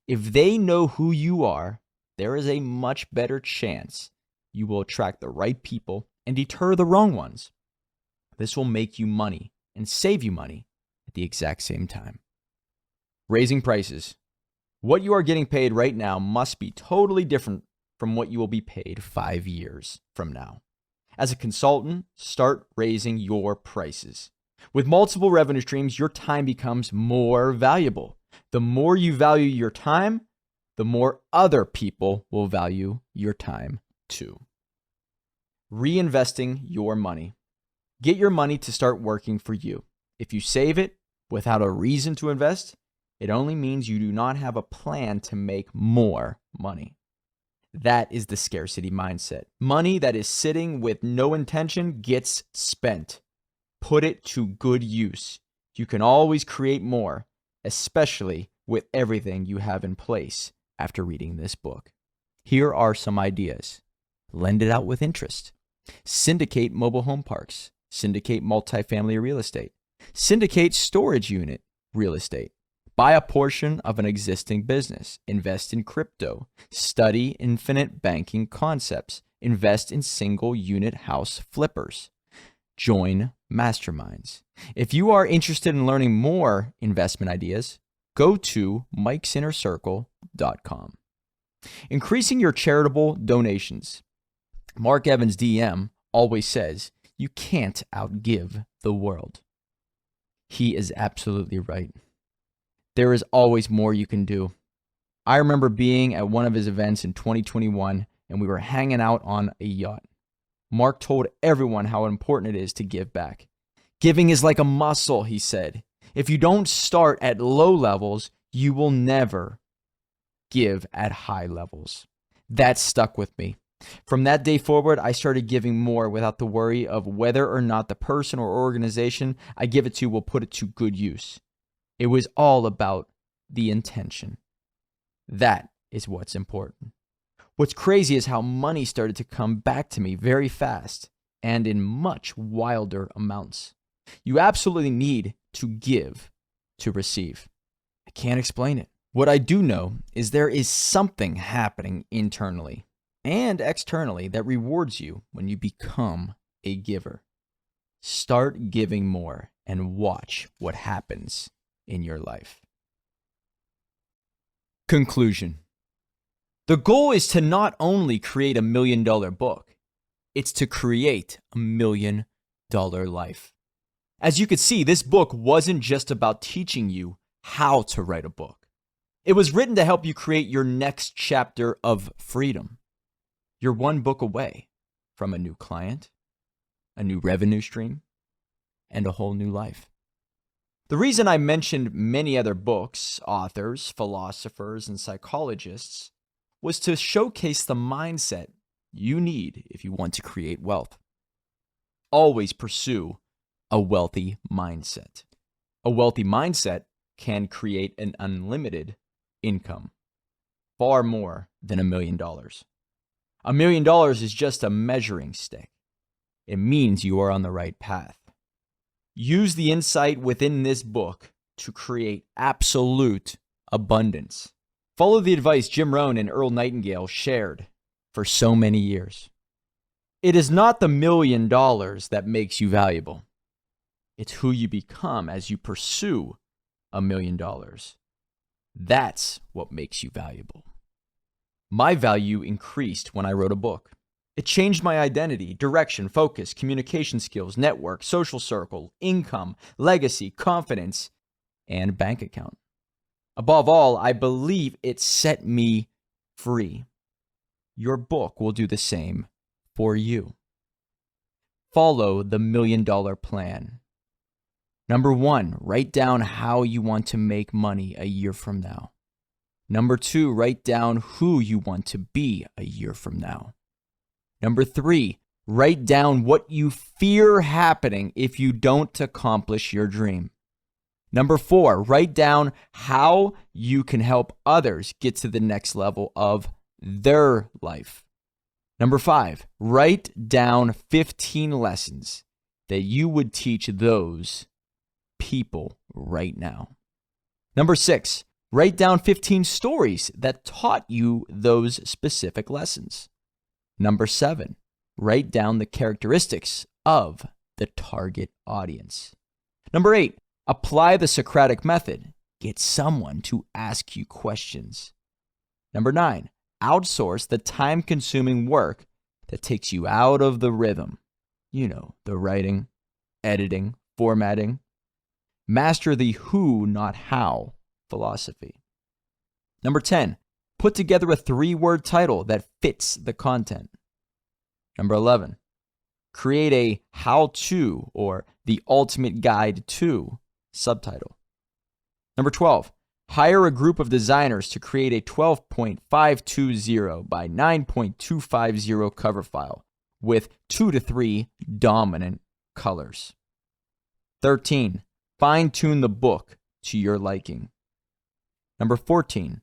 If they know who you are, there is a much better chance you will attract the right people and deter the wrong ones. This will make you money and save you money at the exact same time. Raising prices. What you are getting paid right now must be totally different from what you will be paid 5 years from now. As a consultant, start raising your prices. With multiple revenue streams, your time becomes more valuable. The more you value your time, the more other people will value your time too. Reinvesting your money. Get your money to start working for you. If you save it without a reason to invest, it only means you do not have a plan to make more money. That is the scarcity mindset. Money that is sitting with no intention gets spent. Put it to good use. You can always create more, especially with everything you have in place after reading this book. Here are some ideas. Lend it out with interest. Syndicate mobile home parks. Syndicate multifamily real estate. Syndicate storage unit real estate. Buy a portion of an existing business. Invest in crypto. Study infinite banking concepts. Invest in single unit house flippers. Join masterminds. If you are interested in learning more investment ideas, go to mikesinnercircle.com. Increasing your charitable donations. Mark Evans, DM, always says, you can't outgive the world. He is absolutely right. There is always more you can do. I remember being at one of his events in 2021, and we were hanging out on a yacht. Mark told everyone how important it is to give back. Giving is like a muscle, he said. If you don't start at low levels, you will never give at high levels. That stuck with me. From that day forward, I started giving more without the worry of whether or not the person or organization I give it to will put it to good use. It was all about the intention. That is what's important. What's crazy is how money started to come back to me very fast and in much wilder amounts. You absolutely need to give to receive. I can't explain it. What I do know is there is something happening internally and externally that rewards you when you become a giver. Start giving more and watch what happens in your life. Conclusion. The goal is to not only create $1 million book, it's to create $1 million life. As you could see, this book wasn't just about teaching you how to write a book. It was written to help you create your next chapter of freedom. You're one book away from a new client, a new revenue stream, and a whole new life. The reason I mentioned many other books, authors, philosophers, and psychologists was to showcase the mindset you need if you want to create wealth. Always pursue a wealthy mindset. A wealthy mindset can create an unlimited income, far more than $1 million. $1 million is just a measuring stick. It means you are on the right path. Use the insight within this book to create absolute abundance. Follow the advice Jim Rohn and Earl Nightingale shared for so many years. It is not the $1 million that makes you valuable. It's who you become as you pursue $1 million. That's what makes you valuable. My value increased when I wrote a book. It changed my identity, direction, focus, communication skills, network, social circle, income, legacy, confidence, and bank account. Above all, I believe it set me free. Your book will do the same for you. Follow the $1 million plan. Number 1, write down how you want to make money a year from now. Number 2, write down who you want to be a year from now. Number 3, write down what you fear happening if you don't accomplish your dream. Number 4, write down how you can help others get to the next level of their life. Number 5, write down 15 lessons that you would teach those people right now. Number 6, write down 15 stories that taught you those specific lessons. Number 7, write down the characteristics of the target audience. Number 8, apply the Socratic method. Get someone to ask you questions. Number 9, outsource the time-consuming work that takes you out of the rhythm. You know, the writing, editing, formatting. Master the who, not how philosophy. Number 10, put together a 3-word title that fits the content. Number 11, create a how-to or the ultimate guide to subtitle. Number 12, hire a group of designers to create a 12.520 by 9.250 cover file with 2 to 3 dominant colors. 13, fine-tune the book to your liking. Number 14,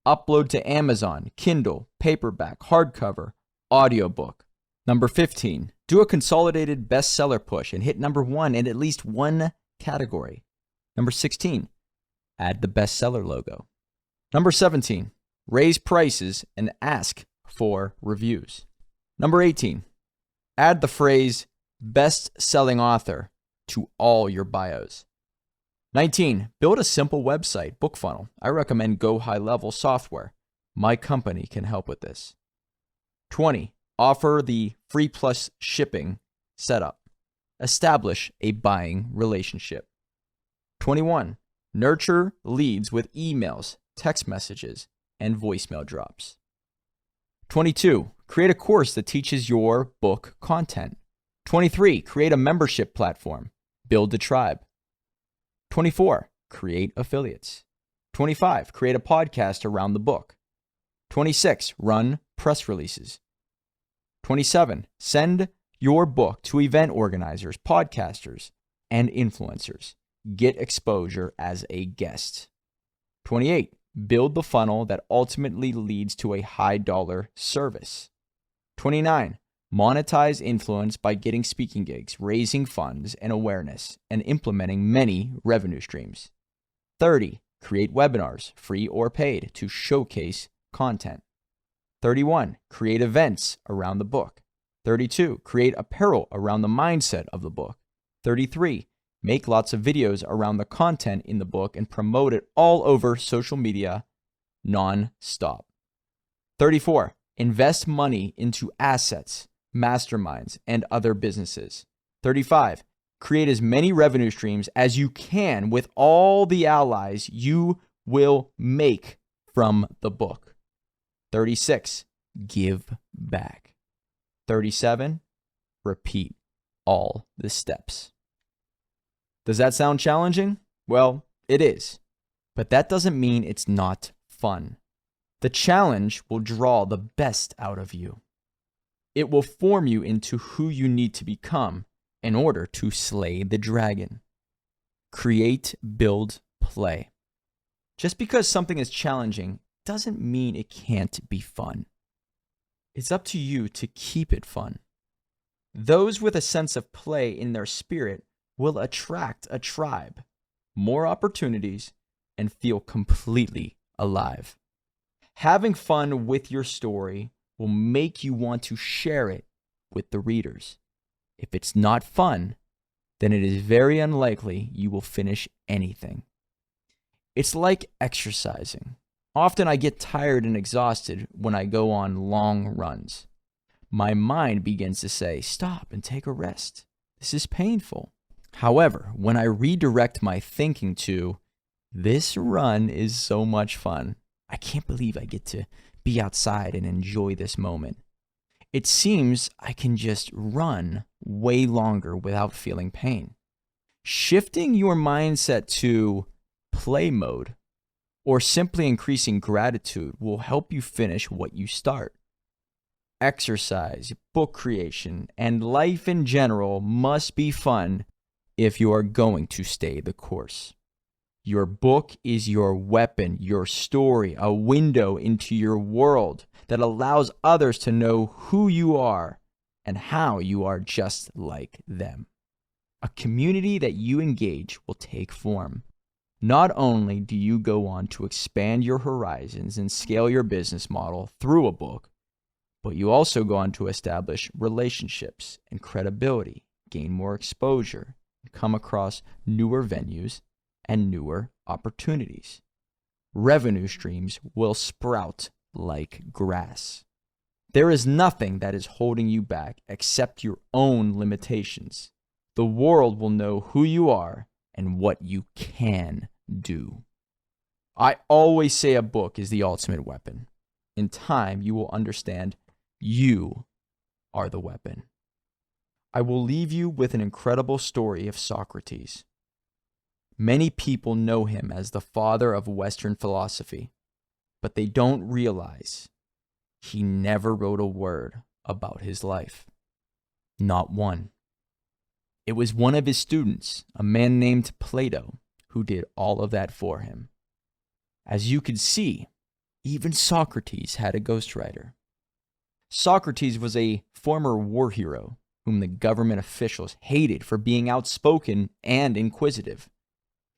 upload to Amazon, Kindle, paperback, hardcover, audiobook. Number 15, do a consolidated bestseller push and hit number 1 in at least one category. Number 16, add the bestseller logo. Number 17, raise prices and ask for reviews. Number 18, add the phrase best-selling author to all your bios. 19. Build a simple website, book funnel. I recommend Go High Level software. My company can help with this. 20. Offer the free plus shipping setup. Establish a buying relationship. 21. Nurture leads with emails, text messages, and voicemail drops. 22. Create a course that teaches your book content. 23. Create a membership platform. Build a tribe. 24. Create affiliates. 25. Create a podcast around the book. 26. Run press releases. 27. Send your book to event organizers, podcasters, and influencers. Get exposure as a guest. 28. Build the funnel that ultimately leads to a high-dollar service. 29. Monetize influence by getting speaking gigs, raising funds and awareness, and implementing many revenue streams. 30. Create webinars, free or paid, to showcase content. 31. Create events around the book. 32. Create apparel around the mindset of the book. 33. Make lots of videos around the content in the book and promote it all over social media non-stop. 34. Invest money into assets, masterminds, and other businesses. 35. Create as many revenue streams as you can with all the allies you will make from the book. 36. Give back. 37. Repeat all the steps. Does that sound challenging? Well, it is. But that doesn't mean it's not fun. The challenge will draw the best out of you. It will form you into who you need to become in order to slay the dragon. Create, build, play. Just because something is challenging doesn't mean it can't be fun. It's up to you to keep it fun. Those with a sense of play in their spirit will attract a tribe, more opportunities, and feel completely alive. Having fun with your story will make you want to share it with the readers. If it's not fun, then it is very unlikely you will finish anything. It's like exercising. Often I get tired and exhausted when I go on long runs. My mind begins to say, stop and take a rest. This is painful. However, when I redirect my thinking to, this run is so much fun. I can't believe I get to be outside and enjoy this moment. It seems I can just run way longer without feeling pain. Shifting your mindset to play mode or simply increasing gratitude will help you finish what you start. Exercise, book creation, and life in general must be fun if you are going to stay the course. Your book is your weapon, your story, a window into your world that allows others to know who you are and how you are just like them. A community that you engage will take form. Not only do you go on to expand your horizons and scale your business model through a book, but you also go on to establish relationships and credibility, gain more exposure, and come across newer venues and newer opportunities. Revenue streams will sprout like grass. There is nothing that is holding you back except your own limitations. The world will know who you are and what you can do. I always say a book is the ultimate weapon. In time, you will understand you are the weapon. I will leave you with an incredible story of Socrates. Many people know him as the father of Western philosophy, but they don't realize he never wrote a word about his life. Not one. It was one of his students, a man named Plato, who did all of that for him. As you could see, even Socrates had a ghostwriter. Socrates was a former war hero whom the government officials hated for being outspoken and inquisitive.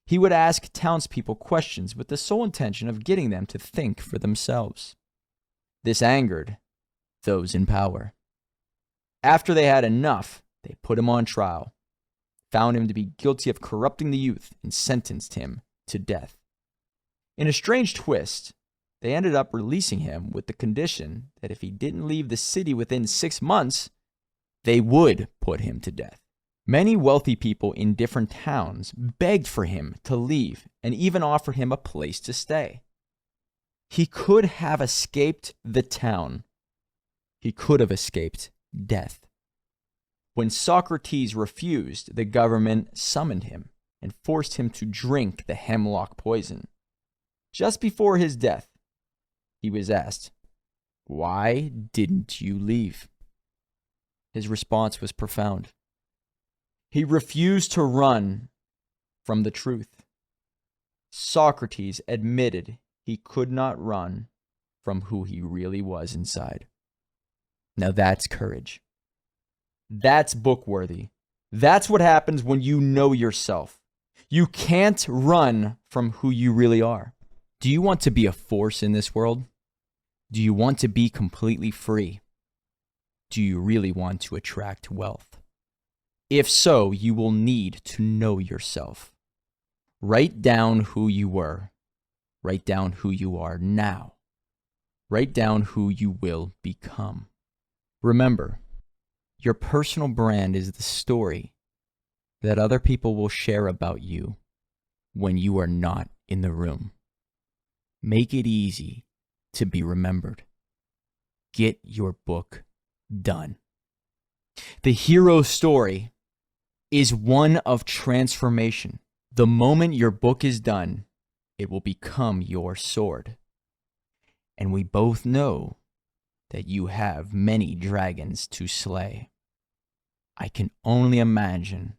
He would ask townspeople questions with the sole intention of getting them to think for themselves. This angered those in power. After they had enough, they put him on trial, found him to be guilty of corrupting the youth and sentenced him to death. In a strange twist, they ended up releasing him with the condition that if he didn't leave the city within 6 months, they would put him to death. Many wealthy people in different towns begged for him to leave and even offered him a place to stay. He could have escaped the town. He could have escaped death. When Socrates refused, the government summoned him and forced him to drink the hemlock poison. Just before his death, he was asked, "Why didn't you leave?" His response was profound. He refused to run from the truth. Socrates admitted he could not run from who he really was inside. Now that's courage. That's book-worthy. That's what happens when you know yourself. You can't run from who you really are. Do you want to be a force in this world? Do you want to be completely free? Do you really want to attract wealth? If so, you will need to know yourself. Write down who you were. Write down who you are now. Write down who you will become. Remember, your personal brand is the story that other people will share about you when you are not in the room. Make it easy to be remembered. Get your book done. The hero story is one of transformation. The moment your book is done, it will become your sword. And we both know that you have many dragons to slay. I can only imagine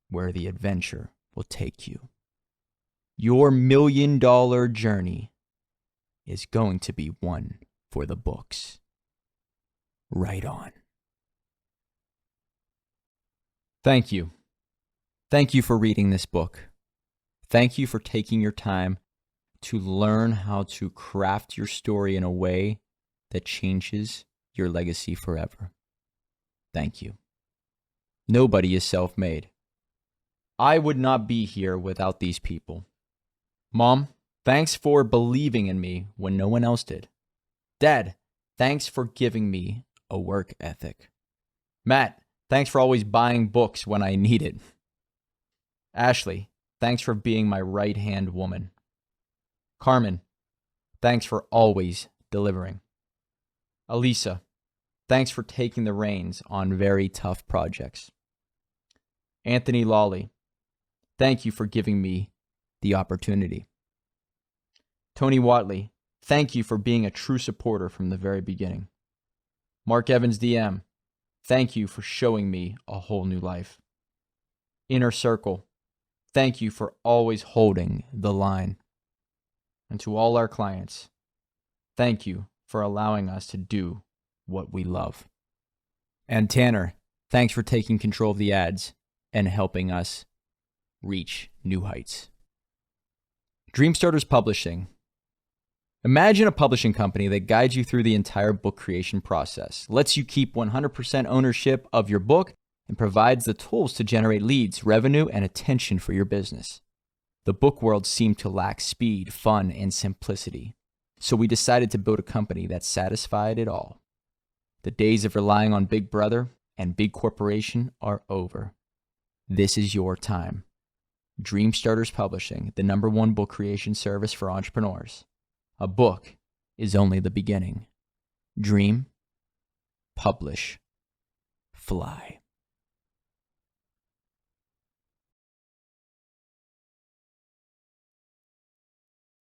where the adventure will take you. Your $1 million journey is going to be one for the books. Right on. Thank you. Thank you for reading this book. Thank you for taking your time to learn how to craft your story in a way that changes your legacy forever. Thank you. Nobody is self-made. I would not be here without these people. Mom, thanks for believing in me when no one else did. Dad, thanks for giving me a work ethic. Matt, thanks for always buying books when I need it. Ashley, thanks for being my right-hand woman. Carmen, thanks for always delivering. Elisa, thanks for taking the reins on very tough projects. Anthony Lawley, thank you for giving me the opportunity. Tony Watley, thank you for being a true supporter from the very beginning. Mark Evans DM, thank you for showing me a whole new life. Inner Circle, thank you for always holding the line. And to all our clients, thank you for allowing us to do what we love. And Tanner, thanks for taking control of the ads and helping us reach new heights. Dreamstarters Publishing. Imagine a publishing company that guides you through the entire book creation process, lets you keep 100% ownership of your book, and provides the tools to generate leads, revenue, and attention for your business. The book world seemed to lack speed, fun, and simplicity, so we decided to build a company that satisfied it all. The days of relying on Big Brother and big corporation are over. This is your time. Dreamstarters Publishing, the #1 book creation service for entrepreneurs. A book is only the beginning. Dream, publish, fly.